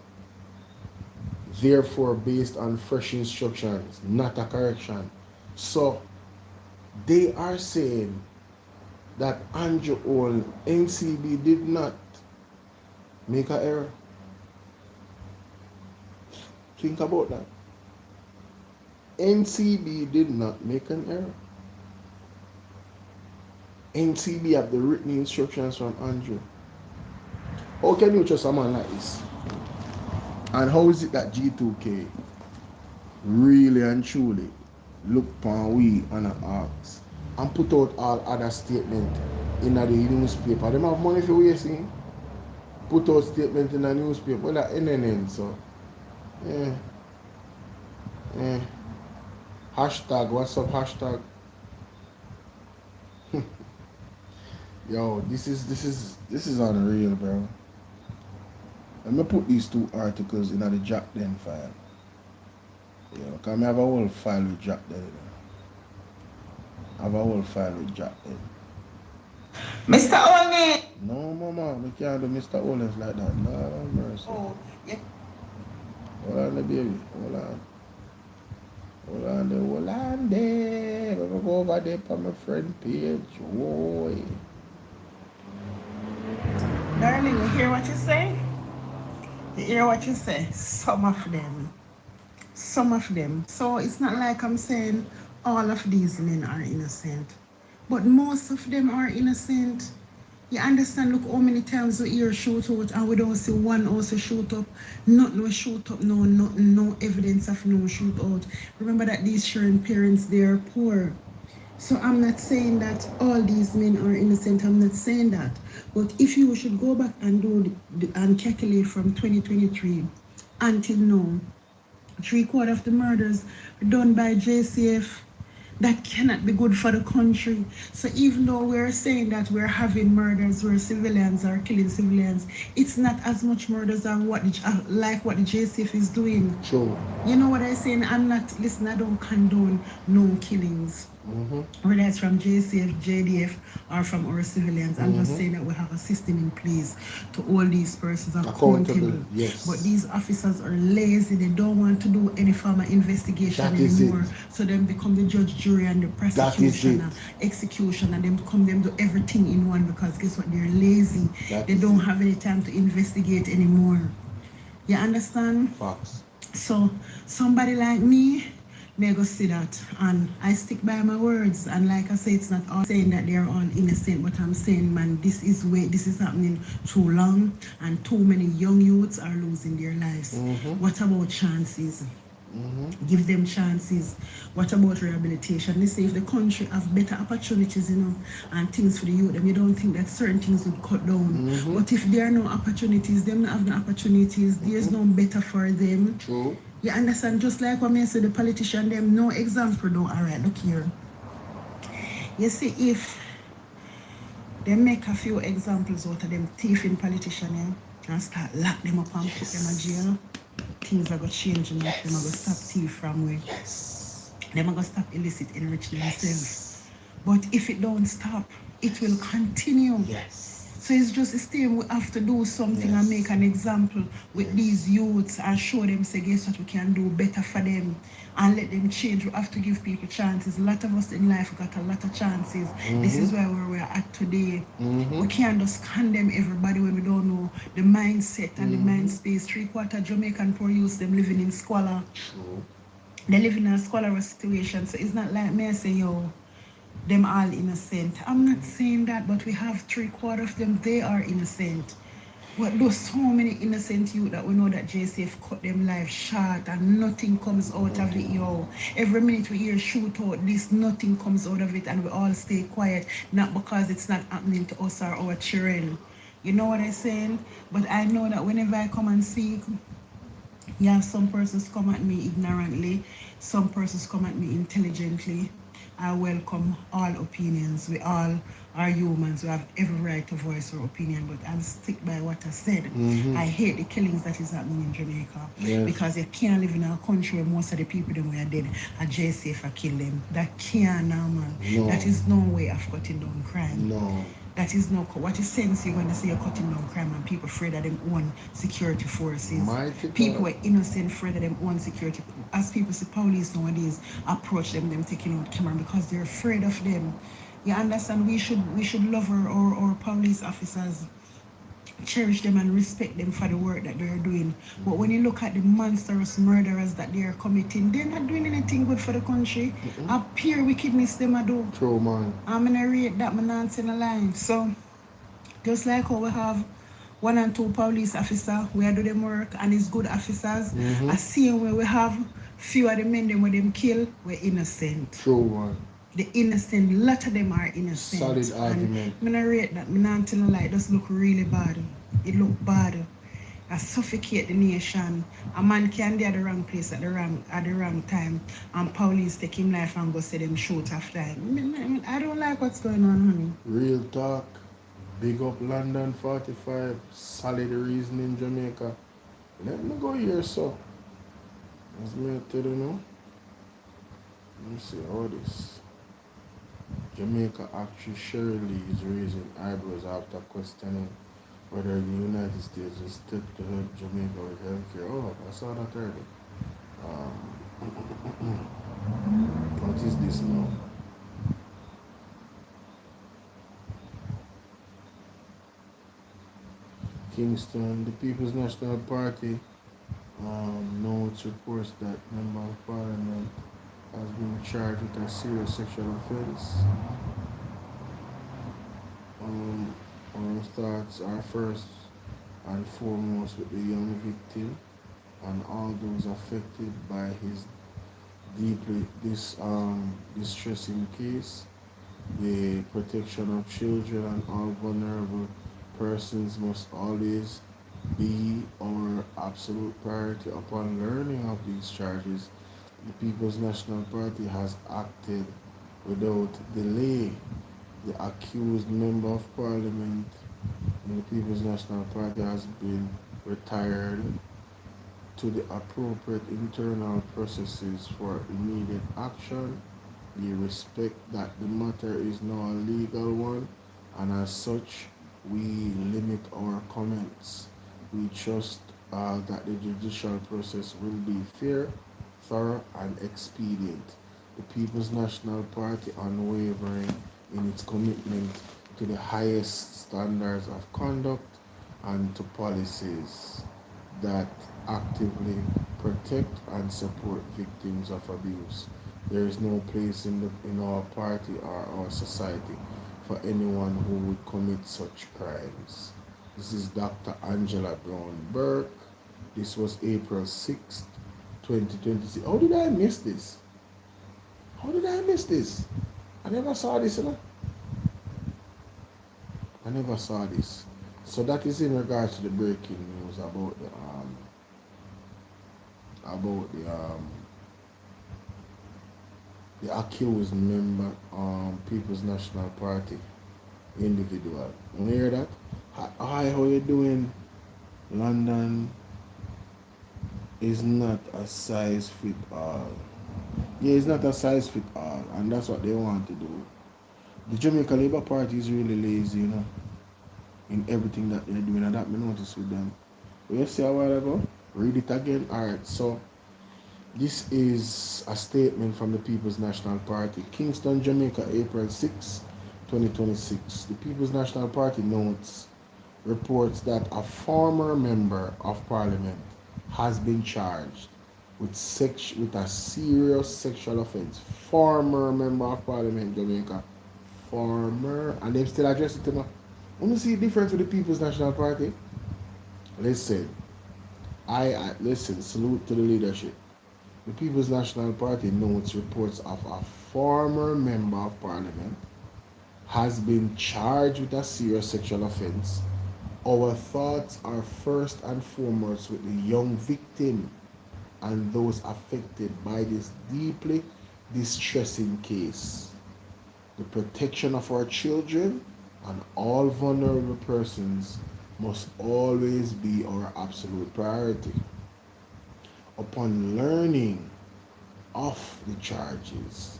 C: therefore based on fresh instructions, not a correction. So they are saying that Andrew Owl, NCB did not make an error. Think about that. NCB did not make an error. NCB have the written instructions from Andrew. How can you trust a man like this? And how is it that G2K really and truly look upon we and ask and put out all other statements in the newspaper? They have money for wasting. Put out statement in the newspaper. Well, that NNN, so. Hashtag, what's up, hashtag? Yo, this is unreal, bro. Let me put these two articles in the Jack Den file. Yeah, because I have a whole file with Jack Den. I have a whole file with Jack Den.
A: Mr. Unuh!
C: No, mama, we can't do Mr. Unuh like that. No, mercy.
A: Oh, yeah.
C: Hold on, baby. Hold on. Hold on there. Let me go over there for my friend page. Boy.
A: Darling, you hear what you say? You hear what you say? Some of them. So it's not like I'm saying all of these men are innocent. But most of them are innocent. You understand, look how many times we hear shoot out and we don't see one also shoot up. Nothing was shoot up, no evidence of no shoot out. Remember that these children parents, they are poor. So I'm not saying that all these men are innocent, I'm not saying that. But if you should go back and do and calculate from 2023 until now, 3/4 of the murders done by JCF, that cannot be good for the country. So even though we're saying that we're having murders where civilians are killing civilians, it's not as much murders as what the JCF is doing.
C: Sure.
A: You know what I'm saying? I don't condone no killings. Whether it's from JCF, JDF, or from our civilians. I'm just saying that we have a system in place to hold these persons accountable.
C: Yes.
A: But these officers are lazy. They don't want to do any form of investigation anymore. So then become the judge, jury, and the prosecution, and execution, and them do everything in one because guess what? They're lazy. They don't have any time to investigate anymore. You understand?
C: Facts.
A: So somebody like me,
J: may go see that, and I stick by my words. And like I say, it's not all saying that they're all innocent, but I'm saying, man, this is happening too long, and too many young youths are losing their lives. What about chances? Give them chances. What about rehabilitation? They say if the country have better opportunities, and things for the youth, then you don't think that certain things would cut down. But if there are no opportunities, them not have no opportunities, there's no better for them.
C: True.
J: You understand? Just like what I say, the politician, them no example though. Alright, look here. You see, if they make a few examples out of them thieving politician, and start lock them up and put them in jail, things are going to change and them are going to stop thief from where. Them are going to stop illicit enriching themselves. But if it don't stop, it will continue. So it's just a thing we have to do something and make an example with these youths and show them, say, guess what, we can do better for them and let them change. We have to give people chances. A lot of us in life got a lot of chances. This is where we're at today. We can't just condemn everybody when we don't know the mindset and the mind space. 3/4 Jamaican poor youths, them living in squalor. They live in a squalor situation. So it's not like me I say, yo, them all innocent. I'm not saying that, but we have 3/4 of them, they are innocent. But there's so many innocent youth that we know that JCF cut them life short and nothing comes out of it, yo. Every minute we hear shoot out this, nothing comes out of it, and we all stay quiet, not because it's not happening to us or our children. You know what I'm saying? But I know that whenever I come and speak, you have some persons come at me ignorantly, some persons come at me intelligently. I welcome all opinions. We all are humans. We have every right to voice our opinion, but I'll stick by what I said. I hate the killings that is happening in Jamaica because you can't live in a country where most of the people that were dead are JCF kill them. That can't now, man.
C: No.
J: That is no way of cutting down crime.
C: No.
J: That is no, what is sense you're going to say you're cutting down crime and people afraid of them own security forces. People were innocent, afraid of them own security. As people see police nowadays approach them taking out camera because they're afraid of them. You understand? We should love our police officers, cherish them and respect them for the work that they're doing. But when you look at the monstrous murderers that they are committing, they're not doing anything good for the country. A pure wickedness them I do.
C: True, man.
J: I'm gonna rate that man not in a line. So just like how we have 1 and 2 police officers, we do them work and it's good officers. I see where we have few of the men them where them kill, we're innocent.
C: True, man.
J: The innocent, a lot of them are innocent.
C: Solid argument.
J: I'm gonna rate that, me not tell a lie, it just look really bad. It look bad. I suffocate the nation. A man can be at the wrong place at the wrong time, and police take him life and go say them shoot after him. I don't like what's going on, honey.
C: Real talk. Big up London 45. Solid reason in Jamaica. Let me go here, so. As me tell you now. Let me see how this. Jamaica actually surely is raising eyebrows after questioning whether the United States will step to help Jamaica with healthcare. Oh, I saw that earlier. What is this now? Kingston, the People's National Party notes reports that member of Parliament has been charged with a serious sexual offense. Our thoughts are first and foremost with the young victim and all those affected by his deeply distressing case. The protection of children and all vulnerable persons must always be our absolute priority. Upon learning of these charges, the People's National Party has acted without delay. The accused member of Parliament in the People's National Party has been retired to the appropriate internal processes for immediate action. We respect that the matter is now a legal one, and as such, we limit our comments. We trust that the judicial process will be fair, thorough, and expedient. The People's National Party unwavering in its commitment to the highest standards of conduct and to policies that actively protect and support victims of abuse. There is no place in our party or our society for anyone who would commit such crimes. This is Dr. Angela Brown Burke. This was April 6th, 2026. How did I miss this? How did I miss this? I never saw this, you know? I never saw this. So that is in regards to the breaking news about the accused member, People's National Party individual. You hear that? Hi, how you doing? London is not a size fit all. Yeah, it's not a size fit all, and that's what they want to do. The Jamaica Labour Party is really lazy, you know, in everything that they're doing, and that me notice with them. What you say a while ago? Read it again. Alright, so this is a statement from the People's National Party. Kingston, Jamaica, April 6, 2026. The People's National Party reports that a former member of Parliament has been charged with a serious sexual offense. Former member of Parliament, Jamaica. Former, and they still address it to me. Want to see the difference with the People's National Party? Listen, I listen, salute to the leadership. The People's National Party notes reports of a former member of Parliament has been charged with a serious sexual offense. Our thoughts are first and foremost with the young victim and those affected by this deeply distressing case. The protection of our children and all vulnerable persons must always be our absolute priority. Upon learning of the charges,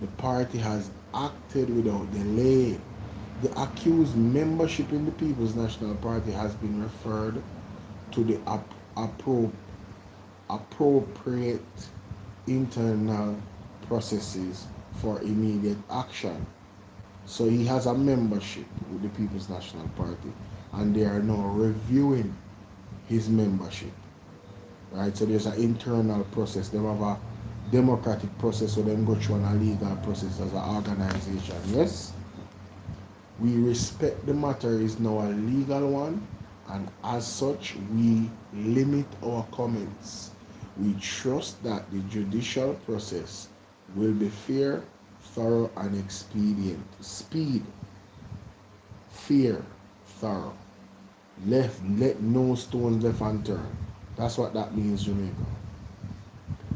C: the party has acted without delay. The accused membership in the People's National Party has been referred to the appropriate internal processes for immediate action. So he has a membership with the People's National Party, and they are now reviewing his membership. Right, so there's an internal process. They have a democratic process, so them go through a legal process as an organization. Yes, we respect the matter is now a legal one, and as such, we limit our comments. We trust that the judicial process will be fair, thorough, and expedient. Speed, fair, thorough. Let no stones left unturned. That's what that means, Jamaica.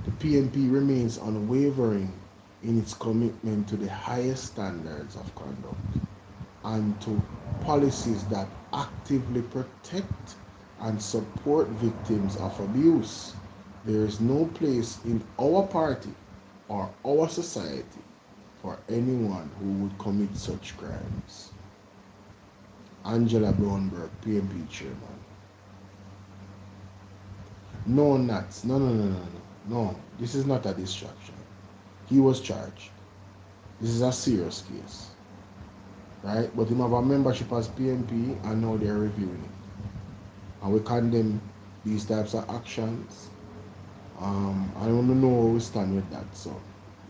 C: The PNP remains unwavering in its commitment to the highest standards of conduct and to policies that actively protect and support victims of abuse. There is no place in our party or our society for anyone who would commit such crimes. Angela Brownberg, PNP chairman. No, nuts. No. This is not a distraction. He was charged. This is a serious case. Right? But he have a membership as PNP, and now they're reviewing it. And we condemn these types of actions. I don't know where we stand with that. So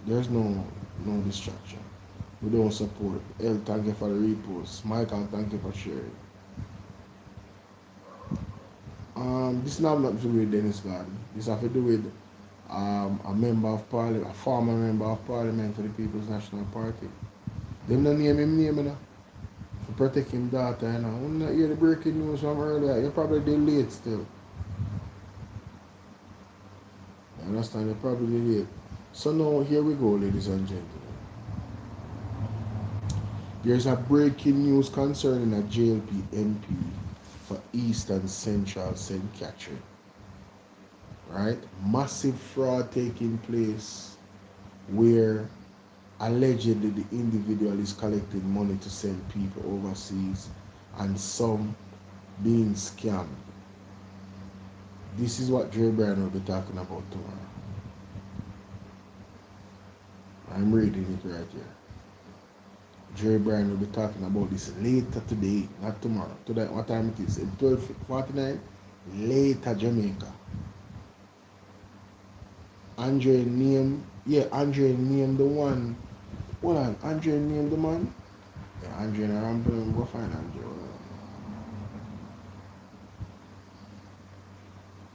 C: there's no distraction. We don't support. El, thank you for the repost. Michael, thank you for sharing. This not nothing to do with Dennis Garden. This have to do with a member of Parliament, a former member of Parliament for the People's National Party. Them don't name him name, you know, to protect him daughter, you know. When you hear the breaking news from earlier, you're probably delayed still. You understand? You're probably delayed. So now, here we go, ladies and gentlemen. There's a breaking news concerning a JLP MP for East and Central St. Catherine. Right? Massive fraud taking place where allegedly the individual is collecting money to send people overseas and some being scammed. This is what Dre Bryan will be talking about tomorrow. I'm reading it right here. Dre Bryan will be talking about this later today, not tomorrow. Today, what time it is? At 12:49, later Jamaica. Andre named, yeah, Andre named the one. Hold on, Andre named the man? Yeah, Andre and Ramble, go find Andre.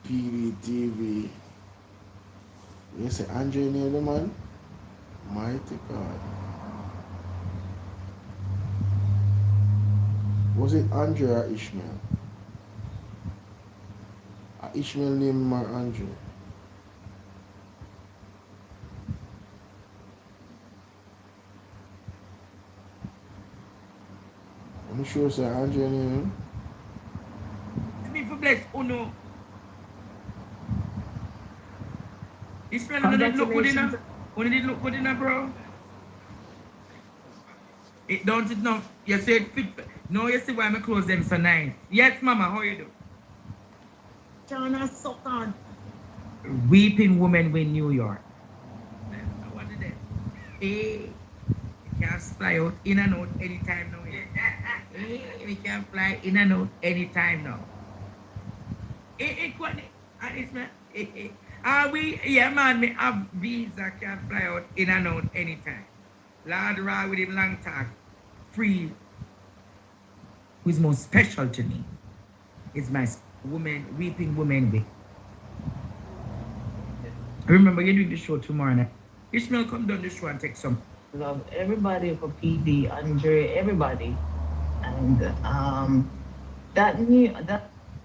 C: PDTV. You say Andre named the man? Mighty God. Was it Andre or Ishmael? Ishmael named him Andre. I'm sure say Andre named him.
A: Me for bless Unuh. Ishmael, Unuh did look good enough. Unuh did look good enough, bro. It don't it no. You say it fit. No, you see why my clothes them so nice. Yes, mama, how you do?
B: China suck on.
A: Weeping woman win New York. What did that? Hey, you can fly out in and out anytime now. Hey, we can fly in and out anytime now. Hey, what? And it's man. We, yeah, man, me have visa can fly out in and out anytime. Lord Ra with him long talk. Free. Who is most special to me is my woman, weeping woman week. Remember, you're doing the show tomorrow night. Ishmael, come down the show and take some.
B: Love everybody for PD, Andre, everybody. And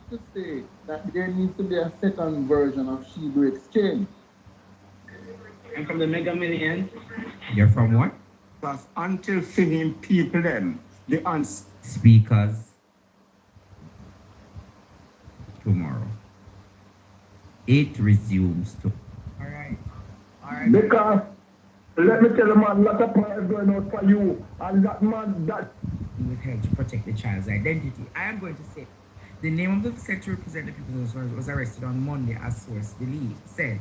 K: to say that there needs to be a second version of Sheba Exchange.
E: I'm from the Mega Millions.
A: You're from what?
K: Because until singing people them, the answer.
A: Speakers. Tomorrow. It resumes to. Alright.
K: Because, let me tell you, man, lot of prayers going out for you. And that man, that.
A: Withheld to protect the child's identity. I am going to say the name of the sex representative was arrested on Monday, as source believes. Says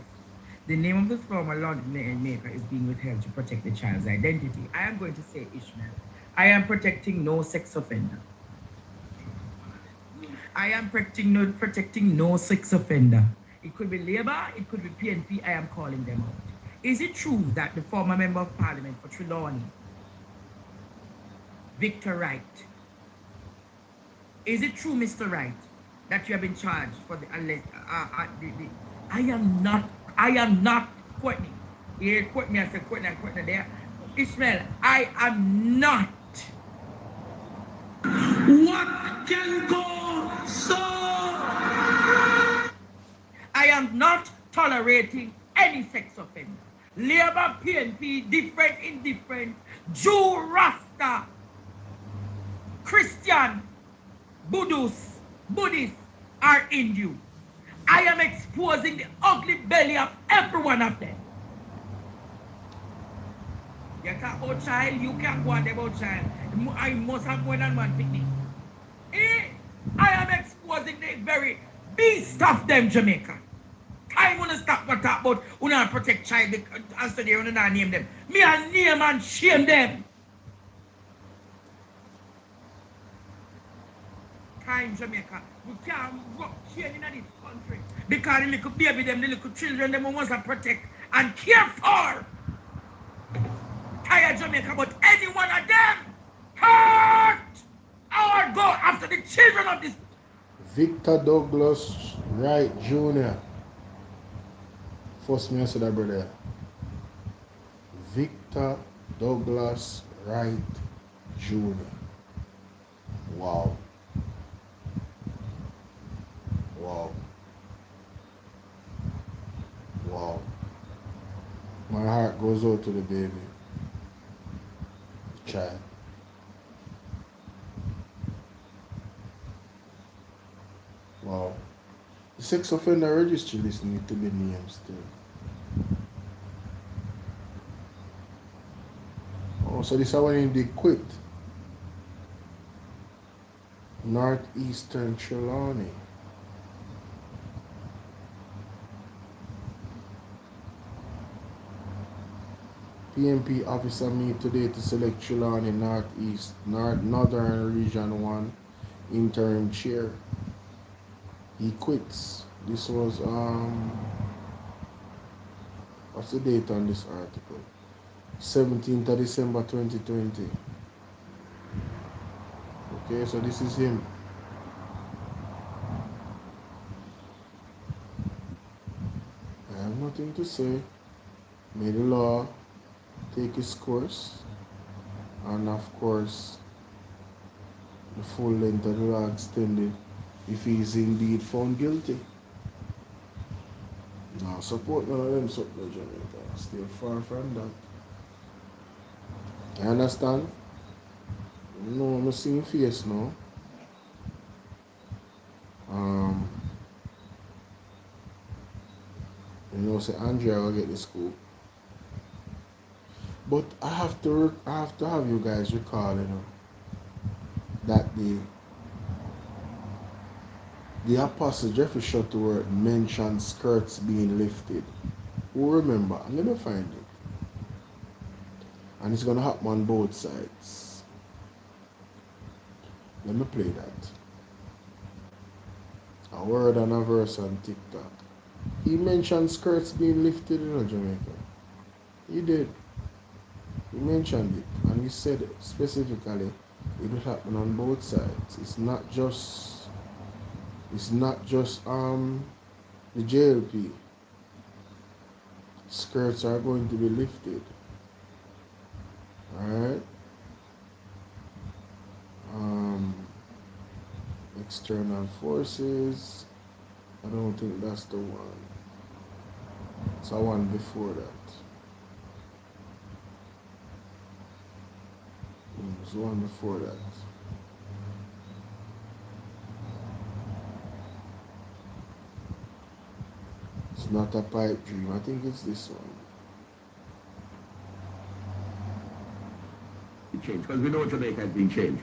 A: the name of the former law maker is being withheld to protect the child's identity. I am going to say, Ishmael, I am protecting no sex offender. I am protecting no sex offender. It could be Labour, it could be PNP, I am calling them out. Is it true that the former member of Parliament for Trelawney, Victor Wright, is it true, Mr. Wright, that you have been charged for the I am not Courtney. You quote me, I said Courtney there. Ishmael, I am not. What can go so? I am not tolerating any sex offender. Labour, PNP, different, indifferent, Jew, Rasta, Christian, Buddhist are in you. I am exposing the ugly belly of every one of them. You talk about child, you can't go on about child. I must have more than one picnic. I am exposing the very beast of them, Jamaica. I want to stop what talk about who not protect child and so they don't name them. Me and name and shame them. Time, Jamaica. We can't work here in this country because the little baby, them, the little children, them wants to protect and care for. Tired Jamaica, but any one of them hurt or go after the children of this.
C: Victor Douglas Wright Jr. First me answer that, brother. Victor Douglas Wright Jr. Wow. Wow. Wow. My heart goes out to the baby. Child. Wow. The sex offender registry list need to be named still. Oh, so this is when they quit. Northeastern Trelawney. PNP officer meet today to select Trelawney Northern Region 1 interim chair. He quits. This was What's the date on this article? 17th of December 2020. Okay, so this is him. I have nothing to say. May the law take its course, and of course, the full length of the law extended if he is indeed found guilty. Now, support none of them something, Jamaica. Stay far from that. You understand? No, I'm seeing face now. You know, say Andrea will get the scoop. But I have to have you guys recall, you know, that the Apostle Jeffrey Shuttleworth mentioned skirts being lifted. Who remember? And let me find it. And it's gonna happen on both sides. Let me play that. A word and a verse on TikTok. He mentioned skirts being lifted in Jamaica. He did. He mentioned it, and he said specifically it will happen on both sides. It's not just the JLP. Skirts are going to be lifted. Alright? External forces. I don't think that's the one. It's a one before that. There's one before that. It's not a pipe dream. I think it's this one.
L: Change, because we know Jamaica has been changed.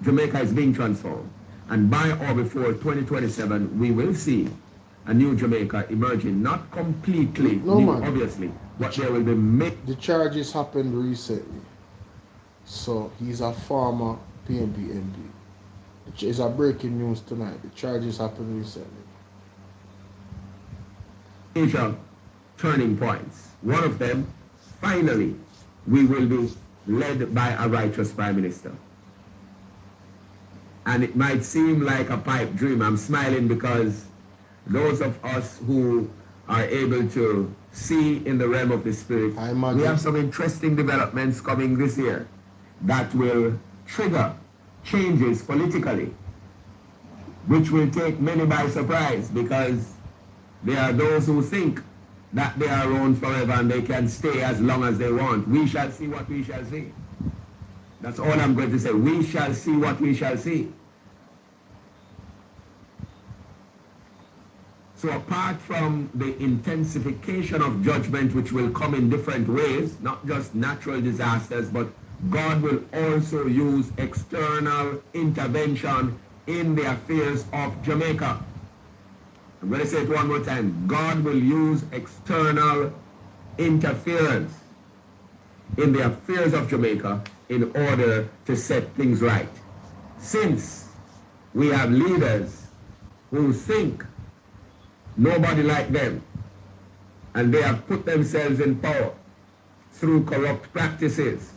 L: Jamaica is being transformed. And by or before 2027, we will see a new Jamaica emerging, not completely new, obviously, but there will be
C: the charges happened recently. So he's a former PNP MP. It's a breaking news tonight. The charges happened recently.
L: Major turning points. One of them, finally, we will be led by a righteous Prime Minister. And it might seem like a pipe dream. I'm smiling because those of us who are able to see in the realm of the Spirit, we have some interesting developments coming this year that will trigger changes politically, which will take many by surprise, because there are those who think that they are around forever and they can stay as long as they want. We shall see what we shall see. That's all I'm going to say. We shall see what we shall see. So apart from the intensification of judgment, which will come in different ways, not just natural disasters, but God will also use external intervention in the affairs of Jamaica. I'm going to say it one more time. God will use external interference in the affairs of Jamaica in order to set things right. Since we have leaders who think nobody like them, and they have put themselves in power through corrupt practices,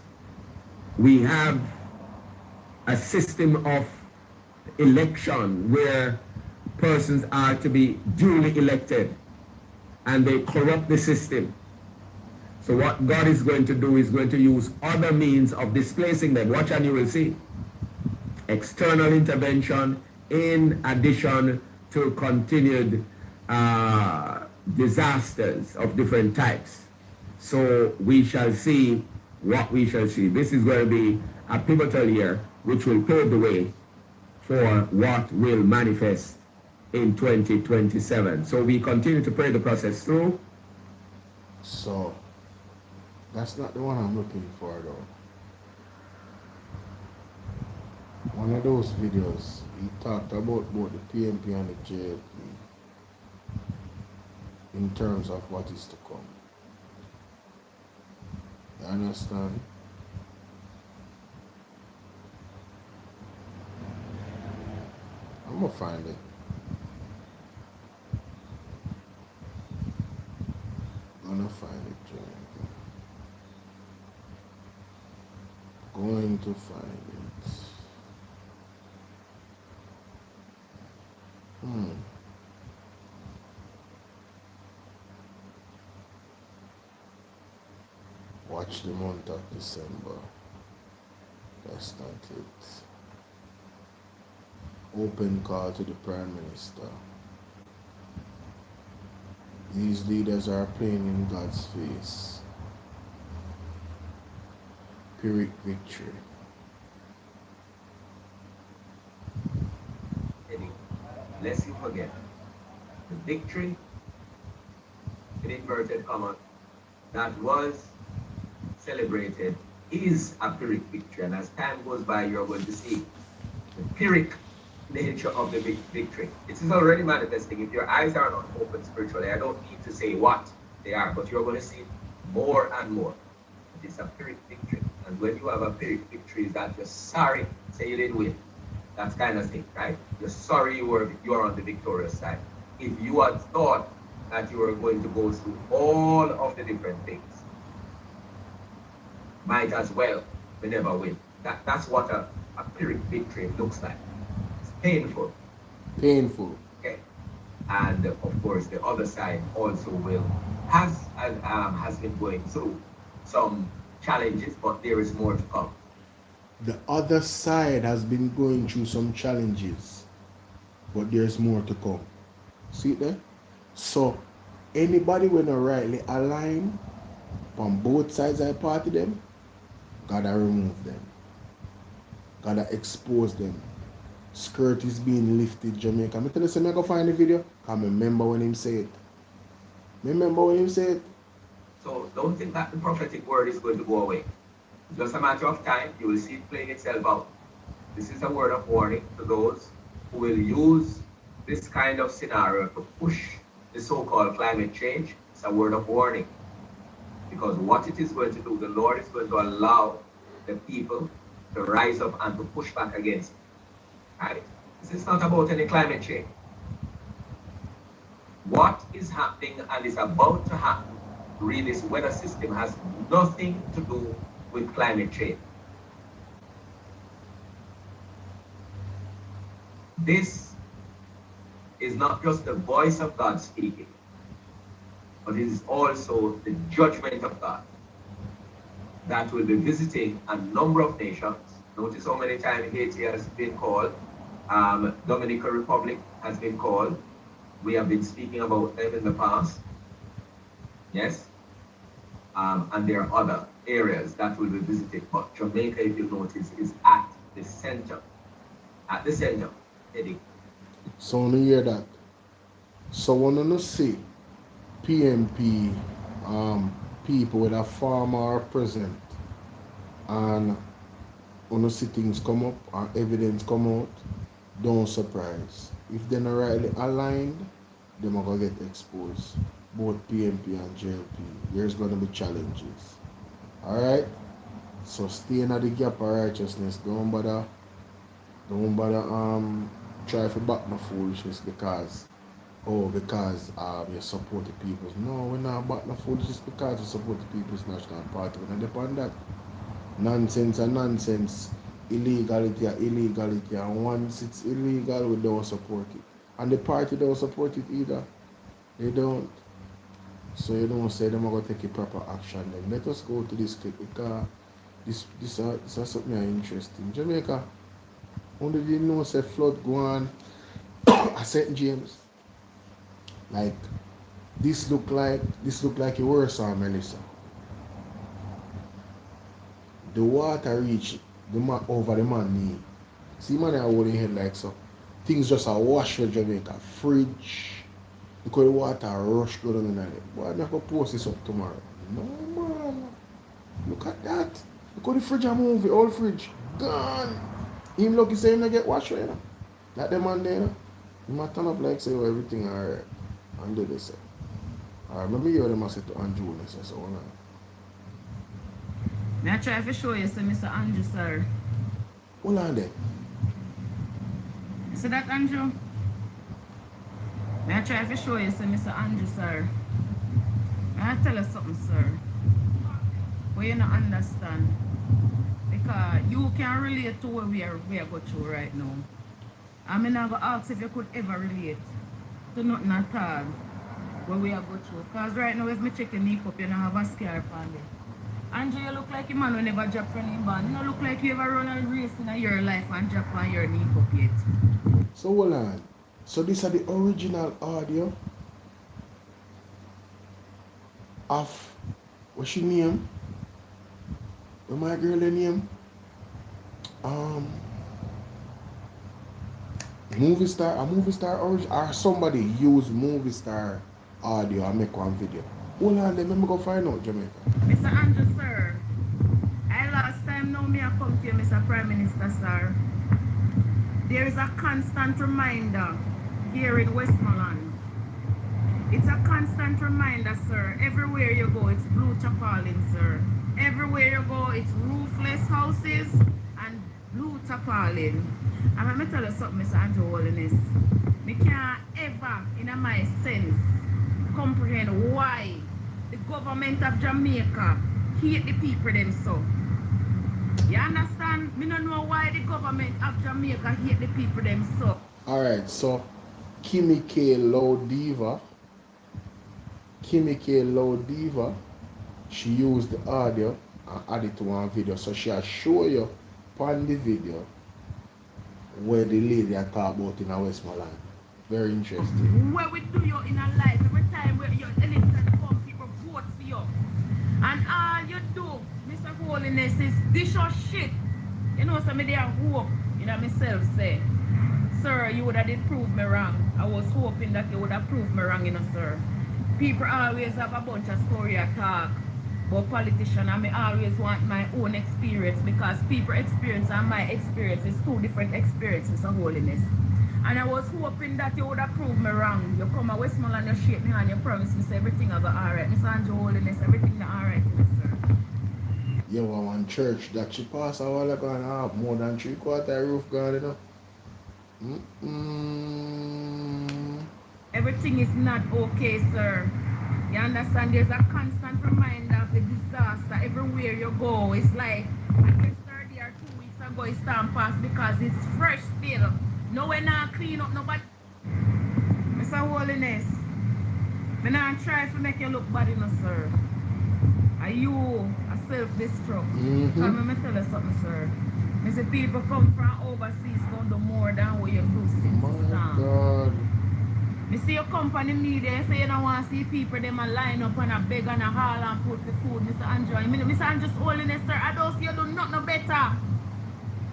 L: we have a system of election where persons are to be duly elected, and they corrupt the system. So what God is going to do is going to use other means of displacing them. Watch and you will see. External intervention in addition to continued disasters of different types. So we shall see what we shall see. This is going to be a pivotal year which will pave the way for what will manifest in 2027. So we continue to pray the process through.
C: So that's not the one I'm looking for though. One of those videos, he talked about both the PNP and the JLP in terms of what is to come. You understand? I'm gonna find it. to find it, Jamaica. Going to find it. Watch the month of December. That's not it. Open call to the Prime Minister. These leaders are playing in God's face. Pyrrhic victory.
L: Lest you forget, the victory, in inverted commas, that was celebrated is a Pyrrhic victory. And as time goes by, you're going to see the Pyrrhic nature of the victory. It is already manifesting. If your eyes are not open spiritually, I don't need to say what they are, but you're going to see more and more. It is a Pyrrhic victory. And when you have a Pyrrhic victory, is that you're sorry, say you didn't win. That kind of thing, right? You're sorry you're on the victorious side. If you had thought that you were going to go through all of the different things, might as well we never win. That's what a Pyrrhic victory looks like. It's painful.
C: Painful.
L: Okay. And of course the other side also has been going through some challenges, but there is more to come.
C: The other side has been going through some challenges, but there's more to come. See it there? So anybody when are rightly aligned on both sides of the party them, gotta remove them. Gotta expose them. Skirt is being lifted, Jamaica. I tell you, I go find the video. I remember when him said it.
L: So don't think that the prophetic word is going to go away. It's just a matter of time. You will see it playing itself out. This is a word of warning to those who will use this kind of scenario to push the so-called climate change. It's a word of warning. Because what it is going to do, the Lord is going to allow the people to rise up and to push back against it. Right? This is not about any climate change. What is happening and is about to happen, really, this weather system has nothing to do with climate change. This is not just the voice of God speaking, but it is also the judgment of God that will be visiting a number of nations. Notice how many times Haiti has been called, Dominican Republic has been called. We have been speaking about them in the past. Yes? And there are other areas that will be visited. But Jamaica, if you notice, is at the center. At the center, Eddie.
C: So when you hear that, so when you see PMP people with a farmer present and when you see things come up or evidence come out, don't surprise. If they're not rightly aligned, they're going to get exposed. Both PMP and JLP. There's going to be challenges. Alright? So stay in the gap of righteousness. Don't bother try to back no foolishness because you support the peoples. No, we're not back no foolishness because we support the People's National Party. We're not depend that. Nonsense and nonsense. Illegality, and once it's illegal, we don't support it. And the party don't support it either. They don't. So you don't say them are going to take a proper action. Then let us go to this clip because this is something interesting. Jamaica, only you know say flood go on at St. James. Like this look like a worse on Melissa. The water reach over the man knee. See man I hold head like so. Things just are wash for Jamaica. Fridge. Because the water rush go down in there. Boy, I'm not going to post this up tomorrow. No man. Look at that. Look at the fridge I move, the old fridge. Gone. Him lucky say him not get washed right now. Like the man there, you know? He might turn up like say everything alright. And do this. Alright, remember you them I say to Andrew and say so on.
A: May I try to show you, so Mr. Andrew, sir?
C: Hold on there.
A: See that, Andrew? May I try to show you, so Mr. Andrew, sir? I tell you something, sir. But you don't understand. Because you can relate to what we are going through right now. I'm not going to ask if you could ever relate to nothing at all what we are going through. Because right now, if I check your knee up, you don't have a scar on it. Andrew, you look like a man who never dropped from the band. You don't look like you ever run a race in your life and drop on your knee up yet.
C: So hold on. So these are the original audio of what's your name? What my girl name? Movie star origin, or somebody use movie star audio and make one video. Hold on, let me go find out, Jamaica.
A: Mr. Andrew, sir, I last time know me I come to you, Mr. Prime Minister, sir. There is a constant reminder here in Westmoreland. It's a constant reminder, sir. Everywhere you go, it's blue tarpaulin, sir. Everywhere you go, it's roofless houses and blue tarpaulin. And let me tell you something, Mr. Andrew Holiness. Me can't ever, in my sense, comprehend why the government of Jamaica hate the people them so. You understand? Me don't know why the government of Jamaica hate the people them so.
C: Alright, so Kimmy K. Loud Diva, she used the audio and added to one video. So she'll show you on the video where the lady I talk about in Westmoreland. Very interesting.
A: What we do you in a life, every time where your election come, people vote for you. And all you do, Mr. Holiness, is dish your shit. You know, some of them hope, you know, myself say, sir, you would have did prove me wrong. I was hoping that you would have proved me wrong, you know, sir. People always have a bunch of story to talk about politicians, and I always want my own experience, because people's experience and my experience is two different experiences, Mr. Holiness. And I was hoping that you would have proved me wrong. You come to Westmoreland, you shake me hand, you promise me, say everything will go alright. Mr. Andrew Holiness, everything is alright, sir.
C: You have one church that she passed a while ago and have more than 3/4 roof gone, you know?
A: Everything is not okay, sir. You understand? There's a constant reminder of the disaster everywhere you go. It's like, I guess 30 or 2 weeks ago, it's time past because it's fresh still. No, we're not clean up nobody. Mr. Holiness, I'm not trying to make you look bad, you know, sir. Are you a self-destruct? Let me tell you something, sir. I say people come from overseas going do more than what you do since the start. I see your company media, say you don't want to see people them a line up and a beg and a haul and put the food, Mr. Andrew. Mr. Andrew's Holiness, sir, I don't see you do nothing better.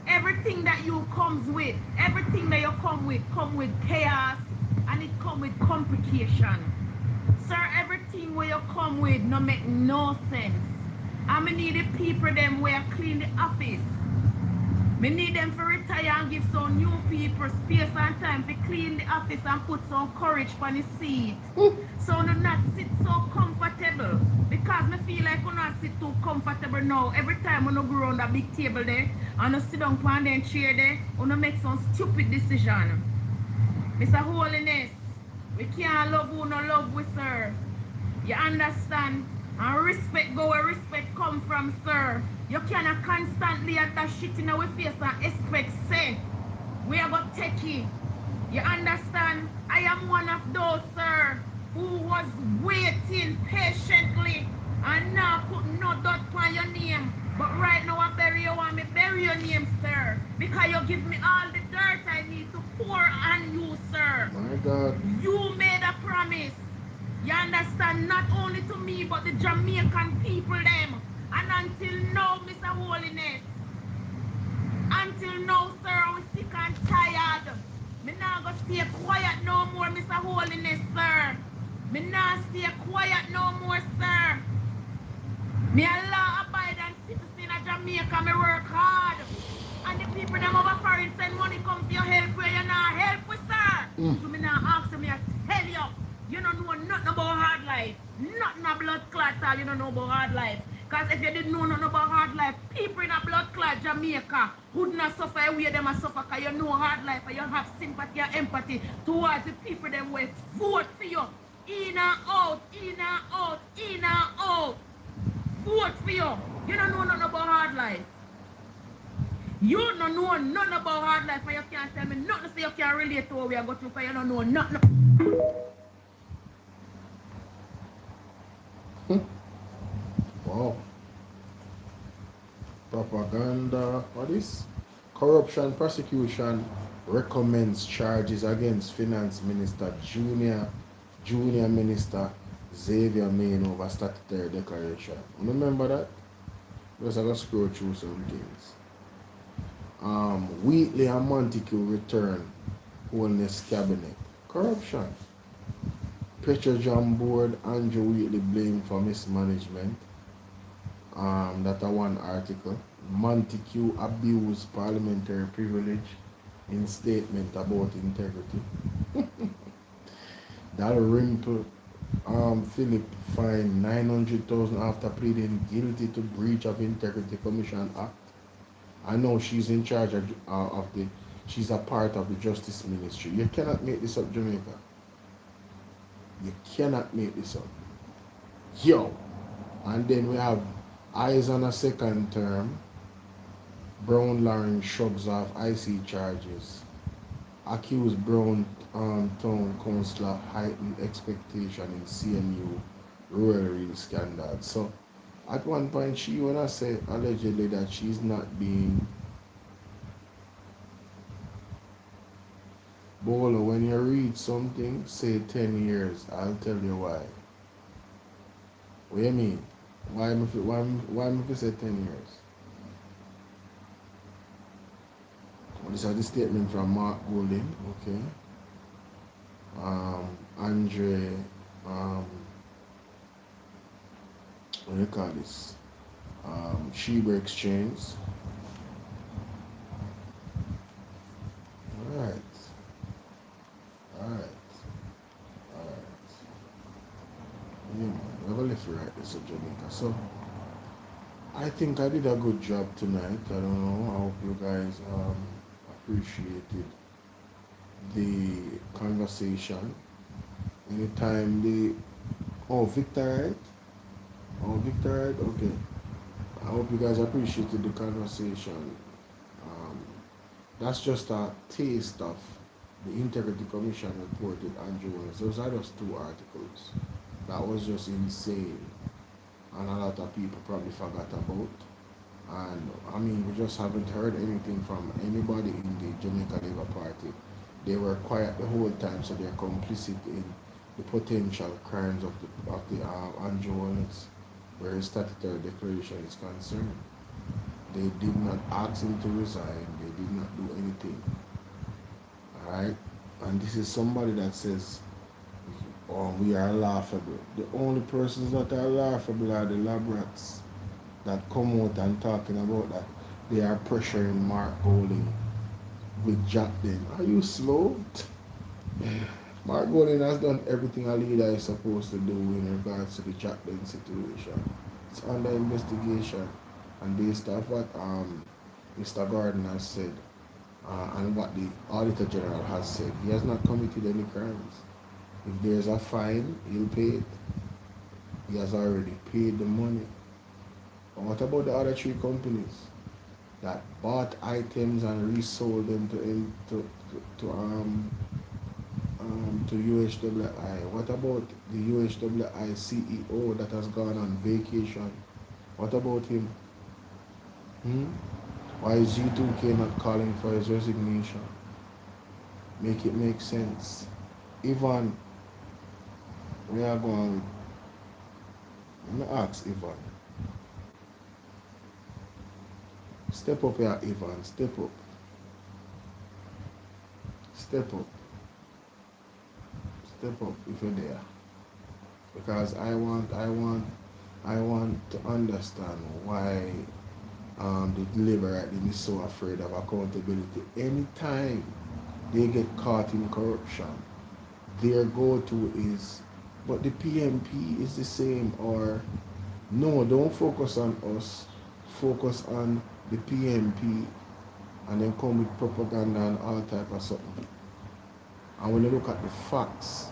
A: Everything that you comes with, everything that you come with chaos, and it come with complication. Sir, everything where you come with no make no sense. And I need the people them where clean the office. Me need them to retire and give some new people space and time to clean the office and put some courage on the seat. So do not sit so comfortable. Because me feel like you not sit too comfortable now. Every time when you go around that big table there and you sit down on that chair there, you make some stupid decision. Mr. Holiness, we can't love who no love we, sir. You understand? And respect go where respect come from, sir. You cannot constantly at that shit in our face and expect say we are going to take it. You understand? I am one of those, sir, who was waiting patiently and now put no dot on your name. But right now I bury you, want me bury your name, sir. Because you give me all the dirt I need to pour on you, sir.
C: My God.
A: You made a promise. You understand? Not only to me, but the Jamaican people them. And until now, Mr. Holiness, until now, sir, I'm sick and tired. Me not gonna stay quiet no more, Mr. Holiness, sir. Me not stay quiet no more, sir. Me a law-abiding citizen of Jamaica, me work hard. And the people them over foreign send money come for your help where you not help with, sir. So me not ask you, me I tell you, you don't know nothing about hard life. Nothing about blood clot, you don't know about hard life. Because if you didn't know nothing about hard life, people in a blood clot Jamaica would not suffer the way them suffer, because you know hard life and you have sympathy and empathy towards the people them will vote for you.
B: In and out, in and out, in and out. Vote for you. You don't know nothing about hard life. You don't know nothing about hard life, and you can't tell me nothing so you can relate to what we are going through, because you don't know nothing.
C: Wow. Propaganda. What is? Corruption prosecution recommends charges against Finance Minister Junior Minister Xavier Main over statutory declaration. Remember that? Just I gotta scroll through some things. Wheatley and Montague return wholeness cabinet. Corruption. Petroleum Board, Andrew Wheatley blamed for mismanagement. That one article. Montague abused parliamentary privilege in statement about integrity. Dalrymple Philip fined 900,000 after pleading guilty to breach of Integrity Commission Act. I know she's in charge of she's a part of the Justice Ministry. You cannot make this up, Jamaica. You cannot make this up. Yo! And then we have eyes on a second term. Brown Lauren shrugs off IC charges. Accused Brown Town Councillor heightened expectation in CMU rural scandal. So at one point she wanna say allegedly that she's not being Bolo, when you read something, say 10 years, I'll tell you why. What do you mean? Why am I say 10 years? This is the statement from Mark Golding, okay. Andre, what do you call this? Sheba Exchange. Alright. Yeah, we have a left right this in Jamaica. So I think I did a good job tonight. I don't know. I hope you guys appreciated the conversation. Anytime Victor, right? Okay. I hope you guys appreciated the conversation. That's just a taste of the Integrity Commission reported Andrew Williams. Those are just 2 articles. That was just insane. And a lot of people probably forgot about. And I mean, we just haven't heard anything from anybody in the Jamaica Labour Party. They were quiet the whole time, so they're complicit in the potential crimes of the Andrew Williams, where his statutory declaration is concerned. They did not ask him to resign. They did not do anything. Alright? And this is somebody that says, we are laughable. The only persons that are laughable are the Labourites that come out and talking about that they are pressuring Mark Golding with Jack Den. Are you slow? Mark Golding has done everything a leader is supposed to do in regards to the Jack Den situation. It's under investigation, and based off what Mr. Gordon has said and what the Auditor General has said, he has not committed any crimes. If there's a fine, he'll pay it. He has already paid the money. But what about the other 3 companies that bought items and resold them to UHWI? What about the UHWI CEO that has gone on vacation? What about him? Why is G2K not calling for his resignation? Make it make sense. Ivan, we are going with. Let me ask Ivan. Step up here, Ivan. Step up. Step up. Step up if you're there. Because I want to understand why the Labour is so afraid of accountability. Anytime they get caught in corruption, their go-to is, but the PMP is the same, or no, don't focus on us, focus on the PMP, and then come with propaganda and all type of something. And when you look at the facts,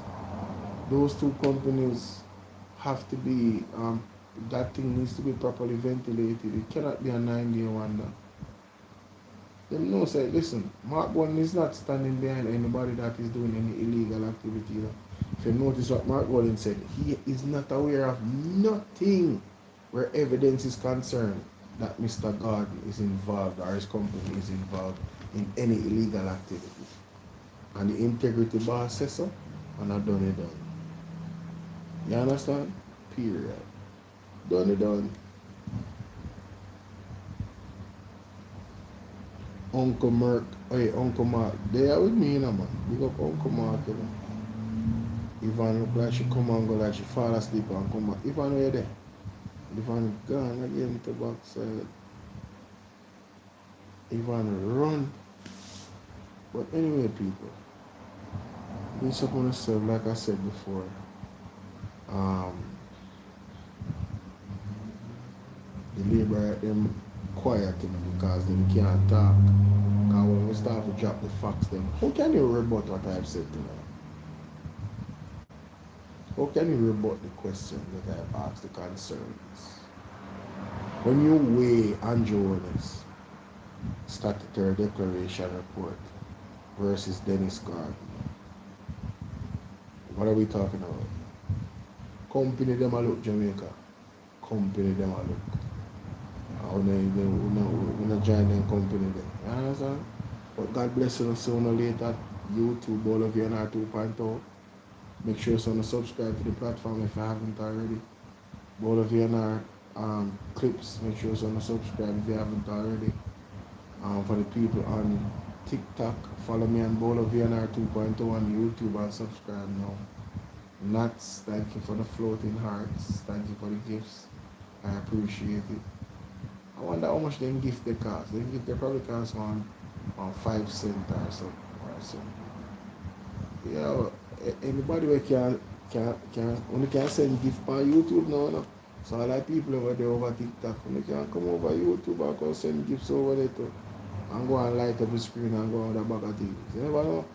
C: those two companies have to be, that thing needs to be properly ventilated. It cannot be a 9-day wonder. Them know say, listen, Mark Golden is not standing behind anybody that is doing any illegal activity. You know? If you notice what Mark Golden said, he is not aware of nothing where evidence is concerned that Mr. Gordon is involved or his company is involved in any illegal activity. And the integrity boss says so, and I done it done. You understand? Period. Done it done. Uncle Mark, they are with me, you know, man. Big up Uncle Mark, you know. Ivan look like she come and go like she fall asleep and come back. Ivan, where you there? Ivan gone again to backside. Ivan run. But anyway, people, this upon yourself, like I said before, the labor them quiet, you know, because they can't talk. Because when we start to drop the facts, them, how can you rebut what I've said tonight? How can you rebut the questions that I've asked, the concerns? When you weigh Andrew Unuh's statutory declaration report versus Dennis Gordon, what are we talking about? Company them a look Jamaica. Company them a look. We not join them company there. You understand? But God bless you sooner or later. YouTube, Bolo, Enuh 2.0. Make sure you subscribe to the platform if you haven't already. Bolo, Enuh clips, make sure you subscribe if you haven't already. For the people on TikTok, follow me on Bolo, Enuh 2.0 on YouTube and subscribe now. Nats, thank you for the floating hearts. Thank you for the gifts. I appreciate it. I wonder how much them gift they cost. They probably cost on 5 cents or something. Yeah, anybody who only can send gift on YouTube now, no? So a lot of people over there over TikTok, only can come over YouTube and go send gifts over there too. And go and light up the screen and go on the bag of things. You never know.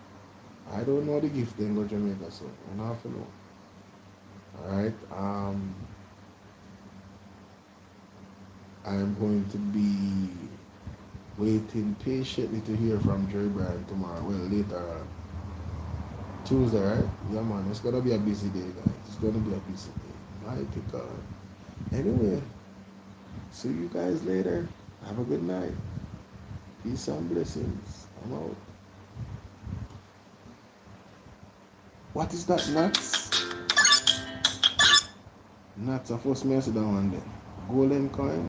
C: I don't know the gift then go Jamaica, so I don't have to know. Alright, I am going to be waiting patiently to hear from Jerry Bryan tomorrow. Well, later on. Tuesday, right? Yeah, man, it's gonna be a busy day, guys. It's gonna be a busy day. Mighty God. Anyway, see you guys later. Have a good night. Peace and blessings. I'm out. What is that, nuts? Nuts, I first messed down one day. Golden coin.